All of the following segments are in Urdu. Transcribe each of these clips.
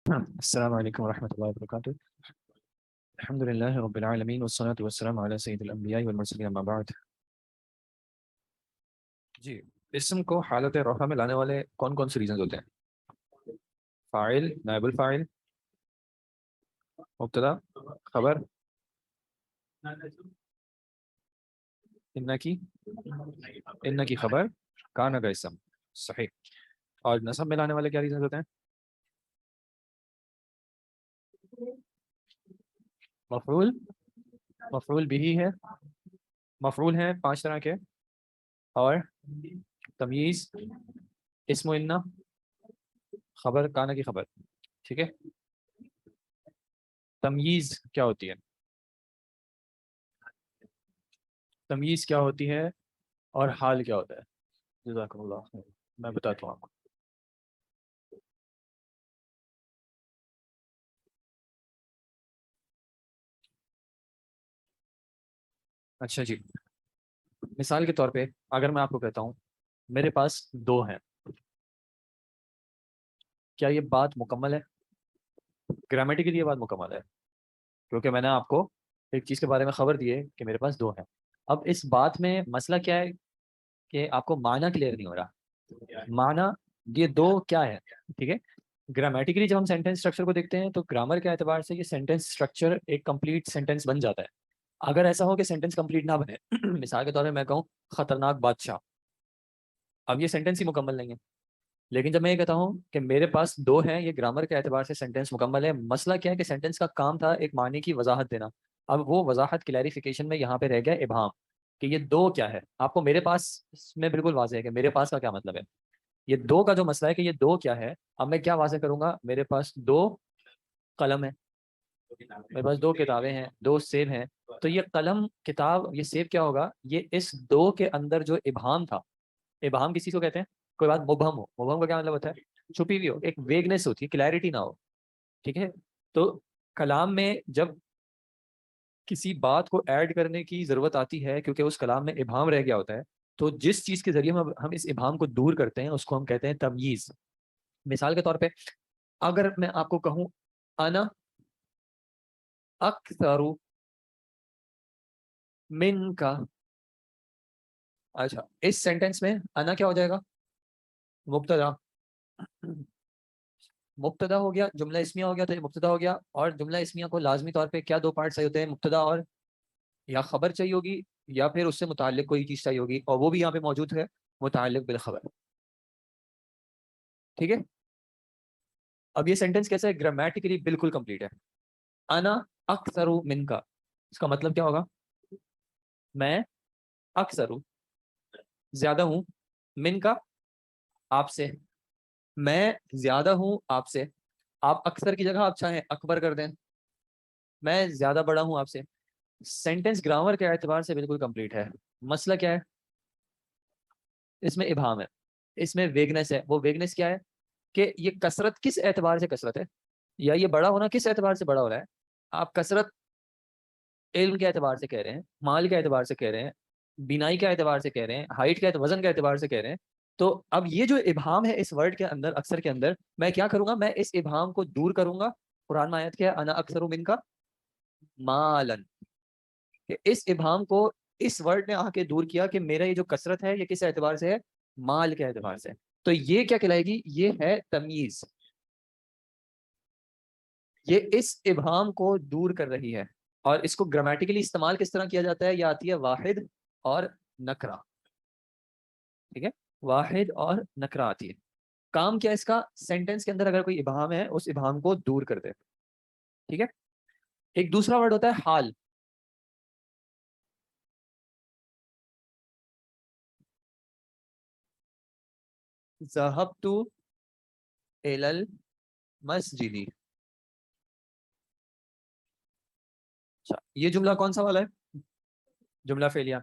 السلام علیکم ورحمۃ اللہ وبرکاتہ. الحمد للہ رب العالمین والصلاة والسلام علی سید الانبیاء والمرسلین اما بعد. جی، اسم کو حالت رفع میں لانے والے کون کون سے ریزنز ہوتے ہیں؟ فاعل، نائب الفاعل، مبتدا، خبر، ان کی خبر، کان کا اسم. صحیح. اور نصب میں لانے والے کیا ریزنز ہوتے ہیں؟ مفعول، مفعول بھی ہے، مفعول ہیں 5 طرح کے، اور تمییز، اسم و انہ، خبر کانا کی خبر. ٹھیک ہے. تمییز کیا ہوتی ہے؟ تمییز کیا ہوتی ہے اور حال کیا ہوتا ہے؟ جزاکم اللہ خیر. میں بتاتا ہوں آپ کو. اچھا جی، مثال کے طور پہ اگر میں آپ کو کہتا ہوں میرے پاس 2 ہیں، کیا یہ بات مکمل ہے؟ گرامیٹیکلی یہ بات مکمل ہے، کیونکہ میں نے آپ کو ایک چیز کے بارے میں خبر دی ہے کہ میرے پاس 2 ہیں. اب اس بات میں مسئلہ کیا ہے کہ آپ کو معنی کلیئر نہیں ہو رہا. معنی یہ 2 کیا ہے؟ ٹھیک ہے. گرامیٹیکلی جب ہم سینٹینس اسٹرکچر کو دیکھتے ہیں تو گرامر کے اعتبار سے یہ سینٹینس اسٹرکچر ایک کمپلیٹ سینٹینس بن جاتا ہے. اگر ایسا ہو کہ سینٹینس کمپلیٹ نہ بنے، مثال کے طور پہ میں کہوں خطرناک بادشاہ، اب یہ سینٹینس ہی مکمل نہیں ہے. لیکن جب میں یہ کہتا ہوں کہ میرے پاس 2 ہیں، یہ گرامر کے اعتبار سے سینٹینس مکمل ہے. مسئلہ کیا ہے کہ سینٹینس کا کام تھا ایک معنی کی وضاحت دینا. اب وہ وضاحت کلیریفیکیشن میں یہاں پہ رہ گیا ابہام کہ یہ 2 کیا ہے. آپ کو میرے پاس میں بالکل واضح ہے کہ میرے پاس کا کیا مطلب ہے. یہ 2 کا جو مسئلہ ہے کہ یہ 2 کیا ہے، اب میں کیا واضح کروں گا. میرے پاس 2 قلم ہیں، میرے پاس 2 کتابیں ہیں، 2 سیب ہیں. تو یہ قلم، کتاب، یہ سیب کیا ہوگا؟ یہ اس 2 کے اندر جو ابہام تھا. ابہام کسی کو کہتے ہیں کوئی بات مبہم ہو. مبہم کا کیا مطلب ہوتا ہے؟ چھپی ہوئی ہو، ایک ویگنس ہوتی ہے، کلیئرٹی نہ ہو. ٹھیک ہے. تو کلام میں جب کسی بات کو ایڈ کرنے کی ضرورت آتی ہے کیونکہ اس کلام میں ابہام رہ گیا ہوتا ہے، تو جس چیز کے ذریعے ہم اس ابہام کو دور کرتے ہیں اس کو ہم کہتے ہیں تمییز. مثال کے طور پہ اگر میں آپ کو کہوں انا اکثر من کا، اچھا اس سینٹینس میں انا کیا ہو جائے گا؟ مبتدا. مبتدا ہو گیا، جملہ اسمیہ ہو گیا، تو یہ مبتدا ہو گیا. اور جملہ اسمیہ کو لازمی طور پہ کیا 2 پارٹ چاہیے ہوتے ہیں؟ مبتدا اور یا خبر چاہیے ہوگی، یا پھر اس سے متعلق کوئی چیز چاہیے ہوگی، اور وہ بھی یہاں پہ موجود ہے، متعلق بالخبر. ٹھیک ہے. اب یہ سینٹینس کیسا ہے؟ گرامیٹیکلی بالکل کمپلیٹ ہے. انا اکثر من کا، اس کا مطلب کیا ہوگا؟ میں اکثر زیادہ ہوں، من کا آپ سے، میں زیادہ ہوں آپ سے. آپ اکثر کی جگہ آپ چاہیں اکبر کر دیں، میں زیادہ بڑا ہوں آپ سے. سینٹینس گرامر کے اعتبار سے بالکل کمپلیٹ ہے. مسئلہ کیا ہے؟ اس میں ابہام ہے، اس میں ویگنس ہے. وہ ویگنس کیا ہے کہ یہ کثرت کس اعتبار سے کثرت ہے، یا یہ بڑا ہونا کس اعتبار سے بڑا ہو رہا ہے. آپ کثرت علم کے اعتبار سے کہہ رہے ہیں، مال کے اعتبار سے کہہ رہے ہیں، بینائی کے اعتبار سے کہہ رہے ہیں، ہائٹ کے وزن کے اعتبار سے کہہ رہے ہیں. تو اب یہ جو ابہام ہے اس ورڈ کے اندر، اکثر کے اندر، میں کیا کروں گا؟ میں اس ابہام کو دور کروں گا. قرآن میں آیت کیا ہے؟ انا اکثر من کا مالن، کہ اس ابہام کو اس ورڈ نے آ کے دور کیا کہ میرا یہ جو کثرت ہے یہ کس اعتبار سے ہے؟ مال کے اعتبار سے. تو یہ کیا کہلائے گی؟ یہ ہے تمییز. یہ اس ابہام کو دور کر رہی ہے. اور اس کو گرامیٹیکلی استعمال کس طرح کیا جاتا ہے؟ یہ آتی ہے واحد اور نکرہ. ٹھیک ہے. واحد اور نکرہ آتی ہے. کام کیا اس کا؟ سینٹینس کے اندر اگر کوئی ابہام ہے اس ابہام کو دور کر دے. ٹھیک ہے. ایک دوسرا ورڈ ہوتا ہے حال. ذهبت الى المسجد. اچھا یہ جملہ کون سا والا ہے؟ جملہ فعلیہ.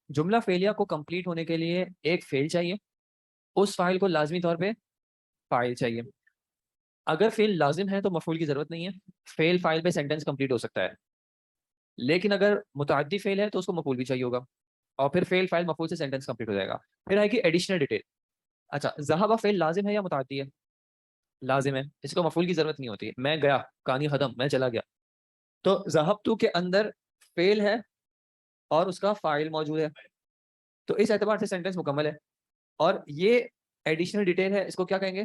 جملہ فعلیہ کو کمپلیٹ ہونے کے لیے ایک فعل چاہیے، اس فاعل کو لازمی طور پہ فاعل چاہیے. اگر فعل لازم ہے تو مفعول کی ضرورت نہیں ہے، فعل فاعل پہ سینٹینس کمپلیٹ ہو سکتا ہے. لیکن اگر متعدی فعل ہے تو اس کو مفعول بھی چاہیے ہوگا، اور پھر فعل فاعل مفعول سے سینٹینس کمپلیٹ ہو جائے گا. پھر آئے گی ایڈیشنل ڈیٹیل. اچھا ذہب فعل لازم ہے یا متعدی ہے؟ لازم ہے, اس کو مفعول کی ضرورت نہیں ہوتی. میں گیا, کہانی ختم, میں چلا گیا. تو ذهبت کے اندر فعل ہے اور اس کا فاعل موجود ہے, تو اس اعتبار سے سینٹینس مکمل ہے. اور یہ ایڈیشنل ڈیٹیل ہے, اس کو کیا کہیں گے,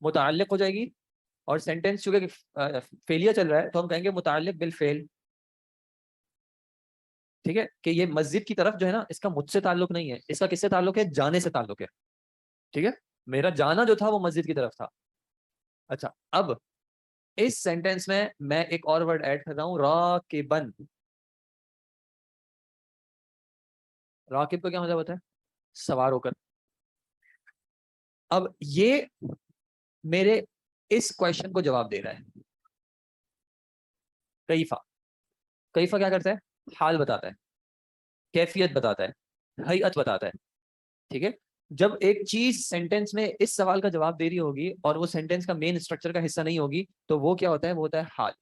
متعلق ہو جائے گی. اور سینٹینس چونکہ فعلیہ چل رہا ہے تو ہم کہیں گے متعلق بالفعل. ٹھیک ہے, کہ یہ مسجد کی طرف جو ہے نا, اس کا مجھ سے تعلق نہیں ہے, اس کا کس سے تعلق ہے, جانے سے تعلق ہے. ٹھیک ہے, میرا جانا جو تھا وہ مسجد کی طرف تھا. اچھا, اب اس سینٹینس میں ایک اور ورڈ ایڈ کر رہا ہوں, راکبن. راکب کا کیا مطلب ہوتا ہے, سوار ہو کر. اب یہ میرے اس کویشچن کو جواب دے رہا ہے. کیفا, کیفا کیا کرتا ہے, حال بتاتا ہے, کیفیت بتاتا ہے, ہیئت بتاتا ہے. ٹھیک ہے, جب ایک چیز سینٹینس میں اس سوال کا جواب دے رہی ہوگی اور وہ سینٹینس کا مین اسٹرکچر کا حصہ نہیں ہوگی, تو وہ کیا ہوتا ہے, وہ ہوتا ہے حال.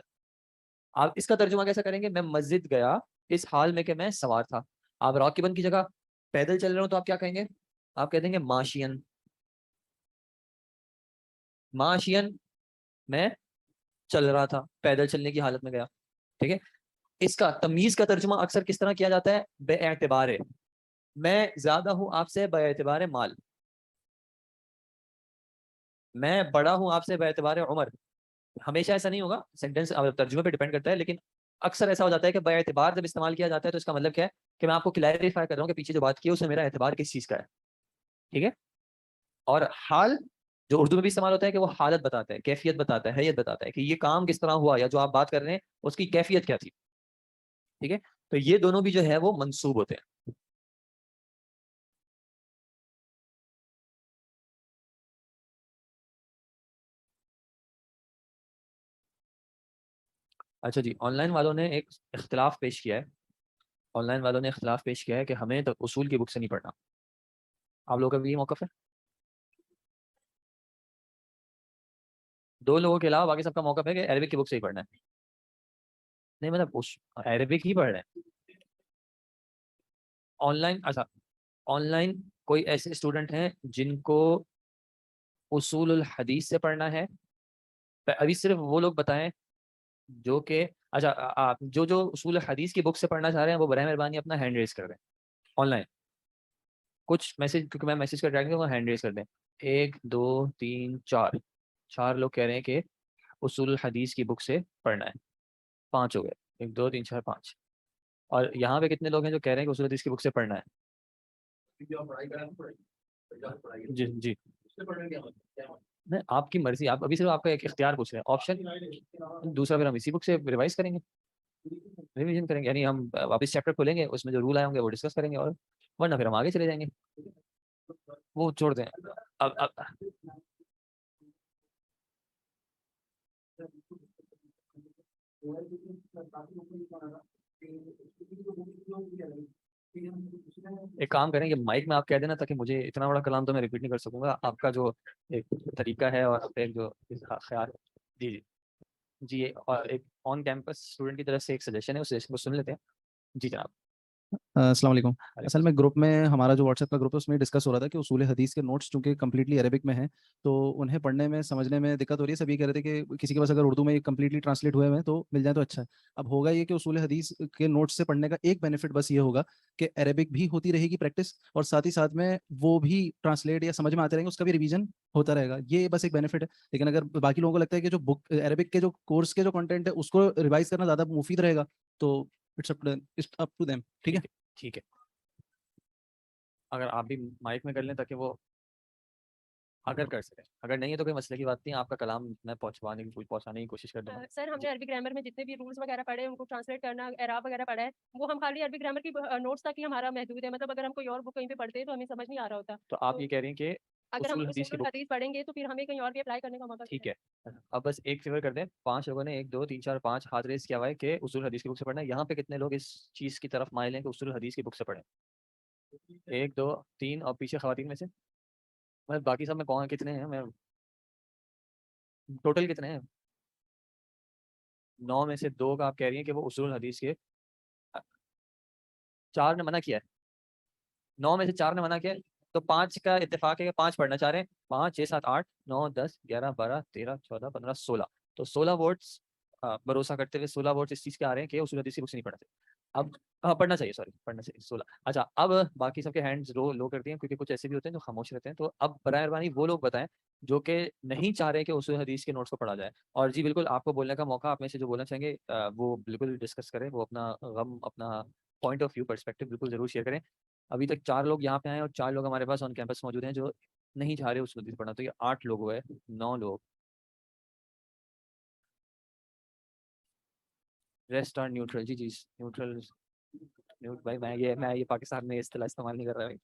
آپ اس کا ترجمہ کیسا کریں گے, میں مسجد گیا اس حال میں کہ میں سوار تھا. آپ راکبن کی جگہ پیدل چل رہے ہو تو آپ کیا کہیں گے, آپ کہہ دیں گے ماشین. ماشین, میں چل رہا تھا, پیدل چلنے کی حالت میں گیا. ٹھیک ہے, اس کا تمیز کا ترجمہ اکثر کس طرح کیا جاتا ہے, بے اعتبار. میں زیادہ ہوں آپ سے بے اعتبار مال, میں بڑا ہوں آپ سے بے اعتبار عمر. ہمیشہ ایسا نہیں ہوگا, سینٹینس ترجمے پہ ڈیپینڈ کرتا ہے, لیکن اکثر ایسا ہو جاتا ہے کہ بے اعتبار جب استعمال کیا جاتا ہے تو اس کا مطلب کیا ہے, کہ میں آپ کو کلیریفائی کر رہا ہوں کہ پیچھے جو بات کی ہے اس میں میرا اعتبار کس چیز کا ہے. ٹھیک ہے, اور حال جو اردو میں بھی استعمال ہوتا ہے کہ وہ حالت بتاتا ہے, کیفیت بتاتا ہے, حیت بتاتا ہے کہ یہ کام کس طرح ہوا, یا جو آپ بات کر رہے ہیں اس کی کیفیت کیا تھی. ٹھیک ہے, تو یہ دونوں بھی جو ہے وہ منسوب ہوتے ہیں. اچھا جی, آن لائن والوں نے ایک اختلاف پیش کیا ہے. آن لائن والوں نے اختلاف پیش کیا ہے کہ ہمیں تو اصول کی بک سے نہیں پڑھنا. آپ لوگوں کا بھی یہ موقف ہے؟ دو لوگوں کے علاوہ باقی سب کا موقف ہے کہ عربک کی بک سے ہی پڑھنا ہے. نہیں مطلب عربک ہی پڑھ رہے ہیں آن لائن. اچھا, آن لائن کوئی ایسے اسٹوڈنٹ ہیں جن کو اصول الحدیث سے پڑھنا ہے؟ ابھی صرف وہ لوگ بتائیں جو کہ, اچھا آپ جو اصول حدیث کی بک سے پڑھنا چاہ رہے ہیں وہ برائے مہربانی اپنا ہینڈ ریز کر دیں آن لائن. کچھ میسج, کیونکہ میں میسج کر ڈائریکٹ ہینڈ ریز کر دیں. 1 2 3 4, 4 لوگ کہہ رہے ہیں کہ اصول الحدیث کی بک سے پڑھنا ہے. 5 ہو گئے, 1 2 3 4 5. اور یہاں پہ کتنے لوگ ہیں جو کہہ رہے ہیں کہ اصول حدیث کی بک سے پڑھنا ہے؟ جی جی, نہیں آپ کی مرضی, آپ ابھی صرف آپ کا ایک اختیار پوچھ رہے ہیں, آپشن. دوسرا پھر ہم اسی بک سے ریوائز کریں گے, ریویژن کریں گے, یعنی ہم واپس چیپٹر کھولیں گے, اس میں جو رول آئے ہوں گے وہ ڈسکس کریں گے, اور ورنہ پھر ہم آگے چلے جائیں گے. وہ چھوڑ دیں. اب ایک کام کریں کہ مائک میں آپ کہہ دینا, تاکہ مجھے اتنا بڑا کلام تو میں ریپیٹ نہیں کر سکوں گا. آپ کا جو ایک طریقہ ہے اور ایک جو خیال ہے. جی جی جی, اور ایک آن کیمپس اسٹوڈنٹ کی طرف سے ایک سجیشن ہے, اس سجیشن کو سن لیتے ہیں. جی جناب. السلام علیکم. علیکم اصل میں السلام. گروپ میں ہمارا جو واٹس ایپ کا گروپ ہے اس میں ڈسکس ہو رہا تھا کہ اصول حدیث کے نوٹس چونکہ کمپلیٹلی عربک میں ہیں تو انہیں پڑھنے میں سمجھنے میں دقت ہو رہی ہے. سبھی کہہ رہے تھے کہ کسی کے پاس اگر اردو میں کمپلیٹلی ٹرانسلیٹ ہوئے ہیں تو مل جائے تو اچھا ہے. اب ہوگا یہ کہ اصول حدیث کے نوٹس سے پڑھنے کا ایک بینیفٹ بس یہ ہوگا کہ عربک بھی ہوتی رہے گی پریکٹس, اور ساتھ ہی ساتھ میں وہ بھی ٹرانسلیٹ یا سمجھ میں آتے رہیں گے, اس کا بھی ریویژن ہوتا رہے گا. یہ بس ایک بینیفٹ ہے. لیکن اگر باقی لوگوں کو لگتا ہے کہ جو بک عربک کے جو کورس کے جو کنٹینٹ ہے اس کو ریوائز کرنا زیادہ مفید رہے گا تو اٹس اپ ٹو دیم. ٹھیک ہے, ٹھیک ہے, اگر آپ بھی مائک میں کر لیں تاکہ وہ اگر کر سکیں, اگر نہیں ہے تو کوئی مسئلے کی بات نہیں, آپ کا کلام میں پہنچانے کی کوشش کر دوں گا. سر ہم نے عربی گرامر میں جتنے بھی رولس وغیرہ پڑھے ان کو ٹرانسلیٹ کرنا, اعراب وغیرہ پڑھا ہے, وہ ہم خالی عربی گرامر کی نوٹس تک ہی ہمارا محدود ہے. مطلب اگر ہم کوئی اور بک کہیں پہ پڑھتے ہیں تو ہمیں سمجھ نہیں آ رہا ہوتا. تو آپ یہ کہہ رہی ہیں کہ اگر ہم اصول حدیث کی اصول بک, الحدیث پڑھیں گے تو پھر ہمیں کہیں اور بھی اپلائی کرنے کا موقع ٹھیک ہے. اب بس ایک فیور کر دیں, 5 لوگوں نے 1 2 3 4 5 ہاتھ ریز کیا ہوا ہے کہ اصول حدیث کی بک سے پڑھنا ہے. یہاں پہ کتنے لوگ اس چیز کی طرف مائل ہیں کہ اصول حدیث کی بک سے پڑھیں؟ 1 2 3, اور پیچھے خواتین میں سے مطلب باقی سب میں کون کتنے ہیں, میں ٹوٹل کتنے ہیں؟ 9 میں سے 2 کا آپ کہہ رہی ہیں کہ وہ اصول حدیث کے, 4 نے منع کیا ہے, 9 میں سے 4 نے منع کیا ہے. تو 5 کا اتفاق ہے کہ 5 پڑھنا چاہ رہے ہیں. 5 6 7 8 9 10 11 12 13 14 15 16. تو 16 ووٹس بھروسہ کرتے ہوئے 16 ووٹس اس چیز کے آ رہے ہیں کہ اصول حدیث کی بکس نہیں پڑھنا چاہیے. اب پڑھنا چاہیے، سوری پڑھنا چاہیے 16. اچھا اب باقی سب کے ہینڈز لو کر دیے کیونکہ کچھ ایسے بھی ہوتے ہیں جو خاموش رہتے ہیں. تو اب برائے مہربانی وہ لوگ بتائیں جو کہ نہیں چاہ رہے کہ اصول حدیث کے نوٹس کو پڑھا جائے. اور جی بالکل آپ کو بولنے کا موقع، آپ میں سے جو بولنا چاہیں گے وہ بالکل ڈسکس کریں، وہ اپنا غم، اپنا پوائنٹ آف ویو، پرسپیکٹو بالکل ضرور شیئر کریں. ابھی تک 4 لوگ یہاں پہ آئے اور 4 لوگ ہمارے پاس آن کیمپس موجود ہیں جو نہیں چاہ رہے اصول حدیث پڑھنا. تو یہ 8 لوگ ہوئے، 9 لوگ. Rest are neutral. جی نیوٹرل بھائی میں یہ پاکستان میں اصطلاح استعمال نہیں کر رہا بھائی.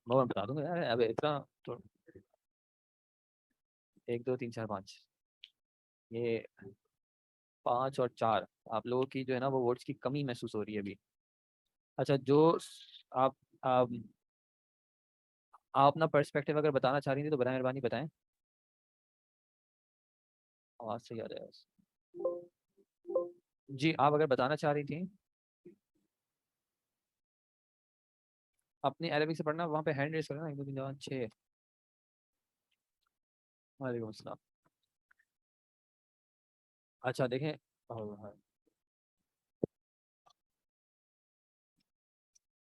میں بتا دوں گا یار، اب اتنا تو 1 2 3 4 5 یہ 5 اور 4 آپ لوگوں کی جو ہے نا وہ ووٹس کی کمی محسوس ہو رہی ہے ابھی. اچھا جو آپ اپنا پرسپیکٹیو اگر بتانا چاہ رہی تھی تو برائے مہربانی بتائیں. آواز صحیح آ جائے گا. جی آپ اگر بتانا چاہ رہی تھیں اپنی عربک سے پڑھنا، وہاں پہ ہینڈ ریز کرنا. 1 2 3 4 5 6. وعلیکم السلام. اچھا دیکھیں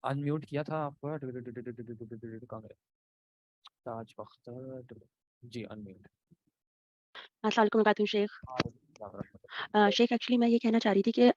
ان میوٹ کیا تھا آپ کا. تاج بختر جی ان میوٹ. السلام علیکم وبرکاتہ شیخ. شیخ ایکچولی میں یہ کہنا چاہ رہی تھی کہ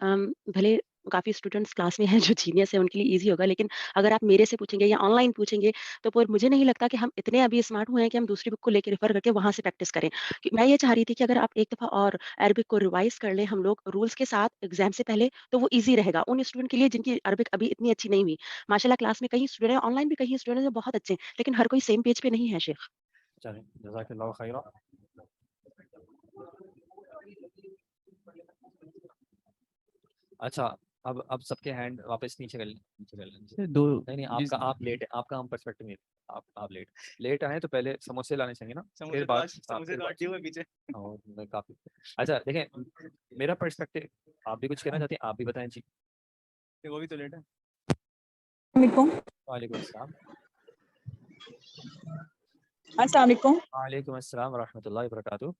بھلے کافی اسٹوڈنٹس کلاس میں ہیں جو جینیس ہیں، ان کے لیے ایزی ہوگا، لیکن اگر آپ میرے سے پوچھیں گے یا آن لائن پوچھیں گے تو پھر مجھے نہیں لگتا کہ ہم اتنے ابھی اسمارٹ ہوئے ہیں کہ ہم دوسری بک کو لے کے ریفر کر کے وہاں سے پریکٹس کریں. میں یہ چاہ رہی تھی کہ اگر آپ ایک دفعہ اور عربک کو ریوائز کر لیں ہم لوگ رولس کے ساتھ ایگزام سے پہلے، تو وہ ایزی رہے گا ان اسٹوڈنٹ کے لیے جن کی عربک ابھی اتنی اچھی نہیں ہوئی. ماشاء اللہ کلاس میں کئی اسٹوڈنٹ ہیں، آن لائن بھی کئی اسٹوڈنٹ ہیں بہت اچھے ہیں، لیکن ہر کوئی سیم پیج پہ نہیں ہے شیخ. چلیں جزاک اللہ خیرہ. اچھا اب سب کے ہینڈ واپس نیچے کر لیں. دو نہیں آپ لیٹ ہے، آپ کا ہم پرسپیکٹو میں آپ لیٹ آئے تو پہلے سموسے لانے چاہیے نا، پھر پیچھے کافی. اچھا دیکھیں میرا پرسپیکٹو، آپ بھی کچھ کہنا چاہتے ہیں؟ آپ بھی بتائیں. جی وہ بھی تو لیٹ ہے. وعلیکم السلام. السلام علیکم. وعلیکم السلام ورحمۃ اللہ وبرکاتہ.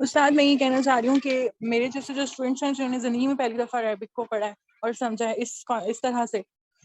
استاد میں یہ کہنا چاہ رہی ہوں کہ میرے جیسے جو اسٹوڈنٹس ہیں جنہوں نے زندگی میں پہلی دفعہ عربک کو پڑھا ہے اور سمجھا ہے اس طرح سے،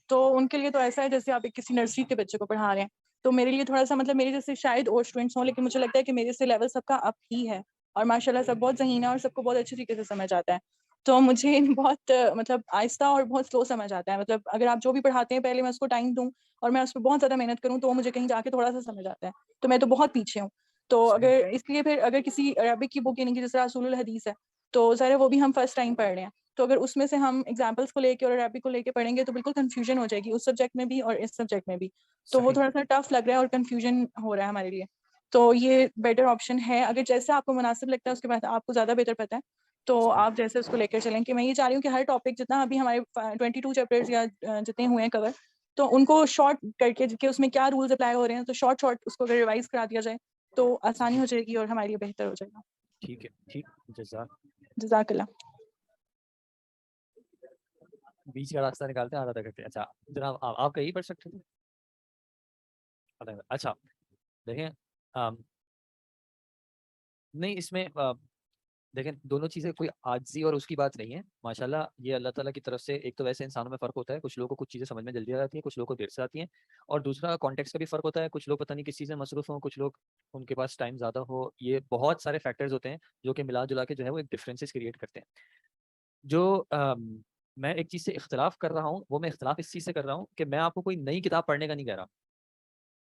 تو ان کے لیے تو ایسا ہے جیسے آپ کسی نرسری کے بچے کو پڑھا رہے ہیں. تو میرے لیے تھوڑا سا مطلب میرے جیسے شاید اور اسٹوڈنٹس ہوں، لیکن مجھے لگتا ہے کہ میرے سے لیول سب کا اپ ہی ہے، اور ماشاء اللہ سب بہت ذہین ہے اور سب کو بہت اچھی طریقے سے سمجھ آتا ہے. تو مجھے بہت مطلب آہستہ اور بہت سلو سمجھ آتا ہے. مطلب اگر آپ جو بھی پڑھاتے ہیں پہلے میں اس کو ٹائم دوں اور میں اس پہ بہت زیادہ محنت کروں تو مجھے کہیں جا کے تھوڑا سا سمجھ آتا ہے. تو میں تو بہت پیچھے ہوں. تو اگر اس لیے پھر اگر کسی عربک کی بک یعنی کہ جس طرح اصول الحدیث ہے تو ظاہر وہ بھی ہم فرسٹ ٹائم پڑھ رہے ہیں، تو اگر اس میں سے ہم ایگزامپلس کو لے کے اور عربک کو لے کے پڑھیں گے تو بالکل کنفیوژن ہو جائے گی اس سبجیکٹ میں بھی اور اس سبجیکٹ میں بھی. تو وہ تھوڑا سا ٹف لگ رہا ہے اور کنفیوژن ہو رہا ہے ہمارے لیے. تو یہ بیٹر آپشن ہے اگر جیسے آپ کو مناسب لگتا ہے، اس کے بعد آپ کو زیادہ بہتر پتہ ہے تو آپ جیسے اس کو لے کر چلیں. کہ میں یہ چاہ رہی ہوں کہ ہر ٹاپک جتنا ابھی ہمارے 22 چیپٹرز یا جتنے ہوئے ہیں کور، تو ان کو شارٹ کر کے کہ اس میں کیا رولز اپلائی ہو رہے ہیں تو شارٹ اس کو اگر ریوائز کرا دیا جائے تو آسانی ہو جائے گی اور ہمارے لیے بہتر ہو جائے گا. ٹھیک ہے. ٹھیک جزاک اللہ. بیچ کا راستہ نکالتے ہیں آدھا کرتے ہیں. اچھا جناب آپ کا یہی پڑھ سکتے ہیں. اچھا دیکھیں نہیں اس میں دیکھیں دونوں چیزیں کوئی عاجزی اور اس کی بات نہیں ہے. ماشاءاللہ یہ اللہ تعالیٰ کی طرف سے ایک تو ویسے انسانوں میں فرق ہوتا ہے، کچھ لوگوں کو کچھ چیزیں سمجھ میں جلدی آ جاتی ہیں، کچھ لوگوں کو دیر سے آتی ہیں، اور دوسرا کانٹیکس کا بھی فرق ہوتا ہے. کچھ لوگ پتہ نہیں کس چیز میں مصروف ہوں، کچھ لوگ ان کے پاس ٹائم زیادہ ہو. یہ بہت سارے فیکٹرز ہوتے ہیں جو کہ ملا جلا کے جو ہے وہ ایک ڈفرینسز کریٹ کرتے ہیں. جو میں ایک چیز سے اختلاف کر رہا ہوں وہ میں اختلاف اس چیز سے کر رہا ہوں کہ میں آپ کو کوئی نئی کتاب پڑھنے کا نہیں کہہ رہا.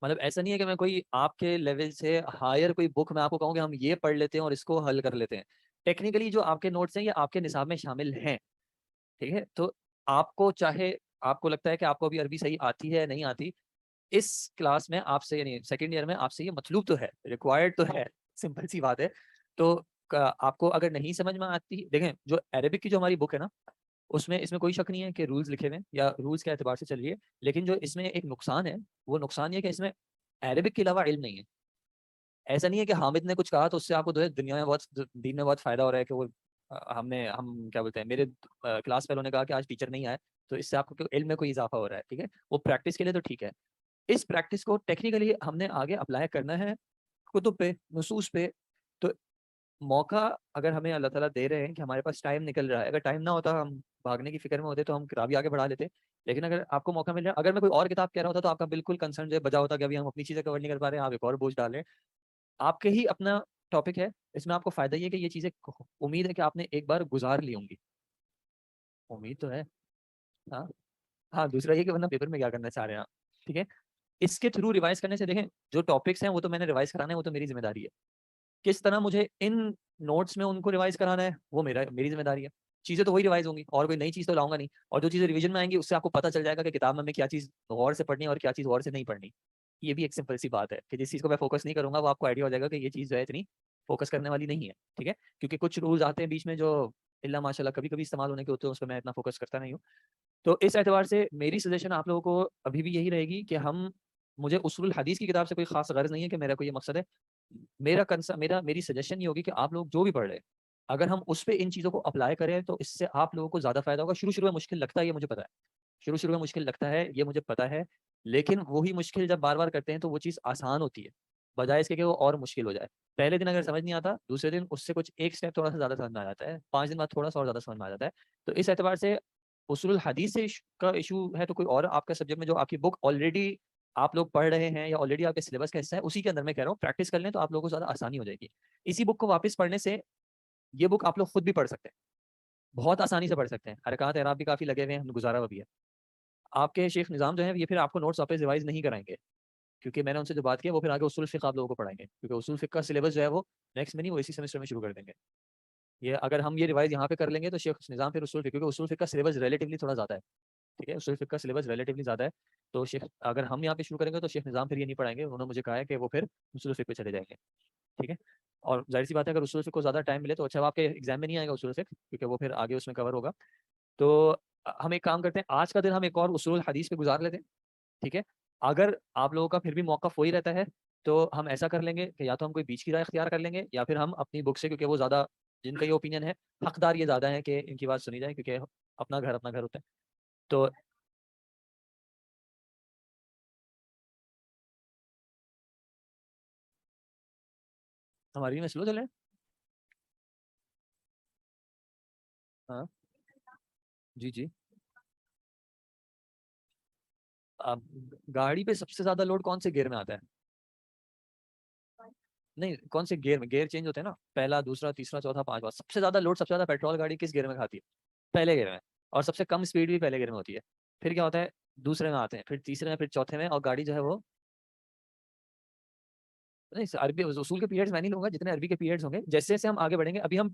مطلب ایسا نہیں ہے کہ میں کوئی آپ کے لیول سے ہائر کوئی بک میں آپ کو کہوں کہ ہم یہ پڑھ لیتے ہیں اور اس کو حل کر لیتے ہیں. ٹیکنیکلی جو آپ کے نوٹس ہیں یہ آپ کے نصاب میں شامل ہیں، ٹھیک ہے. تو آپ کو چاہے آپ کو لگتا ہے کہ آپ کو ابھی عربی صحیح آتی ہے نہیں آتی، اس کلاس میں آپ سے یعنی سیکنڈ ایئر میں آپ سے یہ مطلوب تو ہے، ریکوائرڈ تو ہے، سمپل سی بات ہے. تو آپ کو اگر نہیں سمجھ میں آتی، دیکھیں جو عربک کی جو ہماری بک ہے نا اس میں کوئی شک نہیں ہے کہ رولز لکھے ہوئے ہیں یا رولز کے اعتبار سے چل رہی ہے، لیکن جو اس میں ایک نقصان ہے وہ نقصان یہ کہ اس میں عربک کے علاوہ علم نہیں ہے. ایسا نہیں ہے کہ حامد نے کچھ کہا تو اس سے آپ کو دنیا میں بہت دین میں بہت فائدہ ہو رہا ہے کہ وہ ہم کیا بولتے ہیں، میرے کلاس فیلو نے کہا کہ آج ٹیچر نہیں آئے، تو اس سے آپ کو علم میں کوئی اضافہ ہو رہا ہے، ٹھیک ہے، وہ پریکٹس کے لیے تو ٹھیک ہے. اس پریکٹس کو ٹیکنیکلی ہم نے آگے اپلائی کرنا ہے کتب پہ، نصوص پہ. تو موقع اگر ہمیں اللہ تعالیٰ دے رہے ہیں کہ ہمارے پاس ٹائم نکل رہا ہے، اگر ٹائم نہ ہوتا ہم بھاگنے کی فکر میں ہوتے تو ہم کتاب ہی آگے بڑھا لیتے. لیکن اگر آپ کو موقع مل رہا ہے، اگر میں کوئی اور کتاب کہہ رہا ہوتا تو آپ کا بالکل کنسرن جو ہے بجا ہوتا کہ ابھی ہم اپنی چیزیں کور نہیں کر پا رہے ہیں، آپ ایک اور بوجھ ڈال رہے ہیں. آپ کے ہی اپنا ٹاپک ہے، اس میں آپ کو فائدہ یہ ہے کہ یہ چیزیں امید ہے کہ آپ نے ایک بار گزار لی ہوں گی، امید تو ہے. ہاں ہاں، دوسرا یہ کہ ورنہ پیپر میں کیا کرنا چاہ رہے ہیں آپ، ٹھیک ہے. اس کے تھرو ریوائز کرنے سے، دیکھیں جو ٹاپکس ہیں وہ تو میں نے ریوائز کرانا ہے، وہ تو میری ذمہ داری ہے. کس طرح مجھے ان نوٹس میں ان کو ریوائز کرانا ہے وہ میری ذمہ داری ہے. چیزیں تو وہی ریوائز ہوں گی، اور کوئی نئی چیز تو لاؤں گا نہیں. اور جو چیزیں ریویژن میں آئیں گی اس سے آپ کو پتہ چل جائے گا کہ کتاب میں ہمیں کیا چیز غور سے پڑھنی ہے اور کیا چیز غور سے نہیں پڑھنی. یہ بھی ایک سمپل سی بات ہے کہ جس چیز کو میں فوکس نہیں کروں گا وہ آپ کو آئیڈیا ہو جائے گا کہ یہ چیز جو ہے اتنی فوکس کرنے والی نہیں ہے، ٹھیک ہے. کیونکہ کچھ رولز آتے ہیں بیچ میں جو اللہ ماشاء اللہ کبھی کبھی استعمال ہونے کے ہوتے ہیں، اس پہ میں اتنا فوکس کرتا نہیں ہوں. تو اس اعتبار سے میری سجیشن آپ لوگوں کو ابھی بھی یہی رہے گی کہ مجھے اصول الحدیث کی کتاب سے کوئی خاص غرض نہیں ہے کہ میرا کوئی یہ مقصد ہے. میری سجیشن یہ ہوگی کہ آپ لوگ جو بھی پڑھ رہے ہیں، اگر ہم اس پہ ان چیزوں کو اپلائی کریں تو اس سے آپ لوگوں کو زیادہ فائدہ ہوگا. شروع میں مشکل لگتا ہے، یہ مجھے پتا ہے، شروع میں مشکل لگتا ہے، یہ مجھے پتا ہے. لیکن وہی مشکل جب بار بار کرتے ہیں تو وہ چیز آسان ہوتی ہے، بجائے اس کے کہ وہ اور مشکل ہو جائے. پہلے دن اگر سمجھ نہیں آتا، دوسرے دن اس سے کچھ ایک اسٹیپ تھوڑا سا زیادہ سمجھ میں آ جاتا ہے، 5 دن بعد تھوڑا سا اور زیادہ سمجھ میں آ جاتا ہے. تو اس اعتبار سے اصول الحدیث سے کا ایشو ہے تو کوئی اور آپ کا سبجیکٹ میں جو آپ کی بک آلریڈی آپ لوگ پڑھ رہے ہیں یا آلریڈی آپ کے سلیبس کا حصہ ہے، اسی کے اندر میں کہہ رہا ہوں پریکٹس کر لیں تو آپ لوگوں کو زیادہ آسانی ہو جائے گی. اسی بک کو واپس پڑھنے سے، یہ بک آپ لوگ خود بھی پڑھ سکتے ہیں، بہت آسانی سے پڑھ سکتے ہیں، حرکات اعراب بھی کافی لگے ہوئے ہیں، گزارا ہوا بھی ہے. آپ کے شیخ نظام جو ہے یہ پھر آپ کو نوٹس واپس ریوائز نہیں کرائیں گے، کیونکہ میں نے ان سے جو بات کی ہے وہ پھر آگے اصول فقہ آپ لوگوں کو پڑھائیں گے، کیونکہ اصول فقہ کا سلیبس جو ہے وہ نیکسٹ میں نہیں، وہ اسی سیمسٹر میں شروع کر دیں گے. یہ اگر ہم یہ ریوائز یہاں پہ کر لیں گے تو شیخ نظام پھر اصول فقہ، کیونکہ اصول فقہ کا سلیبس ریلیٹیولی تھوڑا زیادہ ہے، ٹھیک ہے، اصول فقہ کا سلیبس ریلیٹیولی زیادہ ہے. تو شیخ اگر ہم یہاں پہ شروع کریں گے تو شیخ نظام پھر یہ نہیں پڑھائیں گے. انہوں نے مجھے کہا ہے کہ وہ پھر اصول فقہ پہ چلے جائیں گے، ٹھیک ہے. اور ظاہر سی بات ہے اگر اصول فقہ کو زیادہ ٹائم ملے تو اچھا، آپ کے ایگزام میں نہیں آئے گا اصول فقہ، کیونکہ وہ پھر آگے اس میں کور ہوگا. تو ہم ایک کام کرتے ہیں، آج کا دن ہم ایک اور اصول حدیث پہ گزار لیتے ہیں، ٹھیک ہے. اگر آپ لوگوں کا پھر بھی موقف وہی رہتا ہے تو ہم ایسا کر لیں گے کہ یا تو ہم کوئی بیچ کی رائے اختیار کر لیں گے، یا پھر ہم اپنی بک سے، کیونکہ وہ زیادہ، جن کا یہ اوپینین ہے، حقدار یہ زیادہ ہے کہ ان کی بات سنی جائے، کیونکہ اپنا گھر ہوتا ہے. تو ہماری میں سلو چلے. ہاں جی جی. اب گاڑی پہ سب سے زیادہ لوڈ کون سے گیئر میں آتا ہے؟ نہیں، کون سے گیئر میں؟ گیئر چینج ہوتے ہیں نا، پہلا، دوسرا، تیسرا، چوتھا، پانچواں. سب سے زیادہ لوڈ، سب سے زیادہ پیٹرول گاڑی کس گیئر میں کھاتی ہے؟ پہلے گیئر میں. اور سب سے کم اسپیڈ بھی پہلے گیئر میں ہوتی ہے. پھر کیا ہوتا ہے، دوسرے میں آتے ہیں، پھر تیسرے میں، پھر چوتھے میں، اور گاڑی جو ہے وہ، نہیں عربی اصول کے پیریڈز میں نہیں لوں گا، جتنے عربی کے پیریڈز ہوں گے. جیسے جیسے ہم آگے بڑھیں گے، ابھی ہم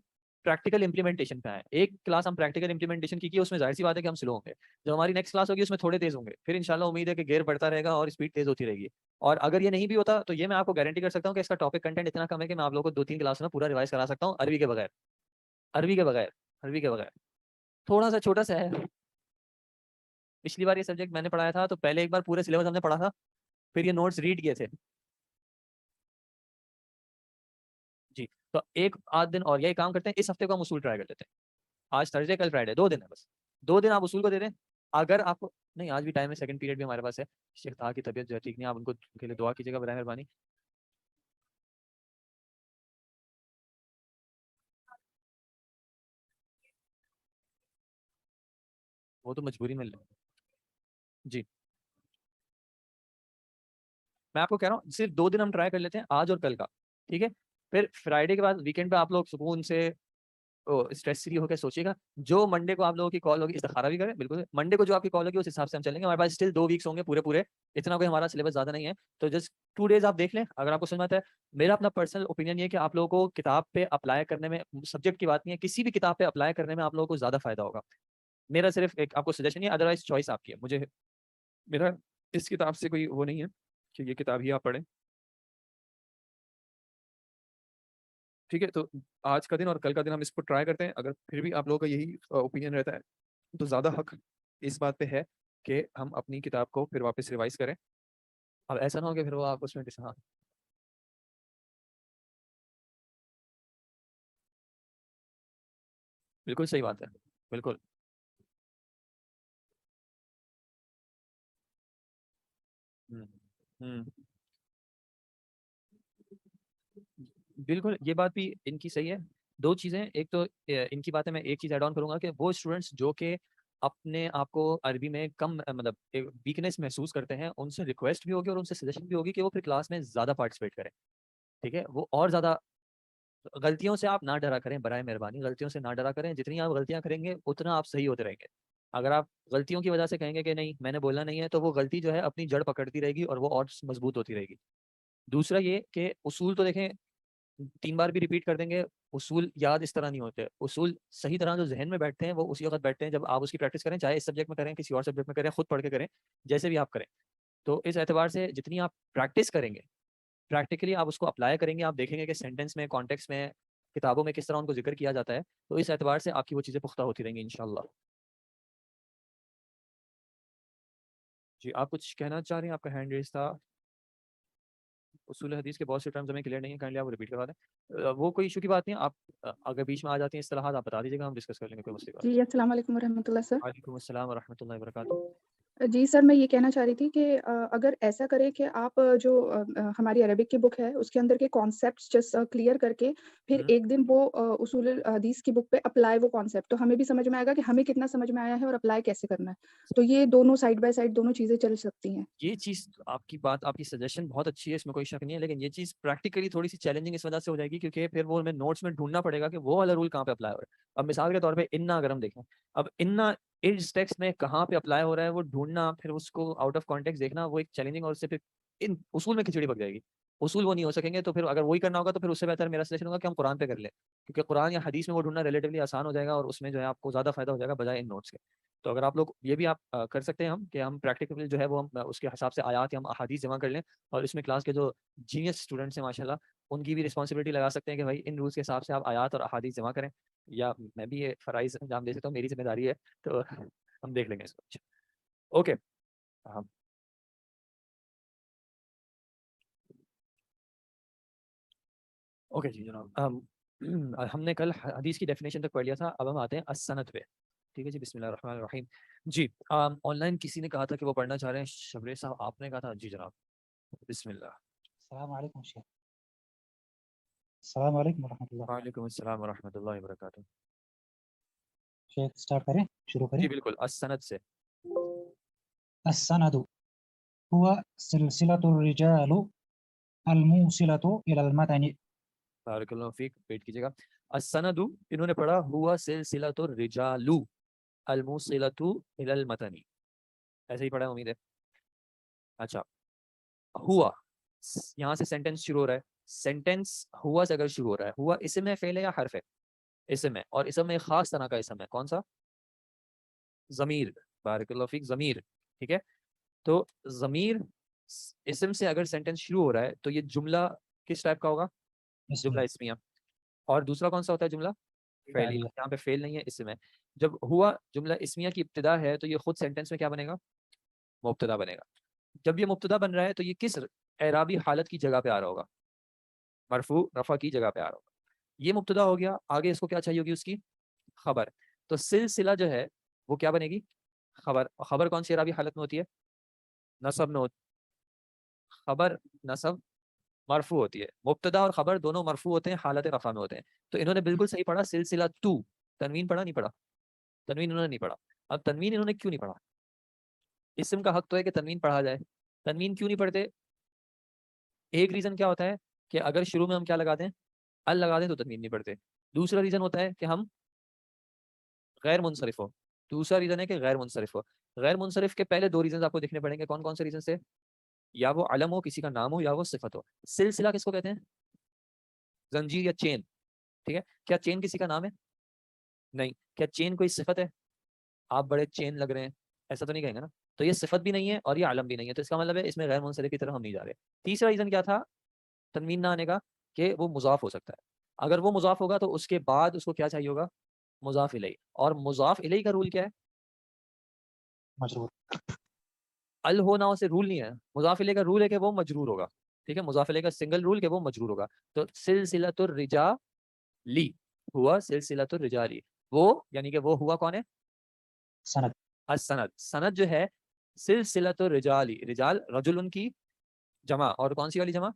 پریکٹیکل امپلیمنٹیشن پہ آئے. ایک کلاس ہم پریکٹیکل امپلیمنٹیشن کی اس میں ظاہر سی بات ہے کہ ہم سلو ہوں گے. جو ہماری نیکسٹ کلاس ہوگی اس میں تھوڑے تیز ہوں گے. پھر انشاءاللہ امید ہے کہ گیئر بڑھتا رہے گا اور اسپیڈ تیز ہوتی رہے گی. اور اگر یہ نہیں بھی ہوتا تو یہ میں آپ کو گارنٹی کر سکتا ہوں کہ اس کا ٹاپک کنٹینٹ اتنا کم ہے کہ میں آپ لوگوں کو 2-3 کلاس میں پورا ریوائز کرا سکتا ہوں عربی کے بغیر. عربی کے بغیر، عربی کے بغیر. تھوڑا سا چھوٹا سا ہے. پچھلی بار یہ سبجیکٹ میں نے پڑھایا تھا تو پہلے ایک بار پورے سلیبس ہم نے پڑھا تھا، پھر یہ نوٹس ریڈ کیے تھے. جی. تو ایک آدھ دن اور یہی کام کرتے ہیں، اس ہفتے کو ہم اصول ٹرائی کر لیتے ہیں. آج تھرسڈے، کل فرائیڈے، 2 دن ہے بس. 2 دن آپ اصول کو دے دیں. اگر آپ کو نہیں، آج بھی ٹائم ہے، سیکنڈ پیریڈ بھی ہمارے پاس ہے. شیخ طاہر کی طبیعت جو ہے ٹھیک نہیں، آپ ان کو کے لیے دعا کیجیے گا برائے مہربانی. وہ تو مجبوری میں جی. میں آپ کو کہہ رہا ہوں صرف 2 دن ہم ٹرائی کر لیتے ہیں، آج اور کل کا، ٹھیک ہے. پھر فرائیڈے کے بعد ویکینڈ پہ آپ لوگ سکون سے اسٹریس فری ہو کے سوچیے گا. جو منڈے کو آپ لوگوں کی کال ہوگی، استخارہ بھی کریں بالکل. منڈے کو جو آپ کی کال ہوگی اس حساب سے ہم چلیں گے. ہمارے پاس اسٹل 2 ویکس ہوں گے پورے. اتنا کوئی ہمارا سلیبس زیادہ نہیں ہے. تو جسٹ 2 ڈیز آپ دیکھ لیں، اگر آپ کو سمجھ آتا ہے. میرا اپنا پرسنل اوپینین یہ ہے کہ آپ لوگوں کو کتاب پہ اپلائی کرنے میں، سبجیکٹ کی بات نہیں ہے، کسی بھی کتاب پہ اپلائی کرنے میں آپ لوگوں کو زیادہ فائدہ ہوگا. میرا صرف ایک آپ کو سجیشن ہے، ادروائز چوائس آپ کی ہے. مجھے میرا اس کتاب سے کوئی وہ نہیں ہے کہ یہ کتاب ہی آپ پڑھیں، ٹھیک ہے. تو آج کا دن اور کل کا دن ہم اس کو ٹرائی کرتے ہیں. اگر پھر بھی آپ لوگوں کا یہی اوپینین رہتا ہے تو زیادہ حق اس بات پہ ہے کہ ہم اپنی کتاب کو پھر واپس ریوائز کریں. اب ایسا نہ ہو کہ پھر وہ آپ اس میں بالکل صحیح بات ہے, بالکل. بالکل یہ بات بھی ان کی صحیح ہے. دو چیزیں, ایک تو ان کی باتیں میں ایک چیز ایڈ آن کروں گا کہ وہ اسٹوڈنٹس جو کہ اپنے آپ کو عربی میں کم مطلب ویکنیس محسوس کرتے ہیں, ان سے ریکویسٹ بھی ہوگی اور ان سے سجیشن بھی ہوگی کہ وہ پھر کلاس میں زیادہ پارٹیسپیٹ کریں. ٹھیک ہے, وہ اور زیادہ غلطیوں سے آپ نہ ڈرا کریں, برائے مہربانی غلطیوں سے نہ ڈرا کریں. جتنی آپ غلطیاں کریں گے اتنا آپ صحیح ہوتے رہیں گے. اگر آپ غلطیوں کی وجہ سے کہیں گے کہ نہیں میں نے بولنا نہیں ہے, تو وہ غلطی جو ہے اپنی جڑ پکڑتی رہے گی اور وہ اور مضبوط ہوتی رہے گی. دوسرا یہ کہ اصول تو دیکھیں 3 بار بھی ریپیٹ کر دیں گے, اصول یاد اس طرح نہیں ہوتے. اصول صحیح طرح جو ذہن میں بیٹھتے ہیں وہ اسی وقت بیٹھتے ہیں جب آپ اس کی پریکٹس کریں, چاہے اس سبجیکٹ میں کریں, کسی اور سبجیکٹ میں کریں, خود پڑھ کے کریں, جیسے بھی آپ کریں. تو اس اعتبار سے جتنی آپ پریکٹس کریں گے, پریکٹیکلی آپ اس کو اپلائی کریں گے, آپ دیکھیں گے کہ سینٹینس میں, کانٹیکس میں, کتابوں میں کس طرح ان کو ذکر کیا جاتا ہے, تو اس اعتبار سے آپ کی وہ چیزیں پختہ ہوتی رہیں گی انشاءاللہ. جی آپ کچھ کہنا چاہ رہے ہیں؟ آپ کا ہینڈ ریز تھا. اصول حدیث کے بہت سے ٹرمز ہمیں کلیئر نہیں ہیں, کائنڈلی آپ ریپیٹ کروا دیں. وہ کوئی ایشو کی بات نہیں, آپ اگر بیچ میں آ جاتی ہیں اصطلاحات آپ بتا دیجیے گا, ہم ڈسکس کر لیں گے, کوئی مسئلہ بات. جی السلام علیکم ورحمۃ اللہ سر. وعلیکم السلام ورحمۃ اللہ وبرکاتہ. جی سر میں یہ کہنا چاہ رہی تھی کہ اگر ایسا کرے کہ آپ جو ہماری عربک کی بک ہے اس کے اندر کے کانسیپٹس جسٹ کلیئر کر کے پھر ایک دن وہ اصول حدیث کی بک پہ اپلائی وہ کانسیپٹ, تو ہمیں بھی سمجھ میں آئے گا کہ ہمیں کتنا سمجھ میں آیا ہے اور اپلائی کیسے کرنا ہے. تو یہ دونوں سائڈ بائی سائڈ دونوں چیزیں چل سکتی ہیں. یہ چیز آپ کی بات, آپ کی سجیشن بہت اچھی ہے, اس میں کوئی شک نہیں ہے, لیکن یہ چیز پریکٹیکلی تھوڑی سی چیلنجنگ اس وجہ سے ہو جائے گی کیونکہ پھر وہ ہمیں نوٹس میں ڈھونڈنا پڑے گا کہ وہ والا رول کہاں پہ اپلائی ہو رہا ہے. اب مثال کے طور پہ انا اگر ہم دیکھیں, اب انا اس ٹیکسٹ میں کہاں پہ اپلائی ہو رہا ہے وہ ڈھونڈنا, پھر اس کو آؤٹ آف کانٹیکس دیکھنا, وہ ایک چیلنجنگ, اور اس سے پھر ان اصول میں کھچڑی پک جائے گی. اصول وہ نہیں ہو سکیں گے, تو پھر اگر وہی کرنا ہوگا تو پھر اس سے بہتر میرا سجیشن ہوگا کہ ہم قرآن پہ کر لیں, کیونکہ قرآن یا حدیث میں وہ ڈھونڈنا ریلیٹیولی آسان ہو جائے گا اور اس میں جو ہے آپ کو زیادہ فائدہ ہو جائے گا بجائے ان نوٹس کے. تو اگر آپ لوگ یہ بھی آپ کر سکتے ہیں ہم کہ ہم پریکٹیکلی جو ہے وہ ہم اس کے حساب سے آیات یا ہم احادیث جمع کر لیں, اور اس میں کلاس کے جو جینیس اسٹوڈنٹس ہیں ماشاء اللہ ان کی بھی رسپانسبلٹی لگا سکتے ہیں کہ بھائی ان رولس کے حساب سے آپ آیات اور احادیث جمع کریں, یا میں بھی یہ فرائض انجام دے سکتا ہوں, میری ذمہ داری ہے, تو ہم دیکھ لیں گے اس کو. اوکے اوکے جی جناب, ہم نے کل حدیث کی ڈیفینیشن تک پڑھ لیا تھا, اب ہم آتے ہیں السند پہ. ٹھیک ہے جی, بسم اللہ الرحمن الرحیم. جی آن لائن کسی نے کہا تھا کہ وہ پڑھنا چاہ رہے ہیں, شبریز صاحب آپ نے کہا تھا. جی جناب بسم اللہ. السلام علیکم شیخ. السلام علیکم ورحمۃ اللہ. وعلیکم السلام ورحمۃ اللہ وبرکاتہ. شیخ سٹارٹ کریں, شروع کریں. جی بالکل, السند سے. السند هو سلسلة الرجال الموصلة إلى المتن. بارک اللہ فیک, ویٹ کیجیے گا. السند انہوں نے پڑھا ہوا سلسلۃ الرجال الموصلۃ الی المتن, ایسے ہی پڑھا امید ہے. اچھا, ہوا یہاں سے سینٹینس شروع ہو رہا ہے. سینٹینس ہوا سے اگر شروع ہو رہا ہے, ہوا اسم ہے, فعل ہے یا حرف ہے؟ اسم ہے, اور اسم میں ایک خاص طرح کا اسم ہے, کون سا؟ ضمیر. بارک اللہ فیک, ضمیر. ٹھیک ہے, تو ضمیر اسم سے اگر سینٹینس شروع ہو رہا ہے تو یہ جملہ کس ٹائپ کا ہوگا؟ جملہ اسمیہ. اور دوسرا کون سا ہوتا ہے جملہ فعلی؟ یہاں پہ فعل نہیں ہے, اسم ہے. جب ہوا جملہ اسمیہ کی ابتدا ہے تو یہ خود سینٹینس میں کیا بنے گا؟ مبتدا بنے گا. جب یہ مبتدا بن رہا ہے تو یہ کس اعرابی حالت کی جگہ پہ آ رہا ہوگا؟ مرفوع, رفع کی جگہ پہ آ رہا ہوگا. یہ مبتدا ہو گیا, آگے اس کو کیا چاہیے ہوگی؟ اس کی خبر. تو سلسلہ جو ہے وہ کیا بنے گی؟ خبر. خبر کون سی اعرابی حالت میں ہوتی ہے؟ نصب میں ہوتی. خبر نصب مرفوع ہوتی ہے. مبتدا اور خبر دونوں مرفوع ہوتے ہیں, حالت رفع میں ہوتے ہیں. تو انہوں نے بالکل صحیح پڑھا سلسلہ تو. تنوین پڑھا نہیں پڑھا؟ تنوین انہوں نے نہیں پڑھا. اب تنوین انہوں نے کیوں نہیں پڑھا؟ اسم کا حق تو ہے کہ تنوین پڑھا جائے, تنوین کیوں نہیں پڑھتے؟ ایک ریزن کیا ہوتا ہے کہ اگر شروع میں ہم کیا لگا دیں, ال لگا دیں, تو تنوین نہیں پڑھتے. دوسرا ریزن ہوتا ہے کہ ہم غیر منصرف ہو. دوسرا ریزن ہے کہ غیر منصرف ہو. غیر منصرف کے پہلے 2 ریزنز آپ کو دیکھنے پڑیں گے. کون کون سے ریزن سے؟ یا وہ علم ہو, کسی کا نام ہو, یا وہ صفت ہو. سلسلہ کس کو کہتے ہیں؟ زنجیر یا چین. ٹھیک ہے, کیا چین کسی کا نام ہے؟ نہیں. کیا چین کوئی صفت ہے؟ آپ بڑے چین لگ رہے ہیں, ایسا تو نہیں کہیں گے نا. تو یہ صفت بھی نہیں ہے اور یہ علم بھی نہیں ہے, تو اس کا مطلب ہے اس میں غیر منصرف کی طرف ہم نہیں جا رہے. تیسرا ریزن کیا تھا تنوین نہ آنے کا؟ کہ وہ مضاف ہو سکتا ہے. اگر وہ مضاف ہوگا تو اس کے بعد اس کو کیا چاہیے ہوگا؟ مضاف الیہ. اور مضاف الیہ کا رول کیا ہے؟ مجرور. ال ہو نہ ہو سے رول نہیں ہے. مضاف الیہ کا رول ہے کہ وہ مجرور ہوگا. ٹھیک ہے, مضاف الیہ کا سنگل رول کہ وہ مجرور ہوگا. تو سلسلۃ الرجال ہوا سلسلۃ الرجال. وہ یعنی کہ وہ ہوا کون ہے؟ سند السند. سند جو ہے سلسلۃ الرجال، رجال رجل کی جمع، اور کون سی والی جمع؟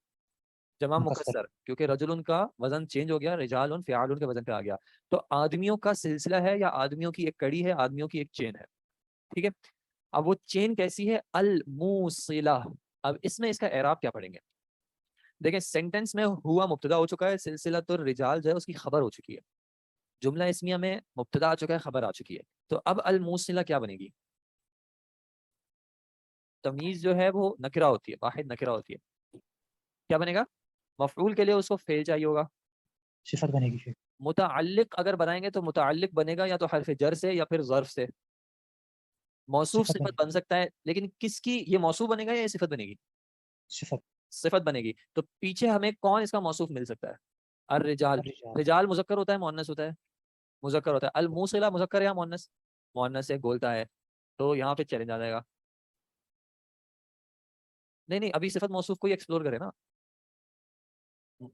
جمع مکسر مکسر، کیونکہ رجل کا وزن چینج ہو گیا، رجال فعال کے وزن پہ آ گیا. تو آدمیوں کا سلسلہ ہے یا آدمیوں کی ایک کڑی ہے، آدمیوں کی ایک چین ہے. ٹھیک ہے. اب وہ چین کیسی ہے؟ الموصلہ. اب اس میں اس کا اعراب کیا پڑھیں گے؟ دیکھیں سینٹینس میں ہوا مبتدا ہو چکا ہے، سلسلۃ الرجال جو ہے اس کی خبر ہو چکی ہے. جملہ اسمیہ میں مبتدا آ چکا ہے، خبر آ چکی ہے. تو اب الموصلہ کیا بنے گی؟ تمیز جو ہے وہ نکرہ ہوتی ہے، واحد نکرہ ہوتی ہے. کیا بنے گا؟ مفعول کے لیے اس کو فعل چاہیے ہوگا. صفت بنے گی شیخ. متعلق اگر بنائیں گے تو متعلق بنے گا یا تو حرف جر سے یا پھر ظرف سے. موصوف صفت صفت بن سکتا ہے، لیکن کس کی؟ یہ موصوف بنے گا یا یہ صفت بنے گی؟ صفت صفت بنے گی. تو پیچھے ہمیں کون اس کا موصوف مل سکتا ہے؟ الرجال. الرجال رجال مذکر ہوتا ہے مؤنث ہوتا ہے؟ مذکر ہوتا ہے. الموصلہ مذکر یا مؤنث؟ مؤنث سے بولتا ہے. تو یہاں پہ چیلنج آ جائے گا. نہیں ابھی صفت موصوف کو ہی ایکسپلور کرے نا.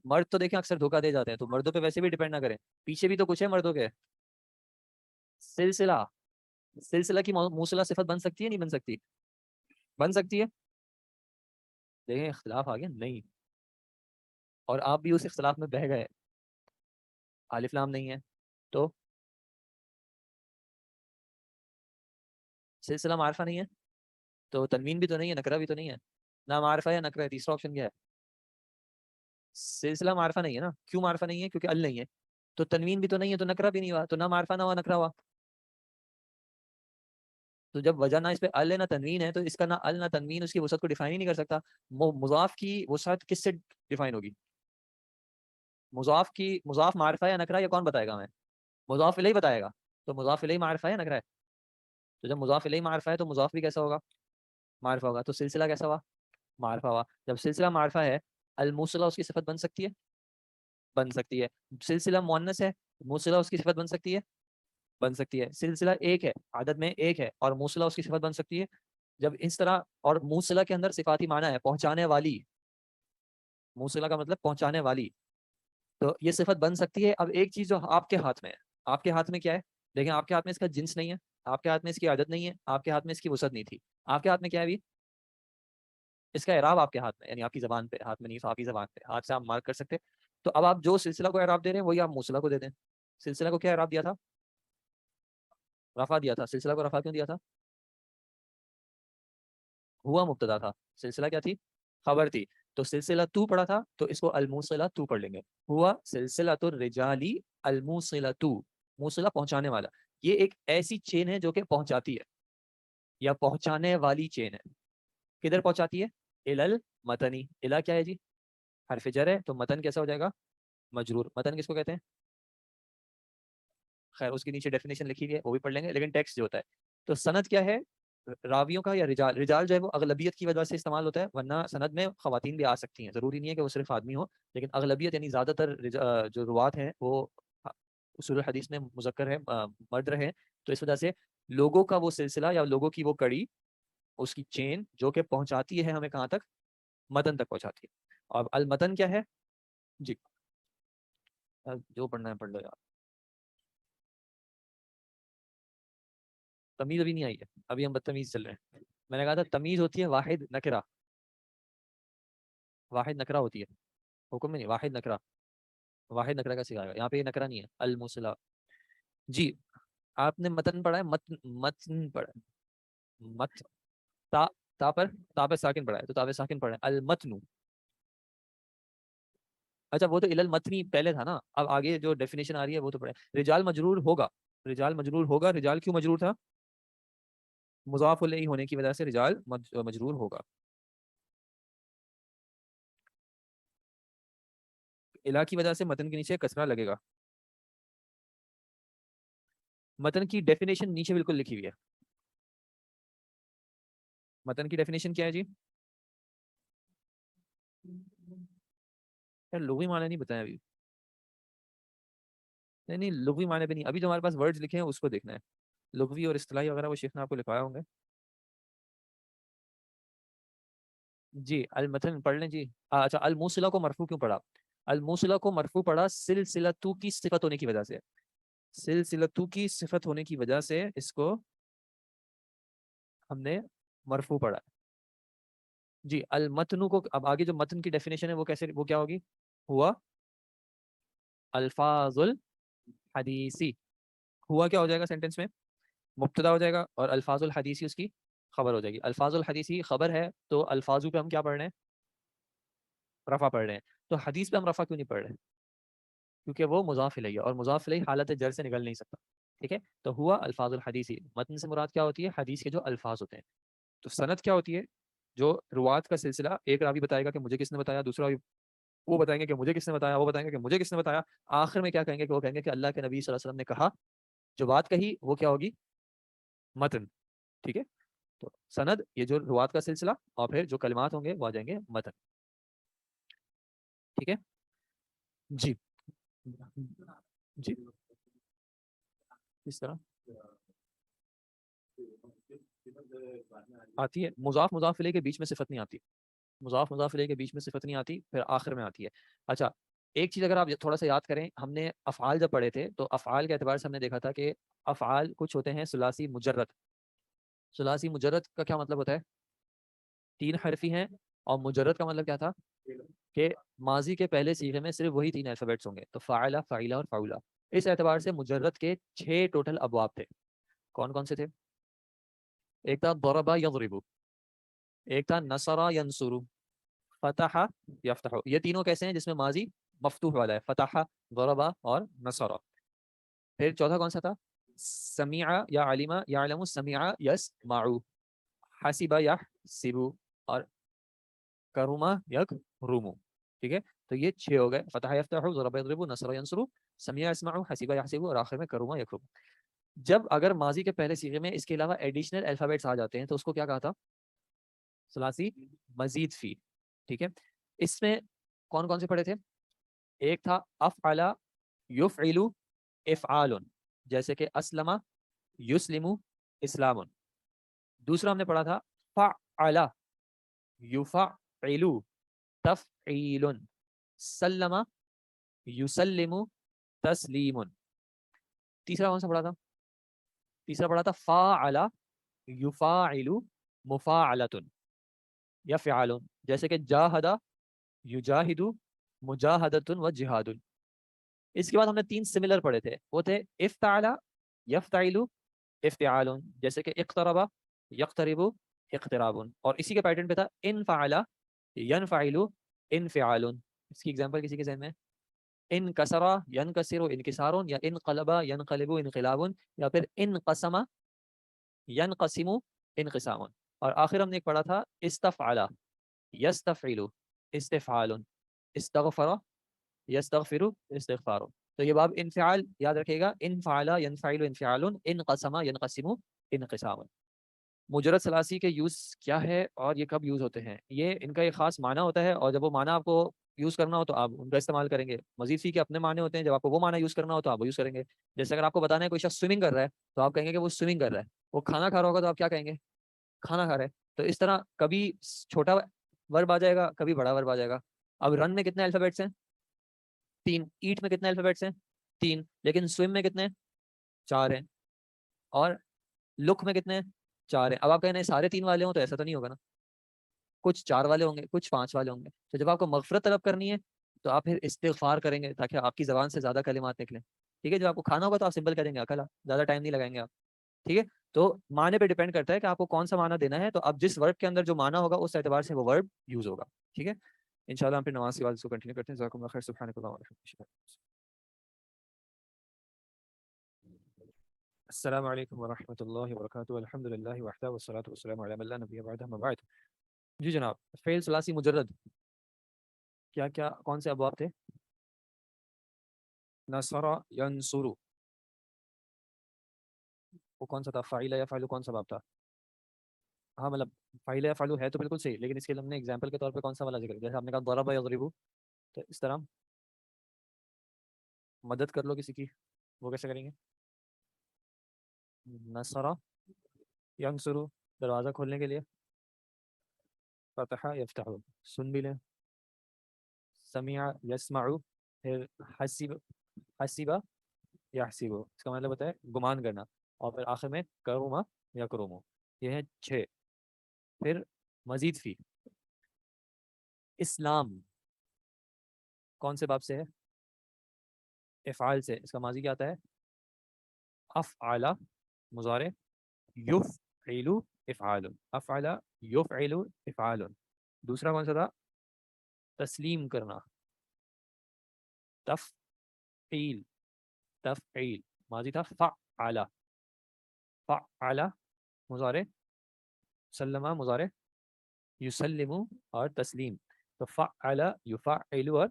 مرد تو دیکھیں اکثر دھوکہ دے جاتے ہیں، تو مردوں پہ ویسے بھی ڈیپینڈ نہ کریں، پیچھے بھی تو کچھ ہے مردوں کے. سلسلہ، سلسلہ کی موصلہ صفت بن سکتی ہے نہیں بن سکتی؟ بن سکتی ہے. دیکھیں اختلاف آ گیا نہیں، اور آپ بھی اس اختلاف میں بہہ گئے. الف لام نہیں ہے تو سلسلہ معرفہ نہیں ہے تو تنوین بھی تو نہیں ہے، نکرہ بھی تو نہیں ہے. نہ معرفہ یا نکرہ ہے، تیسرا آپشن کیا ہے؟ سلسلہ معرفہ نہیں ہے نا. کیوں معرفہ نہیں ہے؟ کیونکہ ال نہیں ہے. تو تنوین بھی تو نہیں ہے تو نکرہ بھی نہیں ہوا، تو نہ معرفہ نہ ہوا نکرہ ہوا. تو جب وجہ نہ اس پہ ال ہے نہ تنوین ہے، تو اس کا نہ ال نہ تنوین اس کی وسعت کو ڈیفائن ہی نہیں کر سکتا. مضاف کی وسعت کس سے ڈیفائن ہوگی؟ مضاف معرفہ یا نکرہ، یا کون بتائے گا ہمیں؟ مضاف الیہ بتائے گا. تو مضاف الیہ معرفہ یا نکرہ ہے؟ تو جب مضاف الیہ معرفہ ہے تو مضاف بھی کیسا ہوگا؟ معرفہ ہوگا. تو سلسلہ کیسا ہوا؟ معرفہ ہوا. جب سلسلہ معرفہ ہے، الموصلہ اس کی صفت بن سکتی ہے؟ بن سکتی ہے. سلسلہ مؤنث ہے، موصلہ اس کی صفت بن سکتی ہے؟ بن سکتی ہے. سلسلہ ایک ہے، عدد میں ایک ہے، اور موصلہ اس کی صفت بن سکتی ہے. جب اس طرح، اور موصلہ کے اندر صفاتی معنی ہے پہنچانے والی، موصلہ کا مطلب پہنچانے والی، تو یہ صفت بن سکتی ہے. اب ایک چیز جو آپ کے ہاتھ میں ہے، آپ کے ہاتھ میں کیا ہے؟ دیکھیں آپ کے ہاتھ میں اس کا جنس نہیں ہے، آپ کے ہاتھ میں اس کی عدد نہیں ہے، آپ کے ہاتھ میں اس کی وسعت نہیں تھی. آپ کے ہاتھ میں کیا ہے ابھی؟ اس کا اعراب آپ کے ہاتھ میں، یعنی آپ کی زبان پہ، ہاتھ میں نہیں، آپ کی زبان پہ، ہاتھ سے آپ مارک کر سکتے. تو اب آپ جو سلسلہ کو اعراب دے رہے ہیں وہی آپ موصلہ کو دے دیں. سلسلہ کو کیا اعراب دیا تھا؟ رفع دیا تھا. سلسلہ کو رفع کیوں دیا تھا؟ ہوا مبتدا تھا، سلسلہ کیا تھی؟ خبر تھی. تو سلسلہ تو پڑھا تھا تو اس کو الموصلہ تو پڑھ لیں گے. ہوا سلسلۃ الرجالی الموصلہ تو، موصلہ پہنچانے والا. یہ ایک ایسی چین ہے جو کہ پہنچاتی ہے، یا پہنچانے والی چین ہے. کدھر پہنچاتی ہے؟ الل متنی. الا کیا ہے جی؟ حرف جر ہے، تو متن کیسا ہو جائے گا؟ مجرور. متن کس کو کہتے ہیں؟ خیر اس کے نیچے ڈیفینیشن لکھی ہوئی ہے، وہ بھی پڑھ لیں گے. لیکن ٹیکسٹ جو ہوتا ہے، تو سند کیا ہے؟ راویوں کا یا رجال. رجال جو ہے وہ اغلبیت کی وجہ سے استعمال ہوتا ہے، ورنہ سند میں خواتین بھی آ سکتی ہیں، ضروری نہیں ہے کہ وہ صرف آدمی ہو. لیکن اغلبیت یعنی زیادہ تر جو روات ہیں وہ اصول الحدیث میں مذکر ہے، مرد رہے. تو اس وجہ سے لوگوں کا وہ سلسلہ یا لوگوں کی وہ کڑی، اس کی چین جو کہ پہنچاتی ہے ہمیں کہاں تک؟ متن تک پہنچاتی ہے. اور المتن کیا ہے جی؟ جو پڑھنا ہے پڑھ لو یار. تمیز ابھی نہیں آئی ہے، ابھی ہم بدتمیز چل رہے ہیں. میں نے کہا تھا تمیز ہوتی ہے واحد نکرہ، واحد نکرہ ہوتی ہے، حکم میں نہیں. واحد نکرہ، واحد نکرہ کا سکھائے گا. یہاں پہ یہ نکرہ نہیں ہے. الموصلہ جی. آپ نے متن پڑھا ہے؟ متن پڑھا ہے؟ مت تا، تا پر ساکن پڑھا ہے، تو تا پر ساکن پڑھا ہے. المتن. اچھا وہ تو المتنی پہلے تھا نا، اب آگے جو ڈیفینیشن آ رہی ہے وہ تو پڑھے. رجال مجرور ہوگا، رجال مجرور ہوگا. رجال کیوں مجرور تھا؟ مضاف الیہ ہونے کی وجہ سے رجال مجرور ہوگا. الا کی وجہ سے متن کے نیچے کسرہ لگے گا. متن کی ڈیفینیشن نیچے بالکل لکھی ہوئی ہے. متن کی ڈیفینیشن کیا ہے جی؟ یار لغوی معنی نہیں بتایا ابھی. نہیں لغوی معنی بھی نہیں، ابھی جو ہمارے پاس ورڈز لکھے ہیں اس کو دیکھنا ہے. لغوی اور اصطلاحی وغیرہ وہ شیخ نے آپ کو لکھوایا ہوں گے. جی المتن پڑھ لیں جی. اچھا الموصلہ کو مرفوع کیوں پڑھا؟ الموصلہ کو مرفوع پڑھا سلسلہ تو کی صفت ہونے کی وجہ سے. سلسلتو کی صفت ہونے کی وجہ سے اس کو ہم نے مرفوع پڑھا ہے. جی المتن کو اب آگے جو متن کی ڈیفینیشن ہے وہ کیسے وہ کیا ہوگی؟ ہوا الفاظ الحدیثی. ہوا کیا ہو جائے گا سینٹینس میں؟ مبتدا ہو جائے گا اور الفاظ الحدیثی اس کی خبر ہو جائے گی. الفاظ الحدیثی خبر ہے تو الفاظو پہ ہم کیا پڑھ رہے ہیں؟ رفع پڑھ رہے ہیں. تو حدیث پہ ہم رفع کیوں نہیں پڑھ رہے؟ کیونکہ وہ مضاف الیہ اور مضاف الیہ حالت جر سے نکل نہیں سکتا. ٹھیک ہے، تو ہوا الفاظ الحدیثی. متن سے مراد کیا ہوتی ہے؟ حدیث کے جو الفاظ ہوتے ہیں. تو سند کیا ہوتی ہے؟ جو روات کا سلسلہ. ایک راوی بتائے گا کہ مجھے کس نے بتایا، دوسرا راوی وہ بتائیں گے کہ مجھے کس نے بتایا، وہ بتائیں گے کہ مجھے کس نے بتایا. آخر میں کیا کہیں گے کہ وہ کہیں گے کہ اللہ کے نبی صلی اللہ علیہ وسلم نے کہا. جو بات کہی وہ کیا ہوگی؟ متن. ٹھیک ہے، تو سند یہ جو روات کا سلسلہ اور پھر جو کلمات ہوں گے وہ آ جائیں گے متن. ٹھیک ہے جی جی کس طرح آتی ہے؟ مضاف مضاف الیہ کے بیچ میں صفت نہیں آتی. مضاف مضاف الیہ کے بیچ میں صفت نہیں آتی، پھر آخر میں آتی ہے. اچھا ایک چیز اگر آپ تھوڑا سا یاد کریں، ہم نے افعال جب پڑھے تھے تو افعال کے اعتبار سے ہم نے دیکھا تھا کہ افعال کچھ ہوتے ہیں ثلاثی مجرد. ثلاثی مجرد کا کیا مطلب ہوتا ہے؟ 3 حرفی ہیں. اور مجرد کا مطلب کیا تھا؟ کہ ماضی کے پہلے صیغے میں صرف وہی 3 الفابیٹس ہوں گے. تو فاعلہ، فاعلہ اور فاعولہ. اس اعتبار سے مجرد کے 6 ٹوٹل ابواب تھے. کون کون سے تھے؟ ایک تھا ضرب یضرب، ایک تھا نصر ینصر، فتح یفتح. یہ تینوں کیسے ہیں؟ جس میں ماضی مفتوح والا ہے، فتح، ضرب اور نصر. پھر چوتھا کون سا تھا؟ سمیع یا علم یعلم، سمیع یسمع، حسب یحسب اور کرما یکرم. ٹھیک ہے، تو یہ 6 ہو گئے. فتح یفتح، ضرب یضرب، نصر ینصر، سمیع یسمع، حسب یحسب اور آخر میں کرما یکرم. جب اگر ماضی کے پہلے صیغے میں اس کے علاوہ ایڈیشنل الفابیٹس آ جاتے ہیں تو اس کو کیا کہا تھا؟ ثلاثی مزید فی. ٹھیک ہے، اس میں کون کون سے پڑھے تھے؟ ایک تھا افعل یفعل افعال، جیسے کہ اسلم یسلم اسلام. دوسرا ہم نے پڑھا تھا فعل یفعل تفعیل، سلم یسلم تسلیم. تیسرا کون سا پڑھا تھا؟ تیسرا پڑھا تھا فاعل یفاعل مفاعلۃ یفعل، جیسے کہ جاہد یجاہد مجاہدۃ و جہاد. اس کے بعد ہم نے 3 سملر پڑھے تھے، وہ تھے افتعل یفتعل افتعال، جیسے کہ اقترب یقترب اقتراب. اور اسی کے پیٹرن پہ تھا انفعل ینفعل انفعال. اس کی ایگزامپل کسی کے ذہن میں؟ انکسر ینکسر انکسار، یا انقلب ینقلب انقلاب، یا پھر انقسم ینقسم انقسام. اور آخر ہم نے ایک پڑھا تھا استفعل یستفعل استفعال، استغفر یستغفر استغفار. تو یہ باب انفعال یاد رکھے گا، انفعل ینفعل انفعال، انقسم ینقسم انقسام. مجرد ثلاثی کے یوز کیا ہے اور یہ کب یوز ہوتے ہیں؟ یہ ان کا ایک خاص معنی ہوتا ہے، اور جب وہ معنی آپ کو یوز کرنا ہو تو آپ ان کا استعمال کریں گے. مزید فی کے اپنے معنی ہوتے ہیں، جب آپ کو وہ معنی یوز کرنا ہو تو آپ وہ یوز کریں گے. جیسے اگر آپ کو بتانا ہے کوئی شخص سوئمنگ کر رہا ہے تو آپ کہیں گے کہ وہ سوئمنگ کر رہا ہے. وہ کھانا کھا رہا ہوگا تو آپ کیا کہیں گے؟ کھانا کھا رہا ہے. تو اس طرح کبھی چھوٹا ورب آ جائے گا، کبھی بڑا ورب آ جائے گا. اب رن میں کتنے الفابیٹس ہیں؟ 3. ایٹ میں کتنے الفابیٹس ہیں؟ 3. لیکن سوئم میں کتنے؟ 4 ہیں. اور لک میں کتنے؟ 4 ہیں. اب آپ کہنا سارے 3 والے ہوں تو ایسا تو نہیں ہوگا نا، کچھ 4 والے ہوں گے، کچھ 5 والے ہوں گے. تو جب آپ کو مغفرت طلب کرنی ہے تو آپ پھر استغفار کریں گے تاکہ آپ کی زبان سے زیادہ کلمات نکلیں. ٹھیک ہے، جب آپ کو کھانا ہوگا تو آپ سمپل کریں گے اکلا، زیادہ ٹائم نہیں لگائیں گے آپ. ٹھیک ہے، تو معنی پہ ڈیپینڈ کرتا ہے کہ آپ کو کون سا معنی دینا ہے. تو اب جس ورب کے اندر جو معنی ہوگا اس اعتبار سے وہ ورب یوز ہوگا. ٹھیک ہے، انشاءاللہ ہم پھر نماز کے بعد اس کو کنٹینیو کرتے ہیں. جزاکم اللہ خیر. سبحانک اللہم وبحمدک. السلام علیکم ورحمۃ اللہ وبرکاتہ. الحمد للہ وحدہ والصلاۃ والسلام علی من لا نبی بعدہ، اما بعد. جی جناب، فعل ثلاثی مجرد کیا کیا کون سے ابواب تھے؟ نصر ینصر، وہ کون سا تھا؟ فاعل یفعل کون سا باب تھا؟ ہاں مطلب فاعل یفعل ہے تو بالکل صحیح، لیکن اس کے لیے ہم نے ایگزامپل کے طور پہ کون سا والا ذکر کیا؟ جیسے آپ نے کہا ضرب یضرب، تو اس طرح مدد کر لو کسی کی، وہ کیسے کریں گے؟ نصر ینصر، دروازہ کھولنے کے لیے فتح یفتح. سن بھی لیں، سمع یسمع، پھر حسب یحسبو اس کا مطلب ہوتا ہے گمان کرنا، اور پھر آخر میں کروما یا کرومو. یہ ہے 6. پھر مزید فی. اسلام کون سے باب سے ہے؟ افعال سے. اس کا ماضی کیا آتا ہے؟ افعل. مضارع یفعل افعال. افعل یفعل افعال. دوسرا کون سا تھا؟ تسلیم کرنا. تفعیل. تفعیل ماضی تھا فعل. فعل مضارع. سلمہ مضارع. یسلم اور تسلیم. تو فعل یفعل اور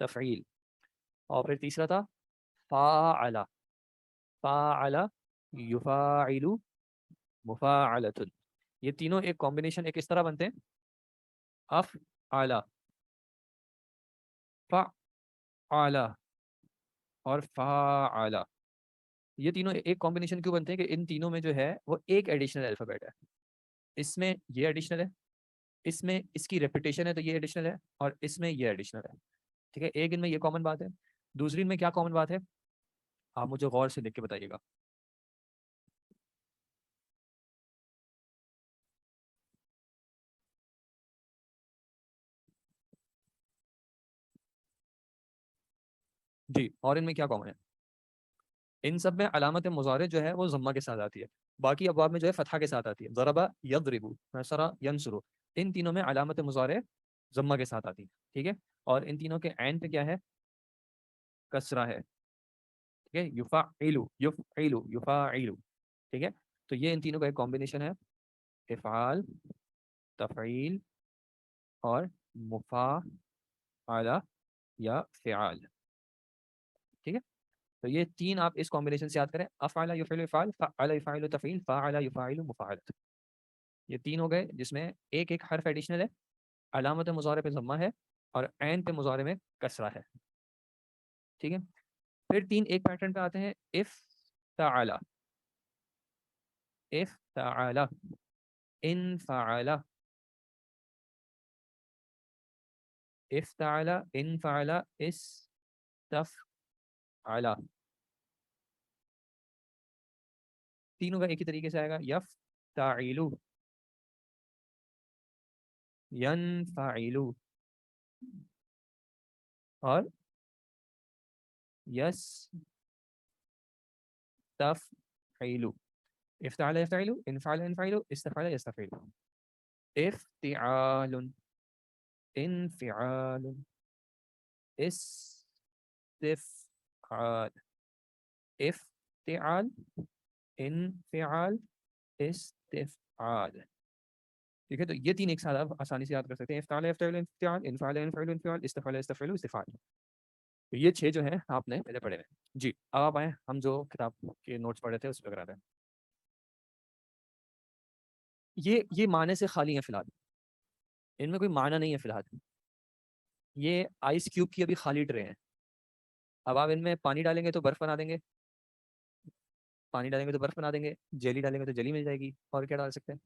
تفعیل. اور پھر تیسرا تھا فاعل. فاعل یفاعل مفاعلۃ. یہ تینوں ایک کمبینیشن ایک اس طرح بنتے ہیں افعل فعل اور فاعل. یہ تینوں ایک کمبینیشن کیوں بنتے ہیں کہ ان تینوں میں جو ہے وہ ایک ایڈیشنل الفابیٹ ہے. اس میں یہ ایڈیشنل ہے، اس میں اس کی ریپیٹیشن ہے تو یہ ایڈیشنل ہے، اور اس میں یہ ایڈیشنل ہے. ٹھیک ہے، ایک ان میں یہ کامن بات ہے. دوسری ان میں کیا کامن بات ہے آپ مجھے غور سے لکھ کے بتائیے گا. جی، اور ان میں کیا کامن ہے؟ ان سب میں علامت مضارع جو ہے وہ ضمہ کے ساتھ آتی ہے. باقی ابواب میں جو ہے فتحہ کے ساتھ آتی ہے. ضرب یضرب، نصر ینصر. ان تینوں میں علامت مضارع ضمہ کے ساتھ آتی ہے. ٹھیک ہے، اور ان تینوں کے عین پہ کیا ہے؟ کسرہ ہے. ٹھیک ہے، یفعل یفعل یفاعل. ٹھیک ہے، تو یہ ان تینوں کا ایک کمبینیشن ہے افعال، تفعیل اور مفاعلہ یا فعال. ٹھیک ہے، تو یہ تین آپ اس کمبینیشن سے یاد کریں. افعل یفعل افعال، فعل یفعل تفعیل، فاعل یفعل مفاعلۃ. یہ تین ہو گئے جس میں ایک ایک حرف ایڈیشنل ہے، علامت مضارع پہ ضمہ ہے، اور عین پہ مضارع میں کسرہ ہے. ٹھیک ہے، پھر تین ایک پیٹرن پہ آتے ہیں افتعل. افتعل، انفعل. افتعل، انفعل، استفعل. تینوں کا ایک ہی طریقے سے آئے گا. یفتعل، ینفعل اور یستفعل. افتعل یفتعل، انفعل ينفعل، استفعل يستفعل. افتعال، انفعال، استفعال. افتعال، انفعال، استفعال. ٹھیک ہے، تو یہ تین ایک ساتھ آپ آسانی سے یاد کر سکتے ہیں. افتعال یفتعل انفعال، انفعال ينفعل انفعال، استفعل يستفعل استفعال. تو یہ 6 جو ہیں آپ نے پہلے پڑھے ہیں. جی، اب آپ آئیں ہم جو کتاب کے نوٹس پڑھے تھے اس پہ کراتے ہیں. یہ معنی سے خالی ہیں فی الحال، ان میں کوئی معنی نہیں ہے فی الحال. یہ آئس کیوب کی ابھی خالی ٹرے ہیں. اب آپ ان میں پانی ڈالیں گے تو برف بنا دیں گے، پانی ڈالیں گے تو برف بنا دیں گے، جیلی ڈالیں گے تو جیلی مل جائے گی. اور کیا ڈال سکتے ہیں؟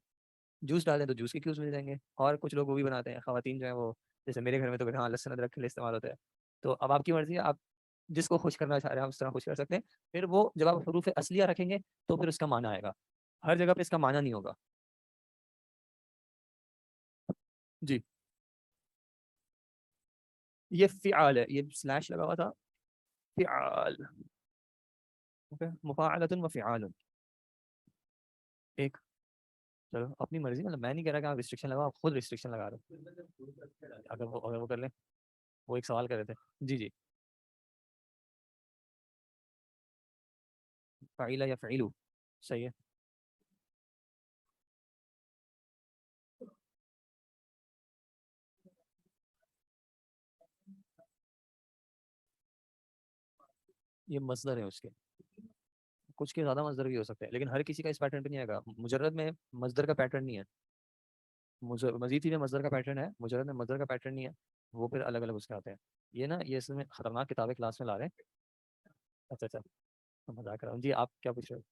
جوس ڈال دیں تو جوس کے کیوبس مل جائیں گے. اور کچھ لوگ وہ بھی بناتے ہیں، خواتین جو ہیں وہ، جیسے میرے گھر میں تو ہاں لہسن ادرک کے لیے استعمال ہوتا ہے. تو اب آپ کی مرضی ہے، آپ جس کو خوش کرنا چاہ رہے ہیں آپ اس طرح خوش کر سکتے ہیں. پھر وہ جب آپ حروف اصلیہ رکھیں گے تو پھر اس کا معنی آئے گا. ہر جگہ پہ اس کا معنی نہیں ہوگا. جی، یہ فعال ہے، یہ سلیش لگا ہوا تھا، فعال. مفاعلۃ و فعال. ایک، چلو اپنی مرضی، مطلب میں نہیں کہہ رہا کہ آپ ریسٹرکشن لگاؤ، آپ خود ریسٹرکشن لگا رہے ہو. اگر وہ کر لیں. وہ ایک سوال کر رہے تھے. جی جی، فعیل یا فعیلو صحیح ہے. یہ مصدر ہے اس کے، کچھ کے زیادہ مصدر بھی ہو سکتے ہیں، لیکن ہر کسی کا اس پیٹرن پہ نہیں آئے گا. مجرد میں مصدر کا پیٹرن نہیں ہے. مزید میں مصدر کا پیٹرن ہے، مجرد میں مصدر کا پیٹرن نہیں ہے. وہ پھر الگ الگ اس کے آتے ہیں. یہ نا یہ اس میں خطرناک کتابیں کلاس میں لا رہے ہیں. اچھا اچھا، مذاق کر رہا ہوں. جی آپ کیا پوچھ رہے ہو؟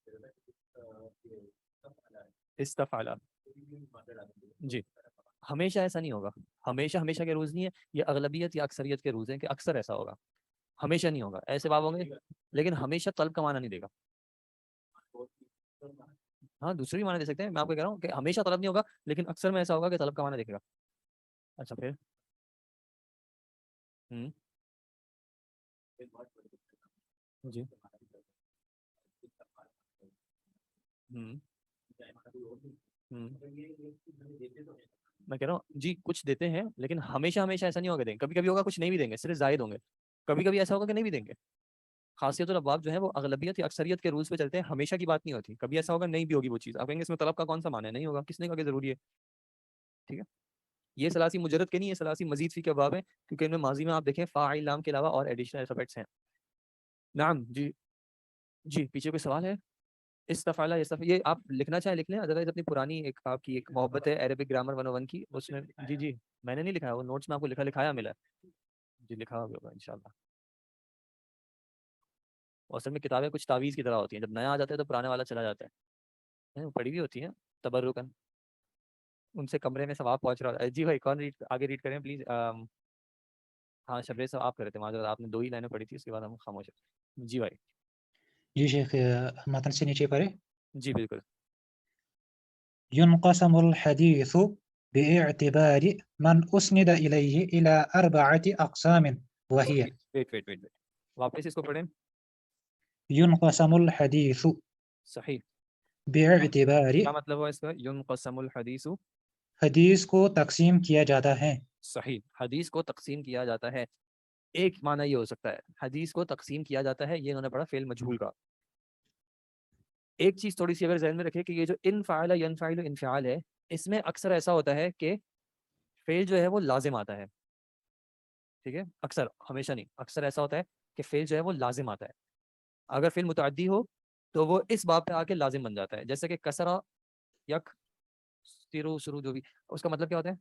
استفعال. جی، ہمیشہ ایسا نہیں ہوگا. ہمیشہ کے روز نہیں ہے، یہ اغلبیت یا اکثریت کے روز ہیں کہ اکثر ایسا ہوگا. ہمیشہ نہیں ہوگا، ایسے باب ہوں گے لیکن ہمیشہ طلب کا معنی نہیں دے گا. ہاں دوسرے بھی معنی دے سکتے ہیں، میں آپ کو کہہ رہا ہوں کہ ہمیشہ طلب نہیں ہوگا لیکن اکثر میں ایسا ہوگا کہ طلب کا معنی دیکھے گا. اچھا پھر جی میں کہہ رہا ہوں جی کچھ دیتے ہیں لیکن ہمیشہ ہمیشہ ایسا نہیں ہوگا دیں گے، کبھی کبھی ہوگا کچھ نہیں بھی دیں گے، صرف زائد ہوں گے. کبھی کبھی ایسا ہوگا کہ نہیں بھی دیں گے. خاصیت الابواب جو ہے وہ اغلبیت یا اکثریت کے رولز پہ چلتے ہیں، ہمیشہ کی بات نہیں ہوتی. کبھی ایسا ہوگا نہیں بھی ہوگی وہ چیز، آپ کہیں گے اس میں طلب کا کون سا معنی ہے، نہیں ہوگا، کس نے کہا کہ ضروری ہے. ٹھیک ہے، یہ ثلاثی مجرد کے نہیں، یہ ثلاثی مزید فی کے باب ہیں، کیونکہ ان میں ماضی میں آپ دیکھیں فاعل لام کے علاوہ اور ایڈیشنل الفابیٹس ہیں. نعم جی جی پیچھے کوئی سوال ہے؟ استفعل یہ آپ لکھنا چاہیں لکھ لیں، ادروائز اپنی پرانی ایک آپ کی ایک محبت ہے عربک گرامر 101 کی، اس میں جی جی میں نے نہیں لکھا ہے، وہ نوٹس میں آپ کو لکھایا ملا ہے جی، لکھا ہوگا انشاءاللہ. اصل میں کتابیں کچھ تعویذ کی طرح ہوتی ہیں، جب نیا آ جاتا ہے تو پرانے والا چلا جاتا ہے، پڑھی ہوئی ہوتی ہیں تبرکن، ان سے کمرے میں ثواب پہنچ رہا ہے. جی بھائی کون آگے ریڈ کریں پلیز. ہاں شبیر صاحب آپ کر رہے تھے معذرت، آپ نے 2 ہی لائنیں پڑھی تھی، اس کے بعد ہم خاموش ہیں. جی بھائی جی شیخ متن سے نیچے پڑھے. جی بالکل. ينقسم الحديث باعتبار من أسند إليه إلى 4 أقسام وهي ویٹ واپس اس کو پڑھیں. ينقسم الحديث صحیح باعتبار، کیا مطلب ہوا اس کا؟ ينقسم الحدیث، حدیث کو تقسیم کیا جاتا ہے. صحیح، حدیث کو تقسیم کیا جاتا ہے. ایک معنی یہ ہو سکتا ہے حدیث کو تقسیم کیا جاتا ہے، یہ انہوں نے پڑھا فعل مجہول کا. ایک چیز تھوڑی سی اگر ذہن میں رکھے کہ یہ جو انفعل ینفعل انفعال ہے، اس میں اکثر ایسا ہوتا ہے کہ فعل جو ہے وہ لازم آتا ہے. ٹھیک ہے، اکثر، ہمیشہ نہیں، اکثر ایسا ہوتا ہے کہ فعل جو ہے وہ لازم آتا ہے. اگر فعل متعدی ہو تو وہ اس باب پہ آ کے لازم بن جاتا ہے، جیسے کہ کسرا یک سرو شروع جو بھی، اس کا مطلب کیا ہوتا ہے؟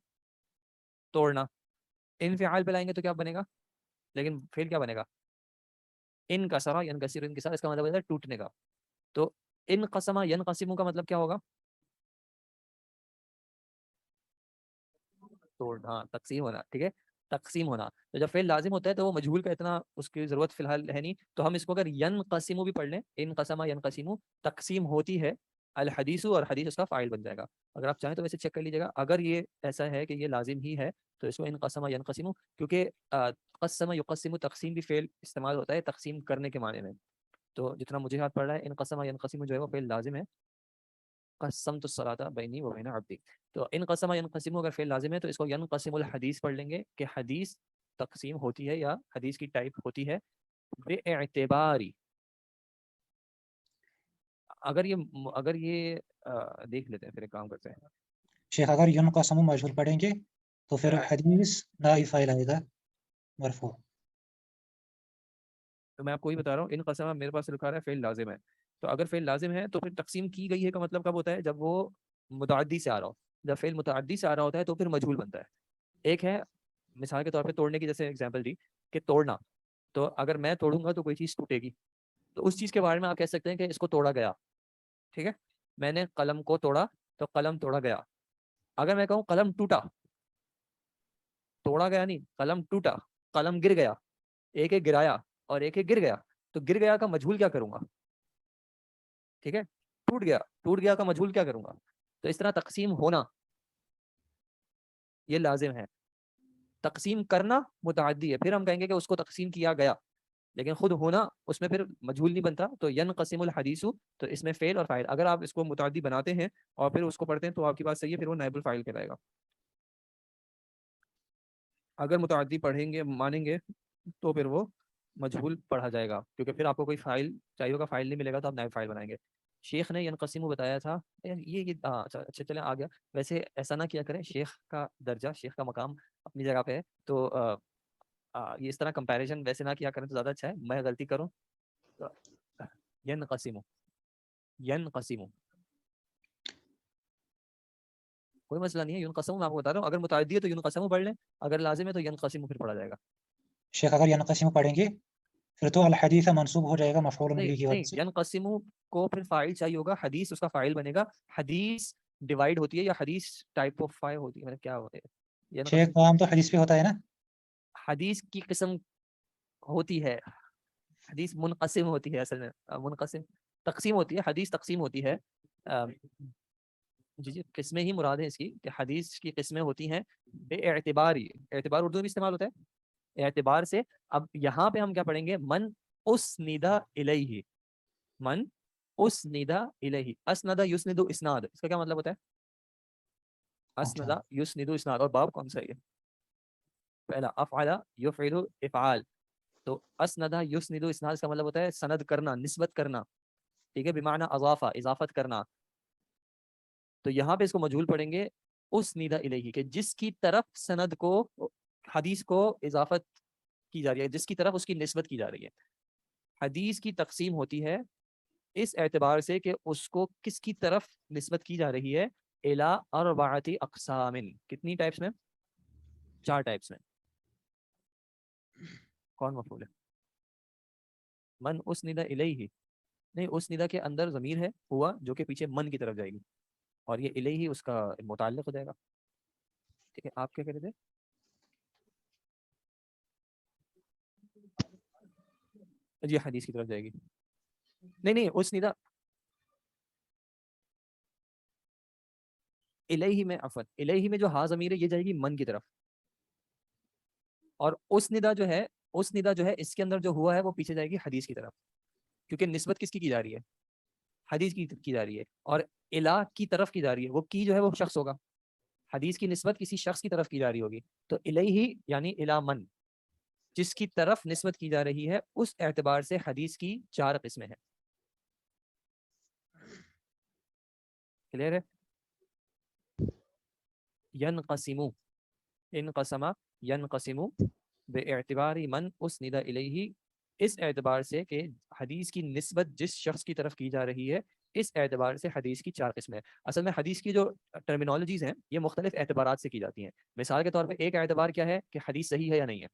توڑنا. انفعال پہ لائیں گے تو کیا بنے گا؟ لیکن فعل کیا بنے گا؟ ان کسرا ینکسر انکسار، اس کا مطلب ہے ٹوٹنے کا. تو ان قسمہ ینقسمو کا مطلب کیا ہوگا؟ توڑنا، تقسیم ہونا. ٹھیک ہے، تقسیم ہونا. تو جب فعل لازم ہوتا ہے تو وہ مجہول کا اتنا اس کی ضرورت فی الحال ہے نہیں، تو ہم اس کو اگر ینقسمو بھی پڑھ لیں، ان قسمہ ینقسمو، تقسیم ہوتی ہے الحدیث، اور حدیث اس کا فاعل بن جائے گا. اگر آپ چاہیں تو ویسے چیک کر لیجیے گا، اگر یہ ایسا ہے کہ یہ لازم ہی ہے تو اس کو ان قسمہ ینقسمو، کیونکہ قسم یقسم تقسیم بھی فعل استعمال ہوتا ہے تقسیم کرنے کے معنی میں. تو جتنا مجھے ہاتھ پڑ رہا ہے ان قسمہ ینقسمو جو ہے وہ فعل لازم ہے، قسمت الصلاۃ بینی و بین عبدی. تو ان قسم ینقسم اگر فعل لازم ہے تو اس کو ینقسم الحدیث پڑھ لیں گے کہ حدیث تقسیم ہوتی ہے یا حدیث کی ٹائپ ہوتی ہے باعتباری. اگر یہ دیکھ لیتے ہیں، پھر ایک کام کرتے ہیں. شیخ اگر ينقسم مجهول پڑھیں گے تو پھر حدیث نائب فاعل آئے گا مرفوع. تو میں آپ کو یہ بتا رہا ہوں، ان قسم میرے پاس لکھا رہا ہے فعل لازم ہے، تو اگر فعل لازم ہے تو پھر تقسیم کی گئی ہے کا مطلب کب ہوتا ہے؟ جب وہ متعدی سے آ رہا ہو. جب فعل متعدی سے آ رہا ہوتا ہے تو پھر مجہول بنتا ہے. ایک ہے مثال کے طور پہ توڑنے کی، جیسے اگزامپل دی کہ توڑنا، تو اگر میں توڑوں گا تو کوئی چیز ٹوٹے گی، تو اس چیز کے بارے میں آپ کہہ سکتے ہیں کہ اس کو توڑا گیا. ٹھیک ہے، میں نے قلم کو توڑا تو قلم توڑا گیا. اگر میں کہوں قلم ٹوٹا، توڑا گیا نہیں، قلم ٹوٹا، قلم گر گیا، ایک ایک گرایا اور ایک ایک گر گیا، تو گر گیا کا مجہول کیا کروں گا؟ ٹھیک ہے، ٹوٹ گیا کا مجہول کیا کروں گا؟ تو اس طرح تقسیم ہونا یہ لازم ہے، تقسیم کرنا متعدی ہے، پھر ہم کہیں گے کہ اس کو تقسیم کیا گیا، لیکن خود ہونا اس میں پھر مجہول نہیں بنتا. تو ینقسم الحدیث، تو اس میں فعل اور فاعل، اگر آپ اس کو متعدی بناتے ہیں اور پھر اس کو پڑھتے ہیں تو آپ کی بات صحیح ہے، پھر وہ نائب الفاعل کہلائے گا. اگر متعدی پڑھیں گے مانیں گے تو پھر وہ مجہول پڑھا جائے گا، کیونکہ پھر آپ کو کوئی فاعل چاہیے ہوگا، فاعل نہیں ملے گا تو آپ نائب فاعل بنائیں گے. شیخ نے ینقسم بتایا تھا، یہ اچھا چلیں آ گیا. ویسے ایسا نہ کیا کریں، شیخ کا درجہ، شیخ کا مقام اپنی جگہ پہ ہے، تو یہ اس طرح کمپیریزن ویسے نہ کیا کریں تو زیادہ اچھا ہے. میں غلطی کروں تو ینقسم کوئی مسئلہ نہیں ہے. ینقسم میں آپ کو بتا رہا ہوں، اگر متعدی ہے تو ینقسم پڑھ لیں، اگر لازم ہے تو ینقسم پھر پڑھا جائے گا. شیخ اگر ینقسم پڑھیں گے پھر تو الحدیث منصوب ہو جائے گا مفعول به کی وجہ سے. ینقسم کو پھر فاعل چاہیے ہوگا، حدیث اس کا فاعل بنے گا. حدیث ڈیوائیڈ ہوتی ہے یا حدیث ٹائپ آف فائل ہوتی ہے، مطلب کیا ہوتے ہیں؟ شیخ کام تو حدیث پہ ہوتا ہے نا. حدیث کی قسم ہوتی ہے, حدیث منقسم ہوتی ہے, اصل میں منقسم تقسیم ہوتی ہے, حدیث تقسیم ہوتی ہے. جی قسمیں ہی مراد ہیں اس کی, کہ حدیث کی قسمیں ہوتی ہیں بے اعتباری. اعتبار اردو میں استعمال ہوتا ہے, اعتبار سے. اب یہاں پہ ہم کیا پڑھیں گے, من اسندا الیہ, من اسندا الیہ. اسندا یسند اسناد, اس کا کیا مطلب ہوتا ہے؟ اسندا یسند اسناد. اور باب کون سا ہے؟ پہلا افعل یفعل افعال. تو اسندا یسند اسناد کا مطلب ہوتا ہے سند کرنا, نسبت کرنا, ٹھیک ہے, بمعنی اضافہ, اضافت کرنا. تو یہاں پہ اس کو مجہول پڑھیں گے اسندا الیہ, کہ جس کی طرف سند کو, حدیث کو اضافت کی جا رہی ہے, جس کی طرف اس کی نسبت کی جا رہی ہے. حدیث کی تقسیم ہوتی ہے اس اعتبار سے کہ اس کو کس کی طرف نسبت کی جا رہی ہے, الی اربعۃ اقسام. کتنی ٹائپس میں؟ 4 ٹائپس میں. کون مفعول ہے؟ من اسندا الیہ نہیں, اسندا کے اندر ضمیر ہے ہوا, جو کہ پیچھے من کی طرف جائے گی, اور یہ الیہ اس کا متعلق ہو جائے گا. ٹھیک ہے, آپ کیا کہہ رہے تھے؟ جی حدیث کی طرف جائے گی. نہیں اسندا الیہ میں, عفوا الیہ میں جو ہا ضمیر ہے یہ جائے گی من کی طرف, اور اسندا جو ہے, اسندا جو ہے اس کے اندر جو ہوا ہے وہ پیچھے جائے گی حدیث کی طرف, کیونکہ نسبت کس کی جا رہی ہے؟ حدیث کی جا رہی ہے, اور الا کی طرف کی جا رہی ہے. وہ کی جو ہے وہ شخص ہوگا, حدیث کی نسبت کسی شخص کی طرف کی جا رہی ہوگی. تو الیہ یعنی الا من, جس کی طرف نسبت کی جا رہی ہے, اس اعتبار سے حدیث کی 4 قسمیں ہیں. کلیئر ہے؟ ینقسم, انقسم ینقسم باعتبار من اسند الیہ, اس اعتبار سے کہ حدیث کی نسبت جس شخص کی طرف کی جا رہی ہے, اس اعتبار سے حدیث کی 4 قسمیں. اصل میں حدیث کی جو ٹرمینالوجیز ہیں یہ مختلف اعتبارات سے کی جاتی ہیں. مثال کے طور پہ ایک اعتبار کیا ہے کہ حدیث صحیح ہے یا نہیں ہے,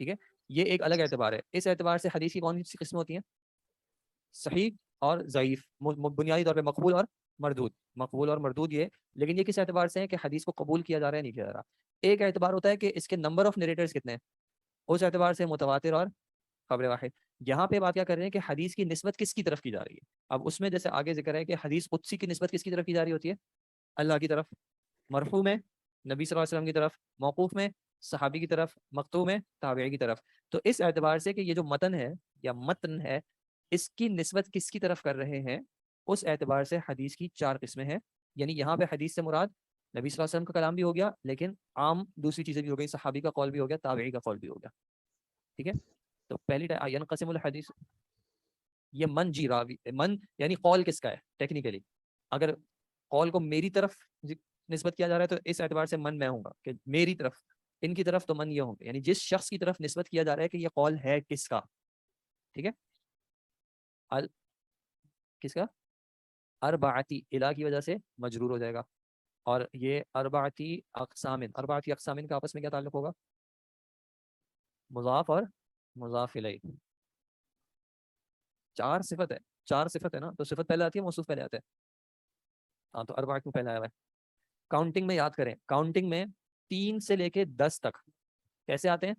ٹھیک ہے, یہ ایک الگ اعتبار ہے. اس اعتبار سے حدیث کی کون سی قسمیں ہوتی ہیں؟ صحیح اور ضعیف, بنیادی طور پہ مقبول اور مردود. مقبول اور مردود یہ, لیکن یہ کس اعتبار سے ہے کہ حدیث کو قبول کیا جا رہا ہے نہیں کیا جا رہا. ایک اعتبار ہوتا ہے کہ اس کے نمبر آف نریٹرز کتنے ہیں, اس اعتبار سے متواتر اور خبر واحد. یہاں پہ بات کیا کر رہے ہیں کہ حدیث کی نسبت کس کی طرف کی جا رہی ہے. اب اس میں جیسے آگے ذکر ہے کہ حدیث قدسی کی نسبت کس کی طرف کی جا رہی ہوتی ہے؟ اللہ کی طرف. مرفوع میں نبی صلی اللہ علیہ وسلم کی طرف, موقوف میں صحابی کی طرف, مقطوع میں تابعی کی طرف. تو اس اعتبار سے کہ یہ جو متن ہے یا متن ہے, اس کی نسبت کس کی طرف کر رہے ہیں, اس اعتبار سے حدیث کی 4 قسمیں ہیں. یعنی یہاں پہ حدیث سے مراد نبی صلی اللہ علیہ وسلم کا کلام بھی ہو گیا, لیکن عام دوسری چیزیں بھی ہو گئی, صحابی کا قول بھی ہو گیا, تابعی کا قول بھی ہو گیا. ٹھیک ہے, تو پہلی ینقسم الحدیث, یہ من جی راوی, من یعنی قول کس کا ہے ٹیکنیکلی. اگر قول کو میری طرف نسبت کیا جا رہا ہے تو اس اعتبار سے من میں ہوں گا کہ میری طرف, ان کی طرف تو من یہ ہوں گے, یعنی جس شخص کی طرف نسبت کیا جا رہا ہے کہ یہ قول ہے کس کا. ٹھیک ہے, کس کا؟ اربعتی, الا کی وجہ سے مجرور ہو جائے گا. اور یہ اربعتی اقسام, اربعتی اقسام کا آپس میں کیا تعلق ہوگا؟ مضاف اور مضاف الیہ. 4 صفت ہے, 4 صفت ہے نا, تو صفت پہلے آتی ہے, موصوف پہلے آتا ہے. ہاں, تو اربعہ کیوں پہلے آیا ہوا ہے؟ کاؤنٹنگ میں یاد کریں, کاؤنٹنگ میں 3 سے لے کے 10 تک کیسے آتے ہیں؟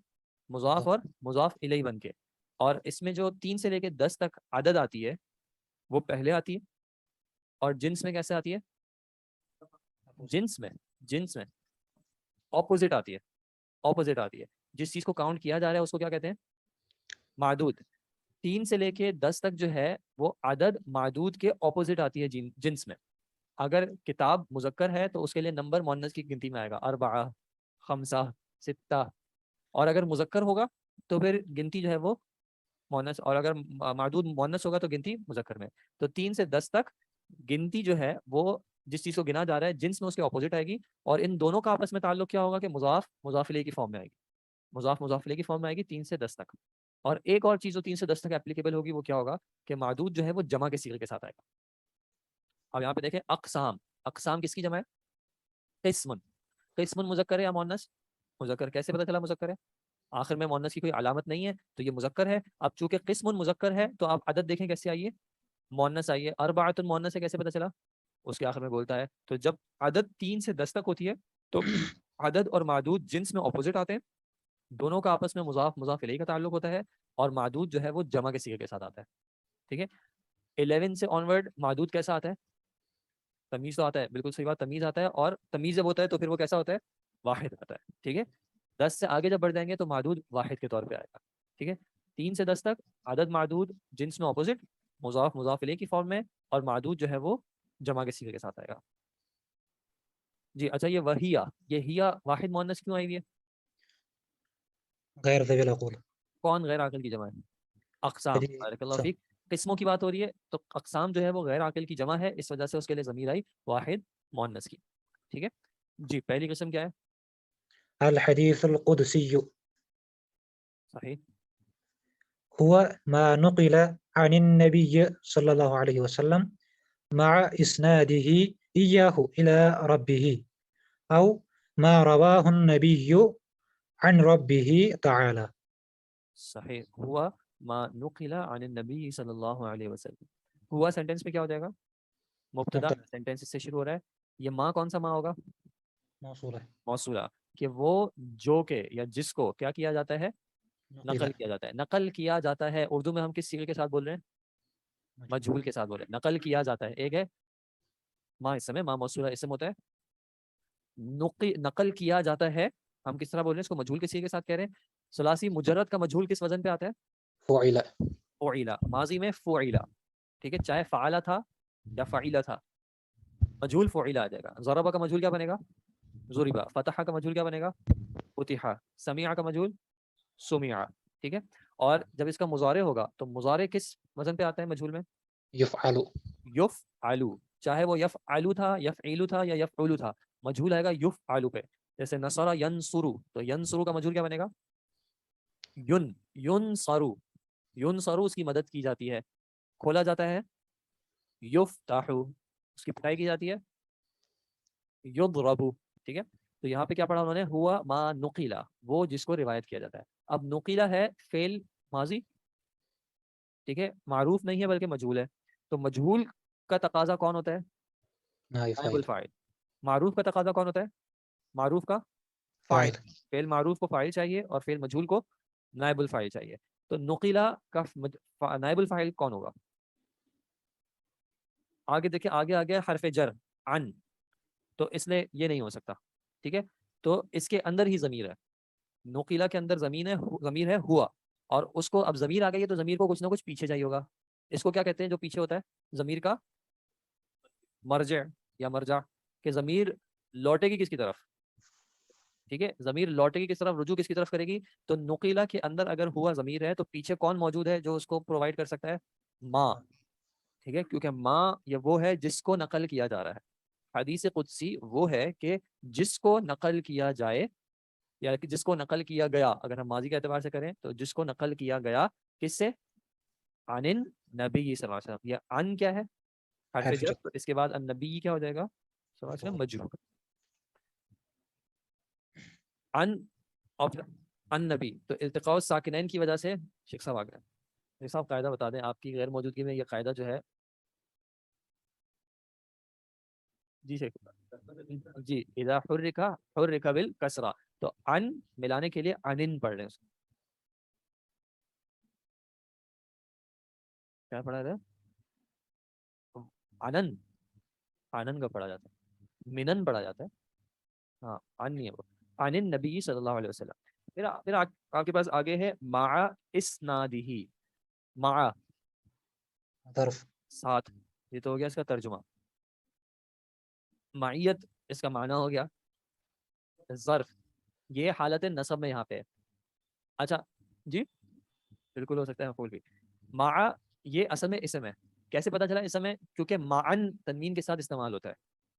مضاف اور مضاف الیہ بن کے. اور اس میں جو 3 سے لے کے 10 تک عدد آتی ہے وہ پہلے آتی ہے. اور جنس میں کیسے آتی ہے؟ جنس میں اپوزٹ آتی ہے, اپوزٹ آتی ہے. جس چیز کو کاؤنٹ کیا جا رہا ہے اس کو کیا کہتے ہیں؟ معدود. 3 سے لے کے 10 تک جو ہے وہ عدد معدود کے اپوزٹ آتی ہے جنس میں. اگر کتاب مذکر ہے تو اس کے لیے نمبر مؤنث کی گنتی میں آئے گا, 4 5 6. اور اگر مذکر ہوگا تو پھر گنتی جو ہے وہ مؤنث, اور اگر معدود مؤنث ہوگا تو گنتی مذکر میں. تو 3 سے 10 تک گنتی جو ہے وہ جس چیز کو گنا جا رہا ہے جنس میں اس کے اپوزٹ آئے گی. اور ان دونوں کا آپس میں تعلق کیا ہوگا کہ مضاف مضاف الیہ کی فارم میں آئے گی, مضاف مضاف الیہ کی فارم میں آئے گی 3 سے 10 تک. اور ایک اور چیز جو 3 سے 10 تک اپلیکیبل ہوگی وہ کیا ہوگا کہ معدود جو ہے وہ جمع کے صیغے کے ساتھ آئے گا. اب یہاں پہ دیکھیں اقسام, اقسام کس کی جمع ہے؟ قسم. قسم مذکر ہے یا مؤنث؟ مذکر. کیسے پتہ چلا مذکر ہے؟ آخر میں مؤنث کی کوئی علامت نہیں ہے تو یہ مذکر ہے. اب چونکہ قسم مذکر ہے تو آپ عدد دیکھیں کیسے آئیے, مؤنث آئیے. اربعۃ مؤنث ہے, کیسے پتہ چلا؟ اس کے آخر میں بولتا ہے. تو جب عدد 3 سے 10 تک ہوتی ہے تو عدد اور معدود جنس میں اپوزٹ آتے ہیں, دونوں کا آپس میں مضاف مضاف الیہ کا تعلق ہوتا ہے، اور معدود جو ہے وہ جمع کے صیغے کے ساتھ آتا ہے. ٹھیک ہے. 11 سے آنورڈ معدود کیسا آتا ہے؟ تمیز تو آتا ہے، بالکل صحیح بات، تمیز آتا ہے، اور تمیز جب ہوتا ہے تو پھر وہ کیسا ہوتا ہے؟ واحد آتا ہے. ٹھیک ہے. 10 سے آگے جب بڑھ جائیں گے تو معدود واحد کے طور پہ آئے گا. ٹھیک ہے. 3 سے 10 تک عدد معدود جنس میں اپوزٹ مضاف مضاف الیہ کی فارم میں، اور معدود جو ہے وہ جمع کے صیغے کے ساتھ آئے گا. جی اچھا، یہ وہیہ، یہ ہیا واحد مؤنث کیوں آئی ہوئی ہے؟ غیر ذوی العقول. کون غیر عاقل کی جمع ہے؟ اقسام. حدیث بارک اللہ فیک. قسموں کی بات ہو رہی ہے تو اقسام جو ہے وہ غیر عاقل کی جمع ہے، اس وجہ سے اس کے لیے ضمیر آئی واحد مؤنث کی. ٹھیک ہے. جی پہلی قسم کیا ہے؟ الحدیث القدسی صحیح. هو ما نقل عن النبي صلى الله عليه وسلم مع إسناده إياه إلى ربه أو ما رواه النبي عن ربه تعالى. صحیح. ہوا ما نقل عن النبی صلی اللہ علیہ وسلم. ہوا سینٹینس میں کیا ہو جائے گا؟ مبتدا. سینٹینس اس سے شروع ہو رہا ہے. یہ ما کون سا ما ہوگا؟ موصولہ. موصولہ. کہ وہ جو کہ یا جس کو کیا کیا جاتا ہے؟ نقل کیا جاتا ہے. نقل کیا جاتا ہے اردو میں ہم کس صیغے کے ساتھ بول رہے ہیں؟ مجہول کے ساتھ بول رہے ہیں. نقل کیا جاتا ہے. ایک ہے ما اسم ہے، ما موصولہ اسم ہوتا ہے. نقل کیا جاتا ہے ہم کس طرح بول رہے ہیں؟ اس کو مجہول کے صیغے کے ساتھ کہہ رہے ہیں. ثلاثی مجرد کا مجہول کس وزن پہ آتا ہے؟ فعل. فعیلا. ماضی میں فعیلا. ٹھیک ہے. چاہے فعلا تھا یا فعیلا تھا، مجہول فعیلا آ جائے گا. ضربہ کا مجہول کیا بنے گا؟ ضربہ. فتح کا مجہول کیا بنے گا؟ فتح. سمیع کا مجہول سمع. ٹھیک ہے. اور جب اس کا مضارع ہوگا تو مضارع کس وزن پہ آتا ہے مجہول میں؟ یفعل. یفعلو. چاہے وہ یفعلو تھا، یفعیلو تھا، یا یفعلو تھا، مجہول آئے گا یفعلو پہ. جیسے نصر ینصرو، تو ینصرو کا مجہول کیا بنے گا؟ ینصرو. ینصرو اس کی مدد کی جاتی ہے. کھولا جاتا ہے یفتحو، اس کی پٹائی کی جاتی ہے یضربو. ٹھیک ہے. تو یہاں پہ کیا پڑھا انہوں نے؟ ہوا ما نقیلا، وہ جس کو روایت کیا جاتا ہے. اب نقیلا ہے فعل ماضی. ٹھیک ہے. معروف نہیں ہے بلکہ مجہول ہے. تو مجہول کا تقاضا کون ہوتا ہے؟ نائب الفاعل. معروف کا تقاضا کون ہوتا ہے؟ معروف کا فاعل. فعل معروف کو فاعل چاہیے اور فعل مجہول کو نائب الفاعل چاہیے. تو نقیلا کا نائب الفاعل کون ہوگا؟ آگے دیکھیں، آگے آگے حرف جر عن، تو اس لیے یہ نہیں ہو سکتا. ٹھیک ہے. تو اس کے اندر ہی ضمیر ہے. نقیلا کے اندر ضمیر ہے ہوا، اور اس کو اب ضمیر آ گئی ہے تو ضمیر کو کچھ نہ کچھ پیچھے چاہیے ہوگا. اس کو کیا کہتے ہیں جو پیچھے ہوتا ہے ضمیر کا؟ مرجع یا مرجع. کہ ضمیر لوٹے گی کس کی طرف؟ ٹھیک ہے. ضمیر لوٹے گی کس طرف؟ رجوع کس کی طرف کرے گی؟ تو نقیلا کے اندر اگر ہوا ضمیر ہے تو پیچھے کون موجود ہے جو اس کو پرووائڈ کر سکتا ہے؟ ما. ٹھیک ہے. کیونکہ ما یہ وہ ہے جس کو نقل کیا جا رہا ہے. حدیث قدسی وہ ہے کہ جس کو نقل کیا جائے، یا کہ جس کو نقل کیا گیا. اگر ہم ماضی کے اعتبار سے کریں تو جس کو نقل کیا گیا کس سے؟ عن النبی صلی اللہ علیہ وسلم. یا عن کیا ہے؟ حرف جر. تو اس کے بعد النبی کیا ہو جائے گا؟ صلی اللہ علیہ وسلم مجرور. عن نبی. تو التقاء الساکنین کی وجہ سے شیخ صاحب آ گئے. شیخ صاحب قاعدہ بتا دیں، آپ کی غیر موجودگی میں یہ قاعدہ جو ہے. جی شیخ جی. اذا حرک بالکسرہ، تو ان ملانے کے لیے انن پڑھ رہے ہیں. کیا پڑھا رہے؟ آنن کا پڑھا جاتا ہے، منن پڑھا جاتا ہے. ہاں ان نہیں ہے وہ. عن النبی صلی اللہ علیہ وسلم. پھر آپ کے پاس آگے ہے مع اسنادہ. مع ظرف. ساتھ. یہ تو ہو گیا اس کا ترجمہ. معیت اس کا معنی ہو گیا ظرف. یہ حالت نصب میں یہاں پہ ہے. اچھا جی بالکل ہو سکتا ہے مفعول بھی. مع یہ اصل میں اسم ہے. کیسے پتا چلا اسم ہے؟ کیونکہ معن تنوین کے ساتھ استعمال ہوتا ہے.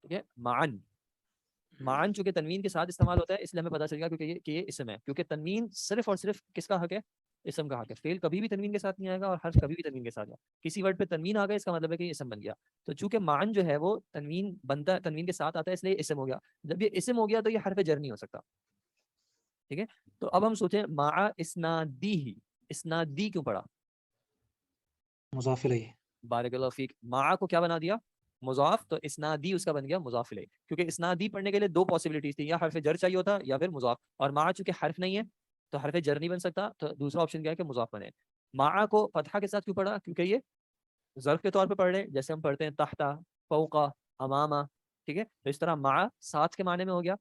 ٹھیک ہے. معن چونکہ تنوین کے ساتھ استعمال ہوتا ہے اس لیے ہمیں پتا چل گیا کہ یہ اسم ہے. کیونکہ تنوین صرف اور صرف کس کا حق ہے؟ اسم کا حق ہے. فعل کبھی بھی تنوین کے ساتھ نہیں آئے گا اور حرف کبھی بھی تنوین کے ساتھ. کسی ورڈ پہ تنوین آ گیا اس کا مطلب ہے کہ یہ اسم بن گیا. تو چونکہ معن جو ہے وہ تنوین بنتا ہے، تنوین کے ساتھ آتا ہے، اس لیے اسم ہو گیا. جب یہ اسم ہو گیا تو یہ حرف جر نہیں ہو سکتا. ٹھیک ہے. تو اب ہم سوچیں مع اسنادی. اسنادی کیوں پڑھا؟ مضاف الیہ. بارک اللہ فیک. مع کو کیا بنا دیا؟ مضاف. تو اسنادی اس کا بن گیا مضاف الیہ. کیونکہ اسنادی پڑھنے کے لیے دو پاسبلٹیز تھی، یا حرف جر چاہیے ہوتا یا پھر مضاف. اور مع چونکہ حرف نہیں ہے تو حرف جر نہیں بن سکتا، تو دوسرا آپشن کیا ہے کہ مضاف بنے. مع کو فتحہ کے ساتھ کیوں پڑھا؟ کیونکہ یہ ظرف کے طور پہ پڑھ رہے ہیں، جیسے ہم پڑھتے ہیں تحتا، فوقا، اماما. ٹھیک ہے، تو اس طرح مع ساتھ کے معنی میں ہو گیا.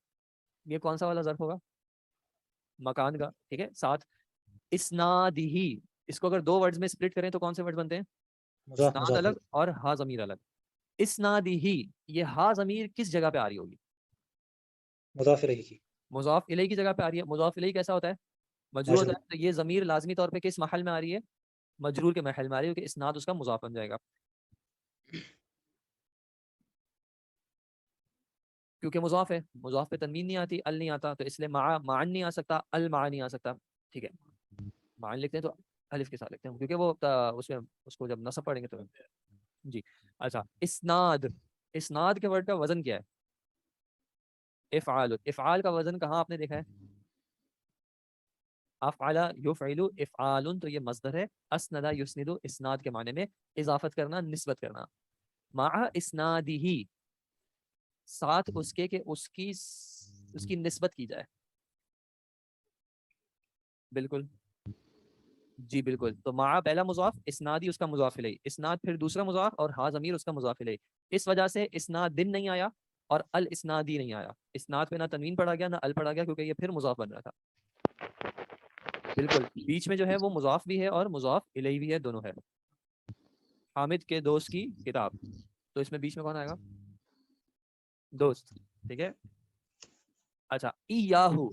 یہ کون سا والا ظرف ہوگا؟ مکان کا. ٹھیک ہے، ساتھ. اسنادہی، اس کو اگر دو ورڈز میں سپلٹ کریں تو کون سے ورڈ بنتے ہیں؟ مضاف اسناد مضاف الگ اور ہا ضمیر الگ. اسنادہی، یہ ہا ضمیر کس جگہ پہ آ رہی ہوگی؟ مضاف الیہ کی مضاف الیہ کی جگہ پہ آ رہی ہے. مضاف الیہ کیسا ہوتا ہے؟ مجرور ہوتا مجرور. ہے. تو یہ ضمیر لازمی طور پہ کس محل میں آ رہی ہے؟ مجرور کے محل میں آ رہی ہے، کیونکہ اسناد اس کا مضاف بن جائے گا. کیونکہ مضاف ہے، مضاف پہ تنوین نہیں آتی، ال نہیں آتا، تو اس لیے معن نہیں آ سکتا، المع نہیں آ سکتا. ٹھیک ہے، معن لکھتے ہیں تو الف کے ساتھ لکھتے ہیں، کیونکہ وہ اس میں اس کو جب نصب پڑھیں گے تو. جی اچھا، اسناد. اسناد کے ورڈ کا وزن کیا ہے؟ افعال. افعال کا وزن کہاں آپ نے دیکھا ہے؟ افعل یفعل افعال، تو یہ مصدر ہے. اسند یسند، اسناد کے معنی میں اضافت کرنا، نسبت کرنا. مع اسنادہ، ساتھ اس کے کہ اس کی نسبت کی جائے. بالکل جی بالکل. تو مع پہلا مضاف، اسنادی اس کا مضاف الیہ، اسناد پھر دوسرا مضاف، اور ہا ضمیر اس کا مضاف الیہ. اس وجہ سے اسناد دن نہیں آیا اور الاسنادی نہیں آیا. اسناد پہ نہ تنوین پڑھا گیا نہ ال پڑھا گیا، کیونکہ یہ پھر مضاف بن رہا تھا. بالکل، بیچ میں جو ہے وہ مضاف بھی ہے اور مضاف الیہ بھی ہے، دونوں ہے. حامد کے دوست کی کتاب، تو اس میں بیچ میں کون آئے گا؟ دوست. ٹھیک ہے. اچھا، ایاہو.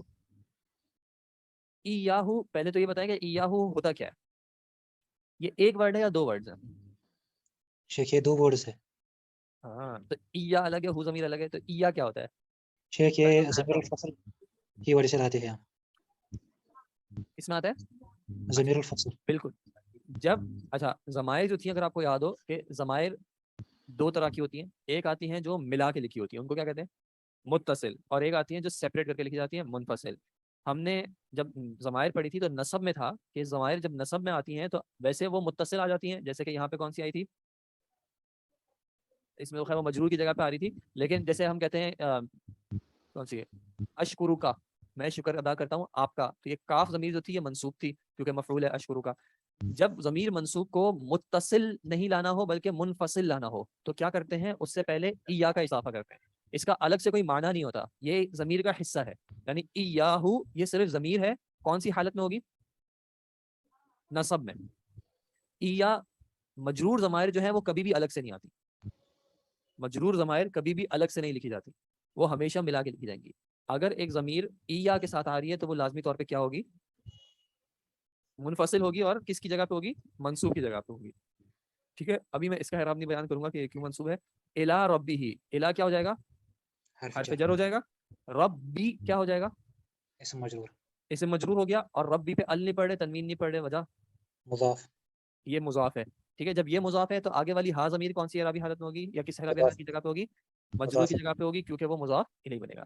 ایاہو، پہلے تو یہ بتائیں کہ ایاہو ہوتا کیا ہے؟ یہ ایک ورڈ ہے یا دو ورڈز ہیں؟ شیخ یہ دو ورڈز ہے. ہاں، تو ایا الگ ہے، ہو ضمیر الگ ہے، تو ایا کیا ہوتا ہے؟ شیخ یہ ضمیر الفصل کی وجہ سے لاتے ہیں ہم. اس میں آتا ہے ضمیر الفصل. بالکل. جب اچھا، ضمائر جو تھی اگر آپ کو یاد ہو کہ ضمائر دو طرح کی ہوتی ہیں. ایک آتی ہیں جو ملا کے لکھی ہوتی ہیں، ان کو کیا کہتے ہیں؟ متصل. اور ایک آتی ہیں جو سیپریٹ کر کے لکھی جاتی ہیں، منفصل. ہم نے جب ضمائر پڑھی تھی تو نصب میں تھا کہ ضمائر جب نصب میں آتی ہیں تو ویسے وہ متصل آ جاتی ہیں، جیسے کہ یہاں پہ کون سی آئی تھی؟ اس میں خیر وہ مجرور کی جگہ پہ آ رہی تھی. لیکن جیسے ہم کہتے ہیں کون سی ہے؟ اشکرو کا، میں شکر ادا کرتا ہوں آپ کا. تو یہ کاف ضمیر جو تھی یہ منصوب تھی کیونکہ مفعول ہے اشکرو کا. جب ضمیر منصوب کو متصل نہیں لانا ہو بلکہ منفصل لانا ہو تو کیا کرتے ہیں؟ اس سے پہلے ایا کا اضافہ کرتے ہیں. اس کا الگ سے کوئی معنی نہیں ہوتا، یہ ضمیر کا حصہ ہے. یعنی ایاہو یہ صرف ضمیر ہے. کون سی حالت میں ہوگی؟ نصب میں. ایا مجرور ضمائر جو ہے وہ کبھی بھی الگ سے نہیں آتی. مجرور ضمائر کبھی بھی الگ سے نہیں لکھی جاتی، وہ ہمیشہ ملا کے لکھی جائیں گی. اگر ایک ضمیر ایا کے ساتھ آ رہی ہے تو وہ لازمی طور پہ کیا ہوگی؟ منفصل ہوگی. اور کس کی جگہ پہ ہوگی؟ منصوب کی جگہ پہ ہوگی. ٹھیک ہے، ابھی میں اس کا اعراب نہیں بیان کروں گا کہ کیوں منصوب ہے. الا ربی، الا کیا ہو جائے گا؟ حرف جر ہو جائے گا. ربی کیا ہو جائے گا؟ اسم مجرور. اسم مجرور ہو گیا. اور ربی پہ ال نہیں پڑھ رہے، تنوین نہیں پڑھ رہے، وجہ مضاف. یہ مضاف ہے. ٹھیک ہے، جب یہ مضاف ہے تو آگے والی ہا ضمیر کون سی اعرابی حالت میں ہوگی یا کس اعرابی حالت کی جگہ پہ ہوگی؟ مجرور کی جگہ پہ ہوگی، کیونکہ وہ مضاف ہی نہیں بنے گا.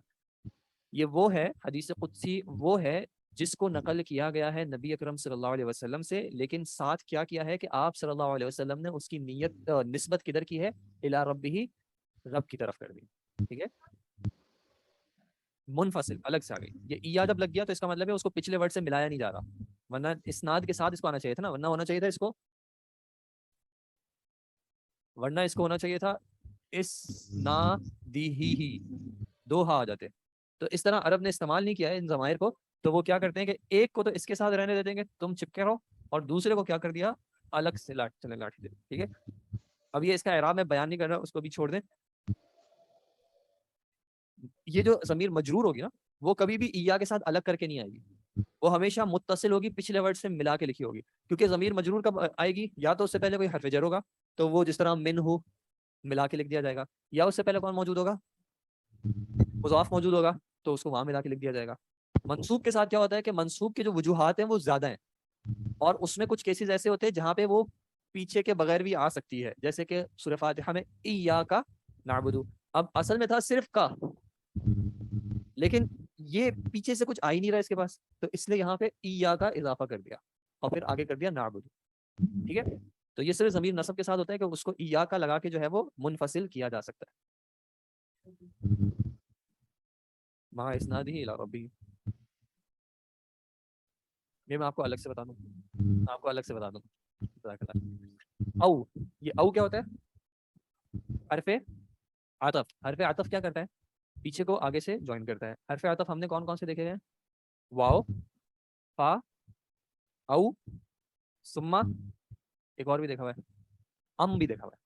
یہ وہ ہے حدیث قدسی، وہ ہے جس کو نقل کیا گیا ہے نبی اکرم صلی اللہ علیہ وسلم سے، لیکن ساتھ کیا ہے کہ آپ صلی اللہ علیہ وسلم نے اس کی نیت نسبت کدھر کی ہے؟ الی ربہ، رب کی طرف کر دی. ٹھیک ہے، منفصل الگ سے آ گئی. یہ ایا جب لگ گیا تو اس کا مطلب ہے اس کو پچھلے ورڈ سے ملایا نہیں جا رہا، ورنہ اسناد کے ساتھ اس کو آنا چاہیے تھا نا، ورنہ ہونا چاہیے تھا اس کو ہونا چاہیے تھا اسنادہ، دو ہا آ جاتے. تو اس طرح عرب نے استعمال نہیں کیا ہے ان ضمائر کو. تو وہ کیا کرتے ہیں کہ ایک کو تو اس کے ساتھ رہنے دے دیں گے، تم چپکے رہو، اور دوسرے کو کیا کر دیا؟ الگ سے لاٹھی دے. ٹھیک ہے، اب یہ اس کا اعراب میں بیان نہیں کر رہا، اس کو بھی چھوڑ دیں. یہ جو ضمیر مجرور ہوگی نا وہ کبھی بھی ایا کے ساتھ الگ کر کے نہیں آئے گی، وہ ہمیشہ متصل ہوگی، پچھلے ورڈ سے ملا کے لکھی ہوگی. کیونکہ ضمیر مجرور کب آئے گی؟ یا تو اس سے پہلے کوئی حرف جر ہوگا، تو وہ جس طرح من ہو ملا کے لکھ دیا جائے گا، یا اس سے پہلے کون موجود ہوگا؟ مضاف موجود ہوگا، تو اس کو وہاں ملا کے لکھ دیا جائے گا. منصوب کے ساتھ کیا ہوتا ہے کہ منصوب کے جو وجوہات ہیں وہ زیادہ ہیں، اور اس میں کچھ کیسز ایسے ہوتے ہیں جہاں پہ وہ پیچھے کے بغیر بھی آ سکتی ہے، جیسے کہ سورہ فاتحہ میں ایاک نعبد. اب اصل میں تھا صرف کا، لیکن یہ پیچھے سے کچھ آ ہی نہیں رہا اس کے پاس، تو اس لیے یہاں پہ ایاک کا اضافہ کر دیا اور پھر آگے کر دیا نعبد. ٹھیک ہے، تو یہ صرف ضمیر نصب کے ساتھ ہوتا ہے کہ اس کو ایاک کا لگا کے جو ہے وہ منفصل کیا جا سکتا ہے. مع اسنادہ الی ربہ. یہ میں آپ کو الگ سے بتا دوں، آپ کو الگ سے بتا دوں. جزاک اللہ. او، یہ او کیا ہوتا ہے؟ حرف عطف. حرف عطف کیا کرتا ہے؟ پیچھے کو آگے سے جوائن کرتا ہے. حرف عطف ہم نے کون کون سے دیکھے ہیں؟ واو، فا، او، سما، ایک اور بھی دیکھا ہوا ہے، ام بھی دیکھا ہوا ہے.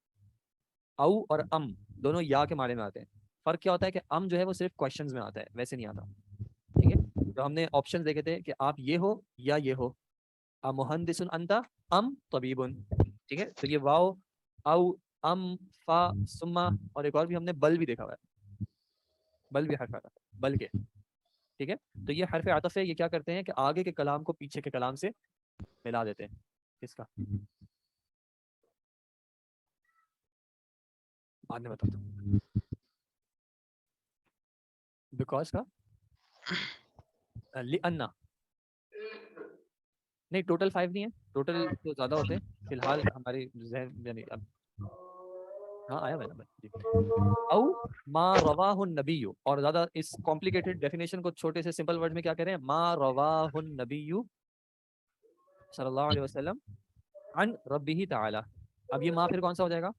او اور ام دونوں یا کے معنی میں آتے ہیں. فرق کیا ہوتا ہے کہ ام جو ہے وہ صرف کوشچنز میں آتا ہے، ویسے نہیں آتا. ٹھیک ہے، تو ہم نے آپشن دیکھے تھے کہ آپ یہ ہو یا یہ ہو، مہندس انت ام طبیب. ٹھیک ہے، تو یہ واو، او، ام، فا، سما، اور ایک اور بھی ہم نے بل بھی دیکھا ہوا ہے. بل بھی حرف عطف ہے، بل کے. ٹھیک ہے، تو یہ حرف عطف ہے. یہ کیا کرتے ہیں کہ آگے کے کلام کو پیچھے کے کلام سے ملا دیتے ہیں. کس کا؟ بعد میں بتاتا ہوں. بیکاز کا لِأَنَّ نہیں، ٹوٹل 5 نہیں ہے، ٹوٹل تو زیادہ ہوتے ہیں. فی الحال ہماری ذہن یعنی اب ہاں آیا میں جی. او ما رواہ النبی، اور زیادہ اس کمپلیکیٹڈ ڈیفینیشن کو چھوٹے سے سمپل ورڈ میں کیا کریں؟ ما رواہ النبی صلی اللہ علیہ وسلم عن ربہ تعالی. اب یہ ما پھر کون سا ہو جائے گا؟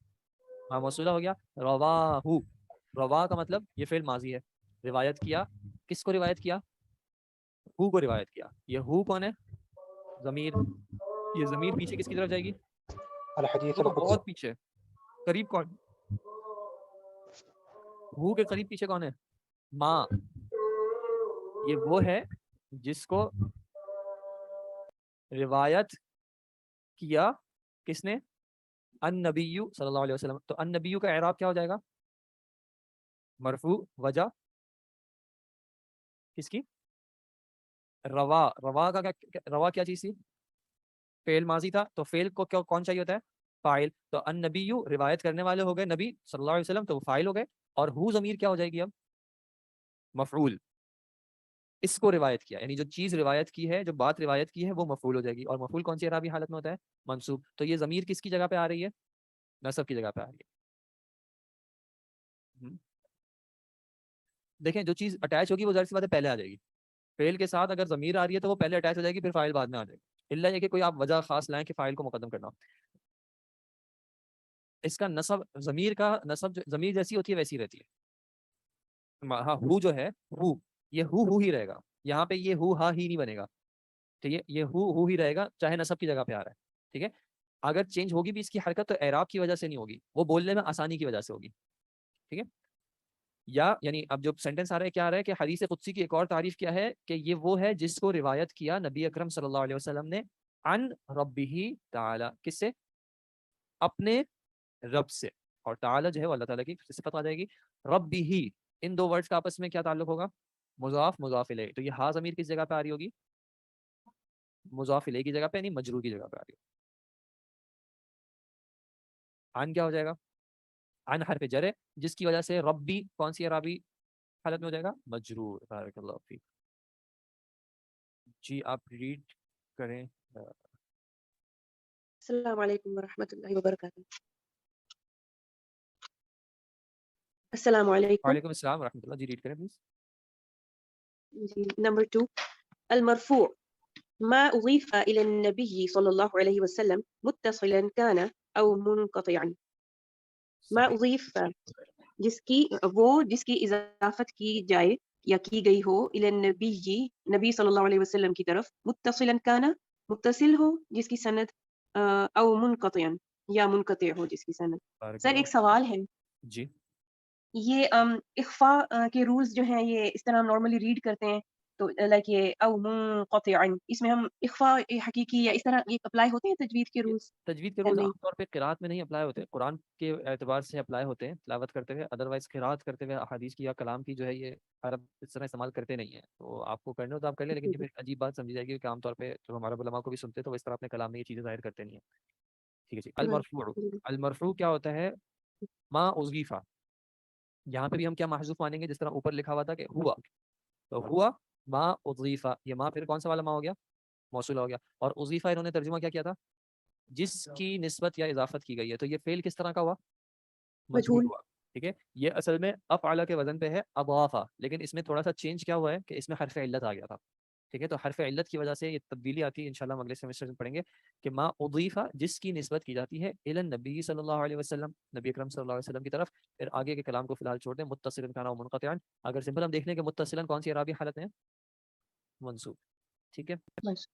ما موصولہ ہو گیا. رواہ، روا کا مطلب یہ فعل ماضی ہے. روایت کیا، کس کو روایت کیا؟ ہو کو روایت کیا. یہ ہو کون ہے؟ ضمیر. یہ ضمیر پیچھے کس کی طرف جائے گی؟ الحدیث وہ تو القدسی. بہت پیچھے. قریب کون؟ ہو کے قریب پیچھے کون ہے؟ ماں. یہ وہ ہے جس کو روایت کیا کس نے؟ النبی صلی اللہ علیہ وسلم. تو النبی کا اعراب کیا ہو جائے گا؟ مرفوع. وجہ کس کی؟ روا. روا کا روا کیا چیز تھی؟ فعل ماضی تھا. تو فعل کو کون چاہیے ہوتا ہے؟ فاعل. تو النبی روایت کرنے والے ہو گئے نبی صلی اللہ علیہ وسلم، تو وہ فاعل ہو گئے. اور ہو ضمیر کیا ہو جائے گی اب؟ مفعول. اس کو روایت کیا، یعنی جو چیز روایت کی ہے، جو بات روایت کی ہے، وہ مفعول ہو جائے گی. اور مفعول کون سی اعرابی حالت میں ہوتا ہے؟ منصوب. تو یہ ضمیر کس کی جگہ پہ آ رہی ہے؟ نصب کی جگہ پہ آ رہی ہے. دیکھیں جو چیز اٹیچ ہوگی وہ ظاہر سی بات ہے پہلے آ جائے گی. فعل کے ساتھ اگر ضمیر آ رہی ہے تو وہ پہلے اٹیچ ہو جائے گی، پھر فاعل بعد میں آ جائے گی. الا یہ کہ کوئی آپ وجہ خاص لائیں کہ فاعل کو مقدم کرنا. اس کا نصب، ضمیر کا نصب ضمیر جیسی ہوتی ہے ویسی رہتی ہے. ہاں، ہو جو ہے، ہو، یہ ہو ہی رہے گا. یہاں پہ یہ ہو ہا ہی نہیں بنے گا. ٹھیک ہے، یہ ہو ہی رہے گا چاہے نصب کی جگہ پہ آ رہا ہے. ٹھیک ہے، اگر چینج ہوگی بھی اس کی حرکت تو اعراب کی وجہ سے نہیں ہوگی، وہ بولنے میں آسانی کی وجہ سے ہوگی. ٹھیک ہے، یا یعنی اب جو سینٹنس آ رہا ہے کیا آ رہا ہے کہ حدیث قدسی کی ایک اور تعریف کیا ہے کہ یہ وہ ہے جس کو روایت کیا نبی اکرم صلی اللہ علیہ وسلم نے عن ربہ تعالی. کس سے؟ اپنے رب سے. اور تعالی جو ہے وہ اللہ تعالیٰ کی صفت آ جائے گی. ربہ، ان دو ورڈز کا آپس میں کیا تعلق ہوگا؟ مضاف مضاف الیہ. تو یہ ہا ضمیر کس جگہ پہ آ رہی ہوگی؟ مضاف الیہ کی جگہ پہ، یعنی مجرور کی جگہ پہ آ رہی ہوگی. عن کیا ہو جائے گا؟ عن حرف جر ہے، جس کی وجہ سے ربی کون سی اعرابی حالت میں ہو جائے گا؟ مجرور. بارک اللہ فیک. جی آپ ریڈ کریں. السلام علیکم ورحمۃ اللہ وبرکاتہ. السلام علیکم. وعلیکم السلام ورحمۃ اللہ. جی ریڈ کریں پلیز. جی نمبر 2 المرفوع ما أضيف إلى النبي صلى الله عليه وسلم متصلا كان أو منقطعا. ما أضيف جس کی اضافت کی جائے یا کی گئی ہو إلى النبي نبی صلی اللہ علیہ وسلم کی طرف، متصلا كان متصل ہو جس کی سند، او منقطعا یا منقطع ہو جس کی سند. سر ایک سوال ہے. جی یہ اخفاء کے رولز جو ہیں یہ اس طرح ہم نارملی ریڈ کرتے ہیں تو لائک یہ او منقطعا، اس میں ہم اخفاء حقیقی یا اس طرح یہ اپلائی ہوتے ہیں تجوید کے رولز؟ تجوید کے رولز عام طور پہ قرات میں نہیں اپلائی ہوتے، قرآن کے اعتبار سے اپلائی ہوتے ہیں تلاوت کرتے ہوئے. ادروائز قرات کرتے ہوئے احادیث کی یا کلام کی جو ہے یہ عرب اس طرح استعمال کرتے نہیں ہیں. تو آپ کو کرنے ہو تو آپ کر لیں، لیکن یہ پھر عجیب بات سمجھی جائے گی کہ عام طور پہ جو ہمارے علماء کو بھی سنتے تو وہ اس طرح اپنے کلام میں یہ چیزیں ظاہر کرتے نہیں ہیں. ٹھیک ہے جی. المرفوع، المرفوع کیا ہوتا ہے؟ ما اضیفہ. یہاں پہ بھی ہم کیا محذوف مانیں گے؟ جس طرح اوپر لکھا ہوا تھا کہ ہوا، تو ہوا ما اضیفہ. یہ ما پھر کون سا والا ما ہو گیا؟ موصولہ ہو گیا. اور اضیفہ انہوں نے ترجمہ کیا کیا تھا؟ جس کی نسبت یا اضافت کی گئی ہے. تو یہ فعل کس طرح کا ہوا؟ مجہول ہوا. ٹھیک ہے، یہ اصل میں افعل کے وزن پہ ہے، اضافہ، لیکن اس میں تھوڑا سا چینج کیا ہوا ہے کہ اس میں حرف علت آ گیا تھا. ٹھیک ہے. تو حرف علت کی وجہ سے یہ تبدیلی آتی ہے. انشاءاللہ ہم اگلے سیمسٹر میں پڑھیں گے کہ ما اضیفہ جس کی نسبت کی جاتی ہے الی النبی صلی اللہ علیہ وسلم, نبی اکرم صلی اللہ علیہ وسلم کی طرف. پھر آگے کے کلام کو فی الحال چھوڑ دیں. متصلاً کانا و منقطعاً, اگر سمپل ہم دیکھ لیں کہ متصلاً کون سی اعرابی حالت میں ہے, منصوب, ٹھیک ہے, بس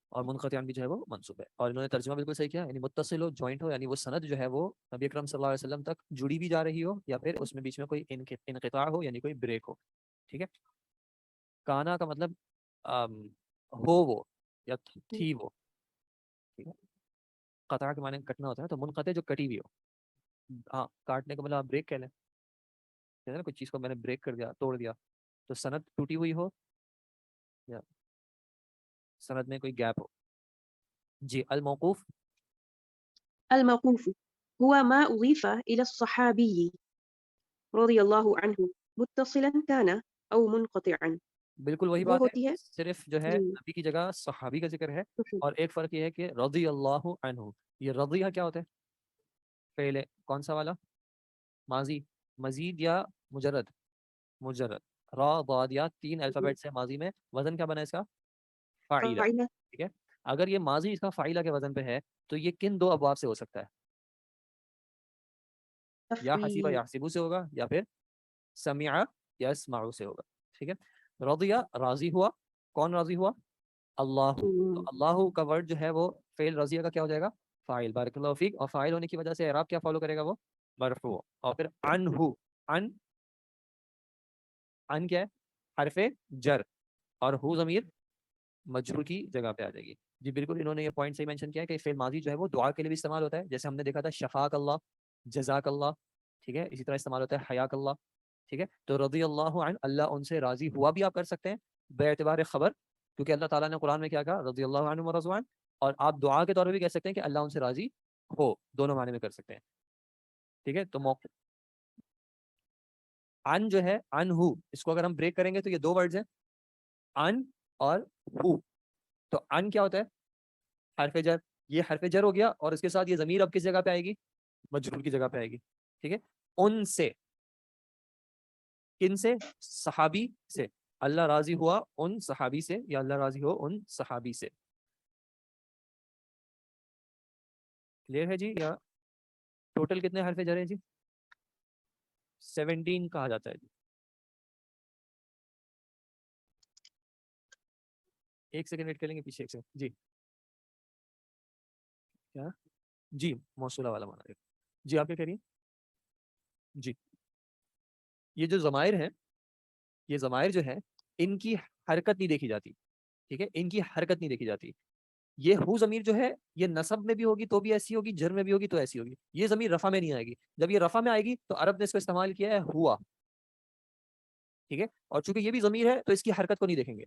اور منقطعاً بھی جو ہے وہ منصوب ہے. اور انہوں نے ترجمہ بالکل صحیح کیا, یعنی متصل ہو, جوائنٹ ہو, یعنی وہ سند جو ہے وہ نبی اکرم صلی اللہ علیہ وسلم تک جڑی بھی جا رہی ہو, یا پھر اس میں بیچ میں کوئی انقطاع ہو, یعنی کوئی بریک ہو. ٹھیک ہے. کانا کا مطلب ہو وہ یا تھی وہ. ٹھیک ہے. قطع کے معنی کٹنا ہوتا ہے, تو منقطع جو کٹی ہوئی ہو. ہاں, کاٹنے کا مطلب آپ بریک کہہ لیں, کہتے ہیں نا کوئی چیز کو میں نے بریک کر دیا, توڑ دیا, تو سند ٹوٹی ہوئی ہو یا سند میں کوئی گیپ ہو. جی. الموقوف الموقوف هو ما أضيف إلى الصحابي رضي الله عنه متصلا كان أو منقطعا. بالکل وہی وہ بات ہے, ہوتی ہے صرف جو ہے جی نبی کی جگہ صحابی کا ذکر ہے. اور ایک فرق یہ ہے کہ رضی اللہ عنہ, یہ رضیہ کیا ہوتا ہے, پہلے کون سا والا, ماضی, مزید یا مجرد, مجرد, را ضاد یا تین الفابیٹ سے ماضی میں وزن کیا بنا ہے اس کا, فاعلہ. فاعلہ ٹھیک ہے. اگر یہ ماضی اس کا فاعلہ کے وزن پہ ہے تو یہ کن دو ابواب سے ہو سکتا ہے, یا حسیبہ تفعیل. یا حسیبو سے ہوگا, یا پھر سمع یا اسمعو سے ہوگا. ٹھیک ہے. رضیہ راضی ہوا, کون راضی ہوا, اللہ. تو اللہ کا ورڈ جو ہے وہ فعل رضیہ کا کیا ہو جائے گا, فاعل. بارک اللہ فیک. اور فاعل ہونے کی وجہ سے اعراب کیا فالو کرے گا, وہ مرفوع. اور پھر عنہ, ان کیا ہے, حرف جر, اور ہو ضمیر مجرور کی جگہ پہ آ جائے گی. جی بالکل, انہوں نے یہ پوائنٹ صحیح مینشن کیا ہے کہ فعل ماضی جو ہے وہ دعا کے لیے بھی استعمال ہوتا ہے, جیسے ہم نے دیکھا تھا شفاک اللہ, جزاک اللہ. ٹھیک ہے. اسی طرح استعمال ہوتا ہے حیاک اللہ. ٹھیک ہے. تو رضی اللہ عنہ, اللہ ان سے راضی ہوا بھی آپ کر سکتے ہیں بے اعتبار خبر, کیونکہ اللہ تعالیٰ نے قرآن میں کیا کہا, رضی اللہ عنہ ورضوا عنہ. اور آپ دعا کے طور پہ بھی کہہ سکتے ہیں کہ اللہ ان سے راضی ہو, دونوں معنی میں کر سکتے ہیں. ٹھیک ہے. تو ان جو ہے, ان ہو, اس کو اگر ہم بریک کریں گے تو یہ دو ورڈز ہیں, ان اور ہو. تو ان کیا ہوتا ہے, حرف جر. یہ حرف جر ہو گیا, اور اس کے ساتھ یہ ضمیر اب کس جگہ پہ آئے گی, مجرور کی جگہ پہ آئے گی. ٹھیک ہے. ان سے, کن سے, صحابی سے. اللہ راضی ہوا ان صحابی سے, یا اللہ راضی ہو ان صحابی سے. کلیئر ہے جی, یا ٹوٹل کتنے حرف جر ہیں جی, 17 کہا جاتا ہے جی. ایک سیکنڈ ویٹ کریں گے پیچھے, ایک سیکنڈ جی. کیا جی, موصولہ والا مانا جی, آپ کیا کہہ رہی ہیں جی. یہ جو ضمائر ہیں, یہ ضمائر جو ہے ان کی حرکت نہیں دیکھی جاتی. ٹھیک ہے. ان کی حرکت نہیں دیکھی جاتی. یہ ہو ضمیر جو ہے یہ نصب میں بھی ہوگی تو بھی ایسی ہوگی, جر میں بھی ہوگی تو ایسی ہوگی. یہ ضمیر رفع میں نہیں آئے گی. جب یہ رفع میں آئے گی تو عرب نے اس کو استعمال کیا ہے ہوا. ٹھیک ہے. اور چونکہ یہ بھی ضمیر ہے تو اس کی حرکت کو نہیں دیکھیں گے.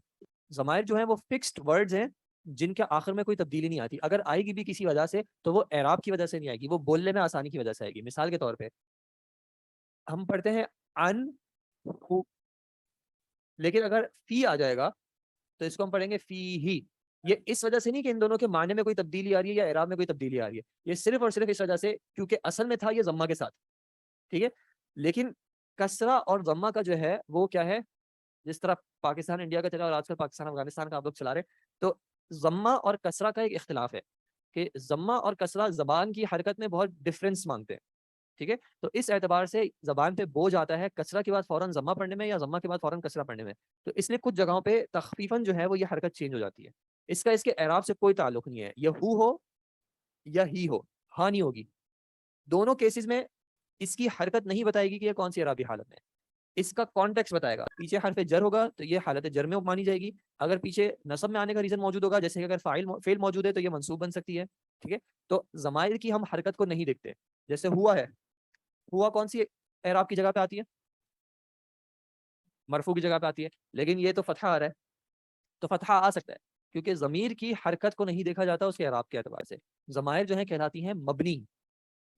ضمائر جو ہیں وہ فکسڈ ورڈز ہیں جن کے آخر میں کوئی تبدیلی نہیں آتی. اگر آئے گی بھی کسی وجہ سے تو وہ اعراب کی وجہ سے نہیں آئے گی, وہ بولنے میں آسانی کی وجہ سے آئے گی. مثال کے طور پہ ہم پڑھتے ہیں ان ہو, لیکن اگر فی آ جائے گا تو اس کو ہم پڑھیں گے فی ہی. یہ اس وجہ سے نہیں کہ ان دونوں کے معنی میں کوئی تبدیلی آ رہی ہے یا اعراب میں کوئی تبدیلی آ رہی ہے, یہ صرف اور صرف اس وجہ سے کیونکہ اصل میں تھا یہ ضمہ کے ساتھ. ٹھیک ہے. لیکن کسرہ اور ضمہ کا جو ہے وہ کیا ہے, جس طرح پاکستان انڈیا کا چلا اور آج کل پاکستان افغانستان کا آپ لوگ چلا رہے, تو ضمہ اور کسرہ کا ایک اختلاف ہے کہ ضمہ اور کسرہ زبان کی حرکت میں بہت ڈفرینس مانگتے ہیں. ٹھیک ہے. تو اس اعتبار سے زبان پہ بوجھ آتا ہے کسرہ کے بعد فوراً ضمہ پڑھنے میں, یا ضمہ کے بعد فوراً کسرہ پڑھنے میں. تو اس لیے کچھ جگہوں پہ تخفیفاً جو ہے وہ یہ حرکت چینج ہو جاتی ہے. اس کا اس کے اعراب سے کوئی تعلق نہیں ہے, یہ ہو یا ہی ہو, ہاں نہیں ہوگی. دونوں کیسز میں اس کی حرکت نہیں بتائے گی کہ یہ کون سی اعرابی حالت میں ہے, اس کا کانٹیکس بتائے گا. پیچھے حرف جر ہوگا تو یہ حالت جر میں مانی جائے گی. اگر پیچھے نصب میں آنے کا ریزن موجود ہوگا, جیسے کہ اگر فعل موجود ہے تو یہ منصوب بن سکتی ہے. ٹھیک ہے. تو ضمائر کی ہم حرکت کو نہیں دیکھتے. جیسے ہوا ہے, ہوا کون سی اعراب کی جگہ پہ آتی ہے, مرفوع کی جگہ پہ آتی ہے. لیکن یہ تو فتحہ آ رہا ہے, تو فتحہ آ سکتا ہے کیونکہ ضمیر کی حرکت کو نہیں دیکھا جاتا اس کے اعراب کے اعتبار سے. ضمائر جو ہیں کہلاتی ہیں مبنی.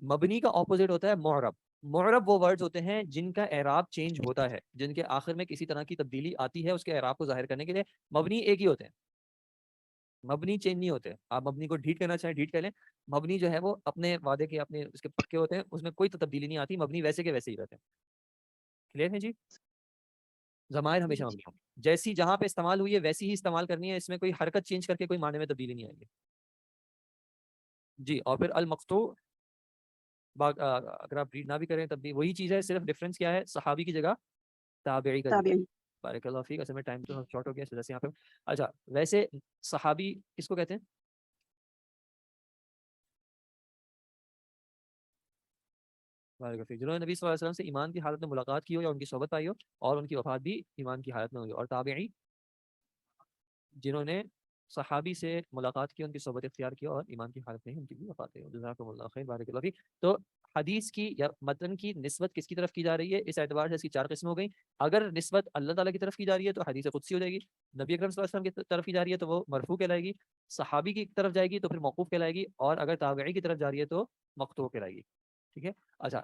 مبنی کا اپوزٹ ہوتا ہے معرب. معرب وہ ورڈز ہوتے ہیں جن کا اعراب چینج ہوتا ہے, جن کے آخر میں کسی طرح کی تبدیلی آتی ہے اس کے اعراب کو ظاہر کرنے کے لیے. مبنی ایک ہی ہوتے ہیں, مبنی چینج نہیں ہوتے. آپ مبنی کو ڈھیٹ کہنا چاہیں ڈھیٹ کہہ لیں, مبنی جو ہے وہ اپنے وعدے کے اپنے اس کے پکے ہوتے ہیں, اس میں کوئی تبدیلی نہیں آتی. مبنی ویسے کے ویسے ہی رہتے ہیں. کلیئر ہے جی. ضمائر ہمیشہ مبنی ہوں، جیسی جہاں پہ استعمال ہوئی ہے ویسی ہی استعمال کرنی ہے، اس میں کوئی حرکت چینج کر کے کوئی معنی میں تبدیلی نہیں آئے گی. جی اور پھر المقطوع اگر آپ ریڈ نہ بھی کریں تب بھی وہی چیز ہے، صرف ڈفرینس کیا ہے، صحابی کی جگہ تابعی کا دیا. تابعی. بارک اللہ فیک. اصل میں ٹائم تو شارٹ ہو گیا اس وجہ سے یہاں پہ. اچھا ویسے صحابی کس کو کہتے ہیں؟ بارک اللہ فیک. جنہوں نے نبی صلی اللہ علیہ وسلم سے ایمان کی حالت میں ملاقات کی ہو یا ان کی صحبت پائی ہو اور ان کی وفات بھی ایمان کی حالت میں ہوئی. اور تابعی جنہوں نے صحابی سے ملاقات کی، ان کی صحبت اختیار کی اور ایمان کی حالت میں ہی ان کی بھی وفات ہوئی. جزاکم اللہ خیر. بارک اللہ فیک. تو حدیث کی یا متن کی نسبت کس کی طرف کی جا رہی ہے؟ اس اعتبار سے اس کی 4 قسمیں ہو گئیں. اگر نسبت اللہ تعالیٰ کی طرف کی جا رہی ہے تو حدیث قدسی ہو جائے گی. نبی اکرم صلی اللہ علیہ وسلم کی طرف کی جا رہی ہے تو وہ مرفوع کہلائے گی. صحابی کی طرف جائے گی تو پھر موقوف کہلائے گی. اور اگر تابعی کی طرف جا رہی ہے تو مقطوع کہلائے گی. ٹھیک ہے. اچھا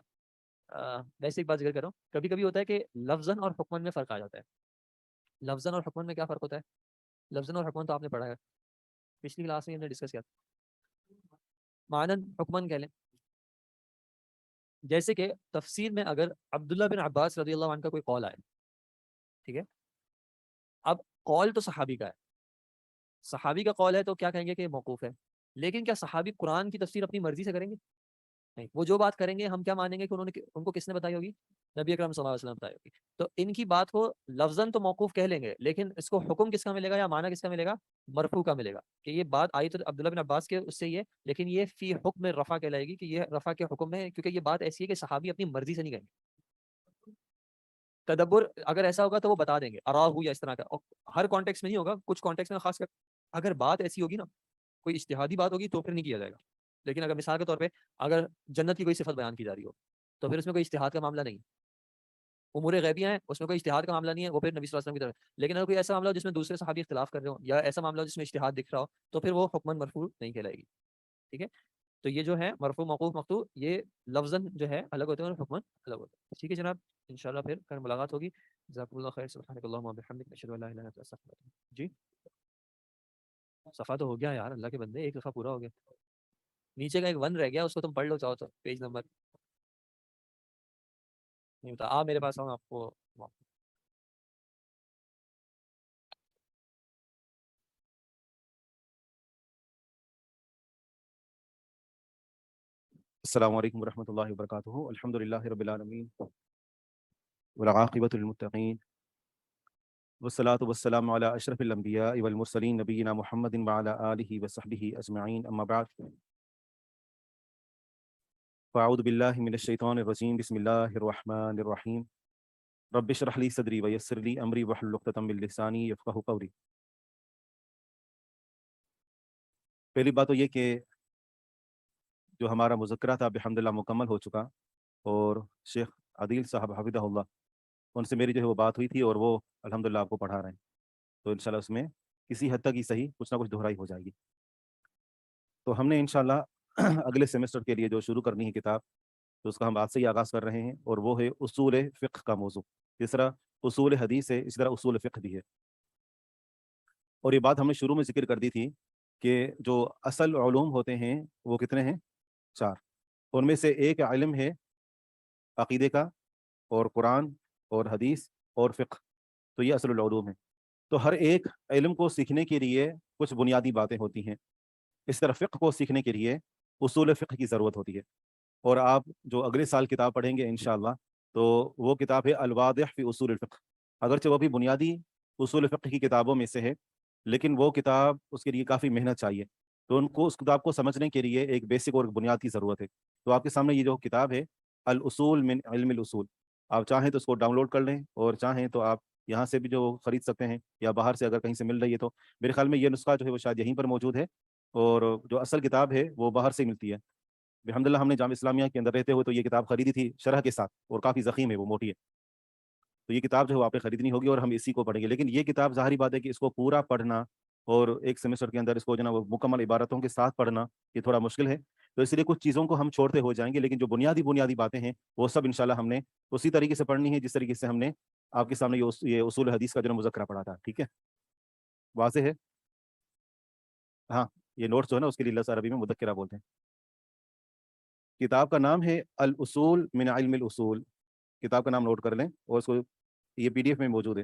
ویسے ایک بات ذکر کروں، کبھی کبھی ہوتا ہے کہ لفظاً اور حکماً میں فرق آ جاتا ہے. لفظاً اور حکماً میں کیا فرق ہوتا ہے؟ لفظاً اور حکماً تو آپ نے پڑھا ہے، پچھلی کلاس میں ہم نے ڈسکس کیا. معنن حکماً کہہ لیں. جیسے کہ تفسیر میں اگر عبداللہ بن عباس رضی اللہ عنہ کا کوئی قول آئے، ٹھیک ہے، اب قول تو صحابی کا ہے، صحابی کا قول ہے تو کیا کہیں گے کہ موقوف ہے. لیکن کیا صحابی قرآن کی تفسیر اپنی مرضی سے کریں گے؟ نہیں. وہ جو بات کریں گے ہم کیا مانیں گے کہ ان کو کس نے بتائی ہوگی؟ نبی اکرم صلی اللہ علیہ وسلم بتائی ہوگی. تو ان کی بات کو لفظاً تو موقوف کہہ لیں گے، لیکن اس کو حکم کس کا ملے گا یا معنی کس کا ملے گا؟ مرفوع کا ملے گا. کہ یہ بات آئی تو عبداللہ بن عباس کے اس سے یہ، لیکن یہ فی حکم رفع کہلائے گی، کہ یہ رفع کے حکم میں ہے، کیونکہ یہ بات ایسی ہے کہ صحابی اپنی مرضی سے نہیں کہیں گے. تدبر اگر ایسا ہوگا تو وہ بتا دیں گے اراہ یا اس طرح کا. اور ہر کانٹیکس میں نہیں ہوگا، کچھ کانٹیکس میں خاص کر اگر بات ایسی ہوگی نا، کوئی اجتہادی بات ہوگی تو پھر نہیں کیا جائے گا. لیکن اگر مثال کے طور پہ اگر جنت کی کوئی صفت بیان کی جا رہی ہو تو پھر اس میں کوئی اجتہاد کا معاملہ نہیں. امور غیبیاں ہیں، اس میں کوئی اجتہاد کا معاملہ نہیں ہے، وہ پھر نبی صلی اللہ علیہ وسلم کی طرف. لیکن اگر کوئی ایسا معاملہ ہو جس میں دوسرے صحابی اختلاف کر رہے ہو یا ایسا معاملہ ہو جس میں اجتہاد دکھ رہا ہو تو پھر وہ حکماً مرفوع نہیں کہلائے گی. ٹھیک ہے. تو یہ جو ہے مرفوع موقوف مقطوع یہ لفظاً جو ہے الگ ہوتے ہیں اور حکماً الگ ہوتے ہیں. ٹھیک ہے جناب، انشاءاللہ پھر کل ملاقات ہوگی. جزاکم اللہ خیر. سبحانک اللہم و بحمدک، اشہد ان لا الہ الا انت، استغفرک. جی صفحہ تو ہو گیا یار، اللہ کے بندے ایک صفحہ پورا ہو گیا. نیچے کا ایک 1 رہ گیا، اس کو تم پڑھ لو چاہو تو. پیج نمبر نہیں بتا میرے پاس آؤں آپ کو. السلام علیکم ورحمۃ اللہ وبرکاتہ. الحمد للہ رب العالمین والعاقبۃ للمتقین والصلاۃ والسلام علی اشرف الانبیاء والمرسلین نبینا محمد وعلی آلہ وصحبہ اجمعین. اما بعد فاعوذ باللہ من الشیطان الرجیم. بسم اللہ الرحمن الرحیم. رب اشرح لی صدری ویسر لی امری واحلل عقدۃ من لسانی یفقہوا قولی. پہلی بات تو یہ کہ جو ہمارا مذکرہ تھا بحمدللہ مکمل ہو چکا، اور شیخ عادل صاحب حفظہ اللہ ان سے میری جو ہے وہ بات ہوئی تھی اور وہ الحمدللہ آپ کو پڑھا رہے ہیں. تو انشاءاللہ اس میں کسی حد تک ہی صحیح کچھ نہ کچھ دہرائی ہو جائے گی. تو ہم نے انشاءاللہ اگلے سیمسٹر کے لیے جو شروع کرنی ہے کتاب، تو اس کا ہم آج سے ہی آغاز کر رہے ہیں، اور وہ ہے اصول فقہ کا موضوع. جس طرح اصول حدیث ہے اسی طرح اصول فقہ بھی ہے. اور یہ بات ہم نے شروع میں ذکر کر دی تھی کہ جو اصل علوم ہوتے ہیں وہ کتنے ہیں؟ 4. ان میں سے ایک علم ہے عقیدے کا، اور قرآن اور حدیث اور فقہ. تو یہ اصل العلوم ہے. تو ہر ایک علم کو سیکھنے کے لیے کچھ بنیادی باتیں ہوتی ہیں. اس طرح فقہ کو سیکھنے کے لیے اصول فقہ کی ضرورت ہوتی ہے. اور آپ جو اگلے سال کتاب پڑھیں گے انشاءاللہ تو وہ کتاب ہے الواضح فی اصول الفقہ. اگرچہ وہ بھی بنیادی اصول فقہ کی کتابوں میں سے ہے، لیکن وہ کتاب اس کے لیے کافی محنت چاہیے. تو ان کو اس کتاب کو سمجھنے کے لیے ایک بیسک اور بنیاد کی ضرورت ہے. تو آپ کے سامنے یہ جو کتاب ہے الاصول من علم الاصول، آپ چاہیں تو اس کو ڈاؤن لوڈ کر لیں، اور چاہیں تو آپ یہاں سے بھی جو خرید سکتے ہیں، یا باہر سے اگر کہیں سے مل رہی ہے تو میرے خیال میں یہ نسخہ جو ہے وہ شاید یہیں پر موجود ہے، اور جو اصل کتاب ہے وہ باہر سے ملتی ہے. الحمدللہ ہم نے جامعہ اسلامیہ کے اندر رہتے ہوئے تو یہ کتاب خریدی تھی شرح کے ساتھ، اور کافی ضخیم ہے، وہ موٹی ہے. تو یہ کتاب جو ہے وہ آپ نے خریدنی ہوگی اور ہم اسی کو پڑھیں گے. لیکن یہ کتاب ظاہری بات ہے کہ اس کو پورا پڑھنا اور ایک سیمسٹر کے اندر اس کو جو نا وہ مکمل عبارتوں کے ساتھ پڑھنا یہ تھوڑا مشکل ہے. تو اس لیے کچھ چیزوں کو ہم چھوڑتے ہو جائیں گے، لیکن جو بنیادی باتیں ہیں وہ سب انشاءاللہ ہم نے اسی طریقے سے پڑھنی ہے جس طریقے سے ہم نے آپ کے سامنے یہ اصول حدیث کا جو مذکرہ پڑھا تھا. ٹھیک ہے، واضح ہے؟ ہاں، یہ نوٹس جو ہے نا اس کے لیے لفظ عربی میں مذکرہ بولتے ہیں. کتاب کا نام ہے الاصول من علم الاصول. کتاب کا نام نوٹ کر لیں، اور اس کو یہ PDF میں موجود ہے.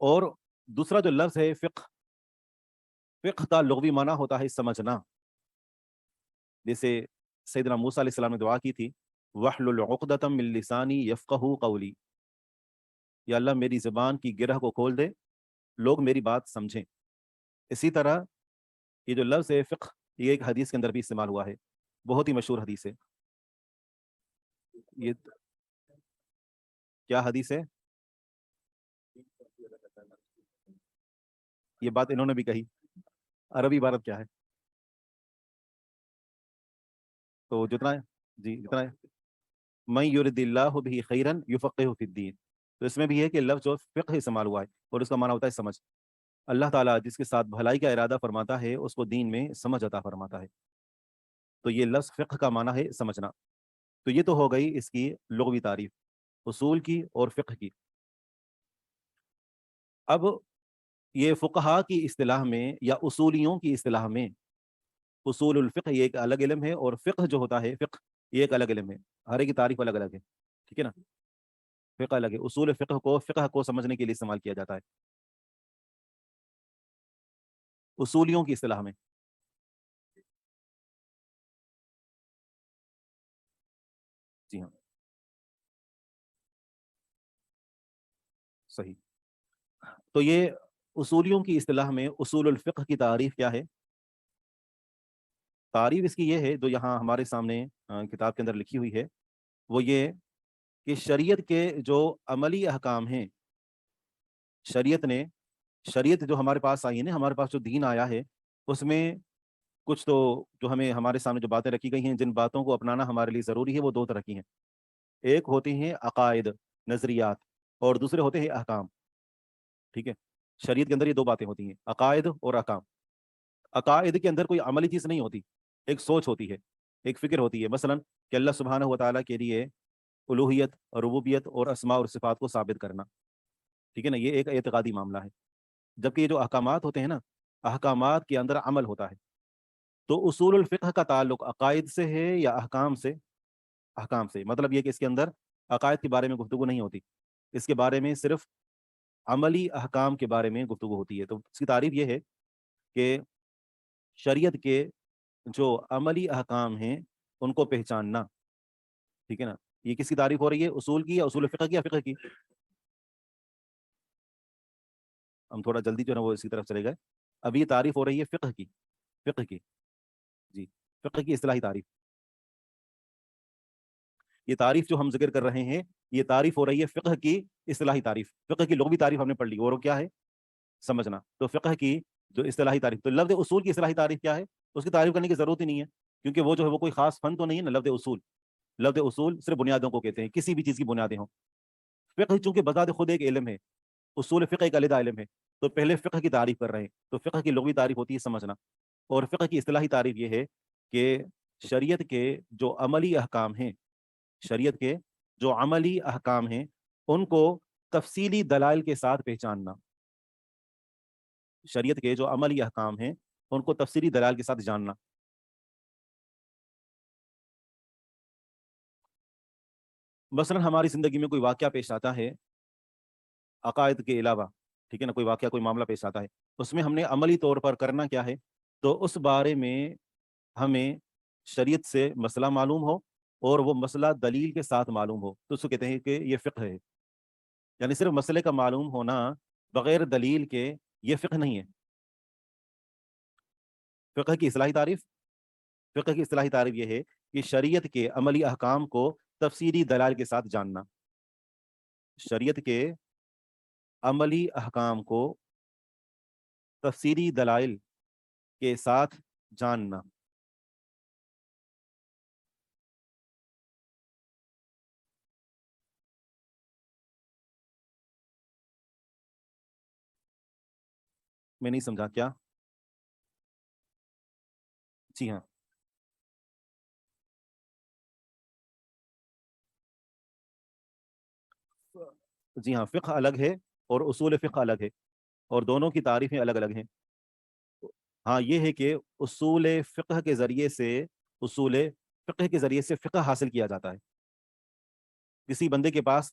اور دوسرا جو لفظ ہے فقہ، فقہ کا لغوی معنی ہوتا ہے سمجھنا. جیسے سیدنا موسیٰ علیہ السلام نے دعا کی تھی وَحْلُلْ عُقْدَةً مِّن لِّسَانِي يَفْقَهُوا قَوْلِي، یا اللہ میری زبان کی گرہ کو کھول دے، لوگ میری بات سمجھیں. اسی طرح یہ جو لفظ ہے فقہ، یہ ایک حدیث کے اندر بھی استعمال ہوا ہے، بہت ہی مشہور حدیث ہے. یہ کیا حدیث ہے؟ یہ بات انہوں نے بھی کہی. عربی عبارت کیا ہے؟ تو جتنا ہے جی جتنا ہے من یرد اللہ بہ خیرا یفقہہ فی الدین. تو اس میں بھی ہے کہ لفظ جو فقہ استعمال ہوا ہے اور اس کا معنی ہوتا ہے سمجھ. اللہ تعالیٰ جس کے ساتھ بھلائی کا ارادہ فرماتا ہے اس کو دین میں سمجھ عطا فرماتا ہے. تو یہ لفظ فقہ کا معنی ہے سمجھنا. تو یہ تو ہو گئی اس کی لغوی تعریف، اصول کی اور فقہ کی. اب یہ فقہا کی اصطلاح میں یا اصولیوں کی اصطلاح میں اصول الفقہ یہ ایک الگ علم ہے، اور فقہ جو ہوتا ہے فقہ یہ ایک الگ علم ہے. ہر ایک کی تعریف الگ الگ ہے، ٹھیک ہے نا. فقہ الگ ہے. اصول فقہ کو سمجھنے کے لیے استعمال کیا جاتا ہے اصولیوں کی اصطلاح میں. جی ہاں صحیح. تو یہ اصولیوں کی اصطلاح میں اصول الفقہ کی تعریف کیا ہے؟ تعریف اس کی یہ ہے جو یہاں ہمارے سامنے کتاب کے اندر لکھی ہوئی ہے، وہ یہ کہ شریعت کے جو عملی احکام ہیں، شریعت جو ہمارے پاس آئی ہے نا، ہمارے پاس جو دین آیا ہے، اس میں کچھ تو جو ہمیں ہمارے سامنے جو باتیں رکھی گئی ہیں، جن باتوں کو اپنانا ہمارے لیے ضروری ہے، وہ دو طرح کی ہیں. ایک ہوتی ہیں عقائد، نظریات، اور دوسرے ہوتے ہیں احکام. ٹھیک ہے، شریعت کے اندر یہ دو باتیں ہوتی ہیں، عقائد اور احکام. عقائد کے اندر کوئی عملی چیز نہیں ہوتی، ایک سوچ ہوتی ہے، ایک فکر ہوتی ہے. مثلا کہ اللہ سبحانہ و تعالیٰ کے لیے الوہیت، ربوبیت اور اسماء اور صفات کو ثابت کرنا، ٹھیک ہے نا، یہ ایک اعتقادی معاملہ ہے. جبکہ یہ جو احکامات ہوتے ہیں نا، احکامات کے اندر عمل ہوتا ہے. تو اصول الفقہ کا تعلق عقائد سے ہے یا احکام سے؟ احکام سے. مطلب یہ کہ اس کے اندر عقائد کے بارے میں گفتگو نہیں ہوتی، اس کے بارے میں صرف عملی احکام کے بارے میں گفتگو ہوتی ہے. تو اس کی تعریف یہ ہے کہ شریعت کے جو عملی احکام ہیں ان کو پہچاننا، ٹھیک ہے نا. یہ کس کی تعریف ہو رہی ہے؟ اصول کی یا اصول فقہ کی یا فقہ کی؟ ہم تھوڑا جلدی جو ہے وہ اسی طرف چلے گئے. اب یہ تعریف ہو رہی ہے فقہ کی، فقہ کی جی، فقہ کی اصطلاحی تعریف. یہ تعریف جو ہم ذکر کر رہے ہیں، یہ تعریف ہو رہی ہے فقہ کی اصطلاحی تعریف. فقہ کی لغوی تعریف ہم نے پڑھ لی، اور وہ کیا ہے؟ سمجھنا. تو فقہ کی جو اصطلاحی تعریف، تو لفظ اصول کی اصطلاحی تعریف کیا ہے؟ اس کی تعریف کرنے کی ضرورت ہی نہیں ہے، کیونکہ وہ جو ہے وہ کوئی خاص فن تو نہیں ہے نا. لفظ اصول صرف بنیادوں کو کہتے ہیں، کسی بھی چیز کی بنیادیں ہوں. فقہ چونکہ بذات خود ایک علم ہے، اصول فقہ ایک علیحدہ علم ہے، تو پہلے فقہ کی تعریف کر رہے ہیں. تو فقہ کی لغوی تعریف ہوتی ہے سمجھنا، اور فقہ کی اصطلاحی تعریف یہ ہے کہ شریعت کے جو عملی احکام ہیں، شریعت کے جو عملی احکام ہیں ان کو تفصیلی دلائل کے ساتھ پہچاننا. شریعت کے جو عملی احکام ہیں ان کو تفصیلی دلائل کے ساتھ جاننا. مثلا ہماری زندگی میں کوئی واقعہ پیش آتا ہے عقائد کے علاوہ، ٹھیک ہے نا، کوئی واقعہ کوئی معاملہ پیش آتا ہے، اس میں ہم نے عملی طور پر کرنا کیا ہے؟ تو اس بارے میں ہمیں شریعت سے مسئلہ معلوم ہو اور وہ مسئلہ دلیل کے ساتھ معلوم ہو، تو اس کو کہتے ہیں کہ یہ فقہ ہے. یعنی صرف مسئلے کا معلوم ہونا بغیر دلیل کے یہ فقہ نہیں ہے. فقہ کی اصطلاحی تعریف یہ ہے کہ شریعت کے عملی احکام کو تفصیلی دلائل کے ساتھ جاننا. شریعت کے عملی احکام کو تفصیلی دلائل کے ساتھ جاننا. میں نہیں سمجھا کیا؟ جی ہاں، جی ہاں، فقہ الگ ہے اور اصول فقہ الگ ہے، اور دونوں کی تعریفیں الگ الگ ہیں. ہاں یہ ہے کہ اصول فقہ کے ذریعے سے فقہ حاصل کیا جاتا ہے. کسی بندے کے پاس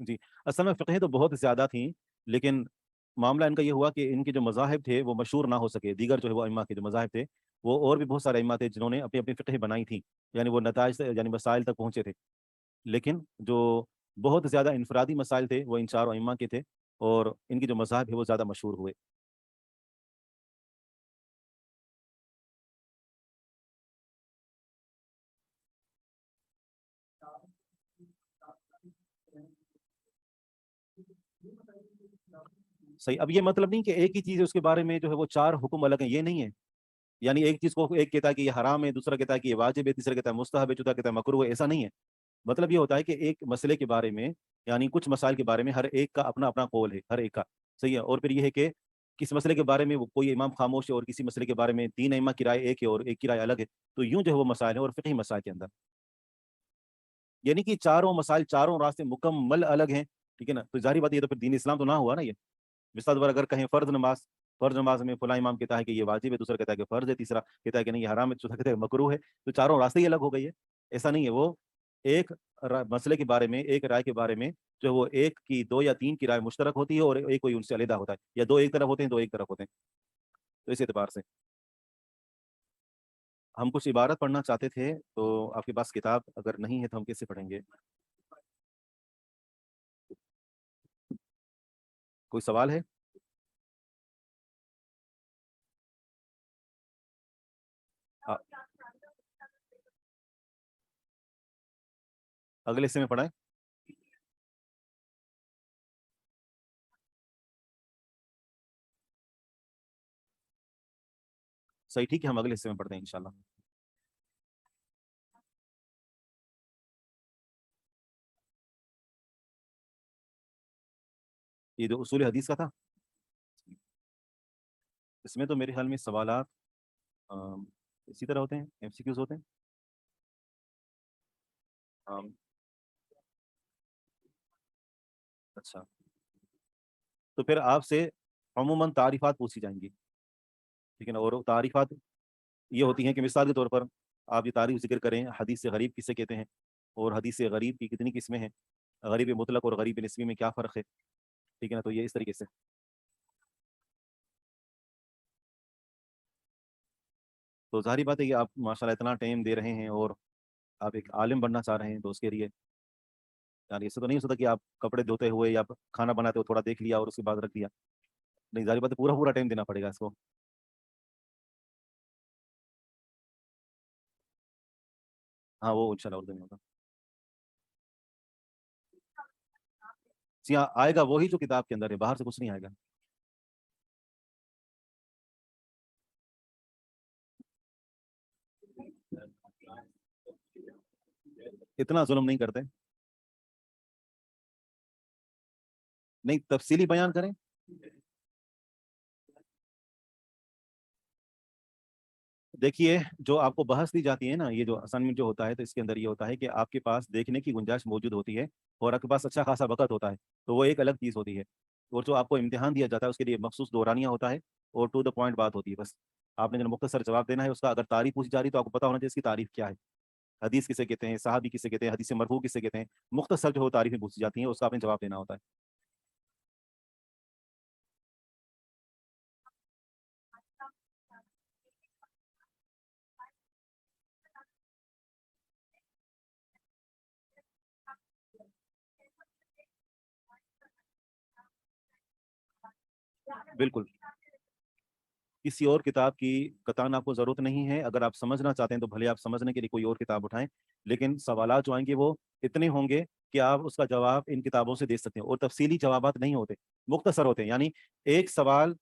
جی اصل میں فقہیں تو بہت زیادہ تھیں، لیکن معاملہ ان کا یہ ہوا کہ ان کے جو مذاہب تھے وہ مشہور نہ ہو سکے. دیگر جو ہے وہ ائمہ کے جو مذاہب تھے وہ اور بھی بہت سارے ائمہ تھے جنہوں نے اپنی اپنی فقہیں بنائی تھیں، یعنی وہ نتائج یعنی مسائل تک پہنچے تھے. لیکن جو بہت زیادہ انفرادی مسائل تھے وہ ان چاروں ائمہ کے تھے، اور ان کے جو مذاہب ہے وہ زیادہ مشہور ہوئے. صحیح. اب یہ مطلب نہیں کہ ایک ہی چیز ہے اس کے بارے میں جو ہے وہ 4 حکم الگ ہیں، یہ نہیں ہے. یعنی ایک چیز کو ایک کہتا ہے کہ یہ حرام ہے، دوسرا کہتا ہے کہ یہ واجب ہے، تیسرا کہتا ہے مستحب ہے، چوتھا کہتا ہے مکروہ ہے. ایسا نہیں ہے. مطلب یہ ہوتا ہے کہ ایک مسئلے کے بارے میں، یعنی کچھ مسائل کے بارے میں ہر ایک کا اپنا اپنا قول ہے، ہر ایک کا. صحیح ہے. اور پھر یہ ہے کہ کس مسئلے کے بارے میں وہ کوئی امام خاموش ہے اور کسی مسئلے کے بارے میں 3 ائمہ کی رائے ایک ہے اور ایک کی رائے الگ ہے. تو یوں جو ہے وہ مسائل ہیں، اور فقہی مسائل کے اندر یعنی کہ چاروں مسائل، چاروں راستے مکمل الگ ہیں. ٹھیک ہے نا. تو ظاہری بات یہ تو پھر دین اسلام تو نہ ہوا نا. یہ مثال پر اگر کہیں فرض نماز میں فلاں امام کہتا ہے کہ یہ واجب ہے، دوسرا کہتا ہے کہ فرض ہے، تیسرا کہتا ہے کہ نہیں یہ حرام ہے، چوتھا کہتا ہے مکروہ ہے. تو چاروں راستے ہی الگ ہو گئی ہے. ایسا نہیں ہے. وہ ایک مسئلے کے بارے میں، ایک رائے کے بارے میں جو وہ ایک کی 2 یا 3 کی رائے مشترک ہوتی ہے، اور ایک کوئی ان سے علیحدہ ہوتا ہے، یا 2 ایک طرف ہوتے ہیں، 2 ایک طرف ہوتے ہیں. تو اس اعتبار سے ہم کچھ عبارت پڑھنا چاہتے تھے. تو آپ کے پاس کتاب اگر نہیں ہے تو ہم کیسے پڑھیں گے؟ کوئی سوال ہے؟ اگلے حصے میں پڑھائیں. صحیح. ٹھیک ہے، ہم اگلے حصے میں پڑھتے ہیں انشاءاللہ. یہ جو اصول حدیث کا تھا، اس میں تو میرے خیال میں سوالات اسی طرح ہوتے ہیں، ایم سی کیوز ہوتے ہیں. اچھا. تو پھر آپ سے عموماً تعریفات پوچھی جائیں گی. ٹھیک ہے نا. اور تعریفات یہ ہوتی ہیں کہ مثال کے طور پر آپ یہ تعریف ذکر کریں، حدیث سے غریب کسے کہتے ہیں، اور حدیث سے غریب کی کتنی قسمیں ہیں، غریب مطلق اور غریب نسبی میں کیا فرق ہے. ٹھیک ہے نا. تو یہ اس طریقے سے. تو ظاہری بات ہے کہ آپ ماشاءاللہ اتنا ٹائم دے رہے ہیں اور آپ ایک عالم بننا چاہ رہے ہیں، تو اس کے لیے یعنی ایسا تو نہیں ہو سکتا کہ آپ کپڑے دھوتے ہوئے یا کھانا بناتے ہوئے تھوڑا دیکھ لیا اور اس کے بعد رکھ دیا. نہیں، ظاہری بات ہے پورا پورا ٹائم دینا پڑے گا اس کو. ہاں وہ انشاءاللہ اردو میں ہوگا. جی ہاں، آئے گا وہی جو کتاب کے اندر ہے، باہر سے کچھ نہیں آئے گا. اتنا ظلم نہیں کرتے. نہیں، تفصیلی بیان کریں. دیکھیے، جو آپ کو بحث دی جاتی ہے نا، یہ جو اسائنمنٹ جو ہوتا ہے، تو اس کے اندر یہ ہوتا ہے کہ آپ کے پاس دیکھنے کی گنجائش موجود ہوتی ہے اور آپ کے پاس اچھا خاصا وقت ہوتا ہے، تو وہ ایک الگ چیز ہوتی ہے. اور جو آپ کو امتحان دیا جاتا ہے اس کے لیے مخصوص دورانیہ ہوتا ہے اور ٹو دا پوائنٹ بات ہوتی ہے. بس آپ نے جو مختصر جواب دینا ہے اس کا. اگر تعریف پوچھی جا رہی تو آپ کو پتا ہونا چاہیے اس کی تعریف کیا ہے. حدیث کسے کہتے ہیں، صحابی کسے کہتے ہیں، حدیث مرفوع کسے کہتے ہیں. مختصر جو تعریفیں پوچھی جاتی ہیں اس کا آپ نے جواب دینا ہوتا ہے. بالکل. کسی اور کتاب کی قطعاً آپ کو ضرورت نہیں ہے. اگر آپ سمجھنا چاہتے ہیں تو بھلے آپ سمجھنے کے لیے کوئی اور کتاب اٹھائیں، لیکن سوالات جو آئیں گے وہ اتنے ہوں گے کہ آپ اس کا جواب ان کتابوں سے دے سکتے ہیں. اور تفصیلی جوابات نہیں ہوتے، مختصر ہوتے ہیں. یعنی ایک سوال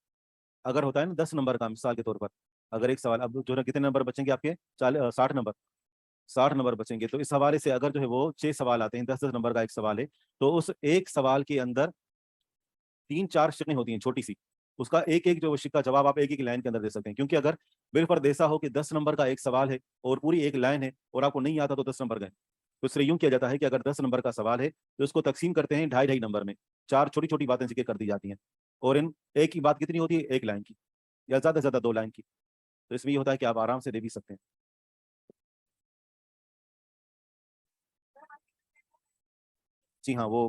اگر ہوتا ہے نا 10 نمبر کا، مثال کے طور پر اگر ایک سوال، اب جو ہے کتنے نمبر بچیں گے آپ کے؟ 60 نمبر. 60 نمبر بچیں گے. تو اس حوالے سے اگر جو ہے وہ 6 سوال آتے ہیں، 10 نمبر کا ایک سوال ہے، تو اس ایک سوال کے اندر 3-4 شقیں ہوتی ہیں چھوٹی سی. اس کا ایک ایک جو شق کا جواب آپ ایک ایک لائن کے اندر دے سکتے ہیں. کیونکہ اگر بالفرض ایسا ہو کہ 10 نمبر کا ایک سوال ہے اور پوری ایک لائن ہے اور آپ کو نہیں آتا تو 10 نمبر گئے. تو اس لیے یوں کیا جاتا ہے کہ اگر 10 نمبر کا سوال ہے تو اس کو تقسیم کرتے ہیں 2.5 نمبر میں. 4 چھوٹی چھوٹی باتیں ذکر کر دی جاتی ہیں. اور ان ایک کی بات کتنی ہوتی ہے؟ 1 لائن کی، یا زیادہ سے زیادہ 2 لائن کی. تو اس میں یہ ہوتا ہے کہ آپ آرام سے دے بھی سکتے ہیں. جی ہاں، وہ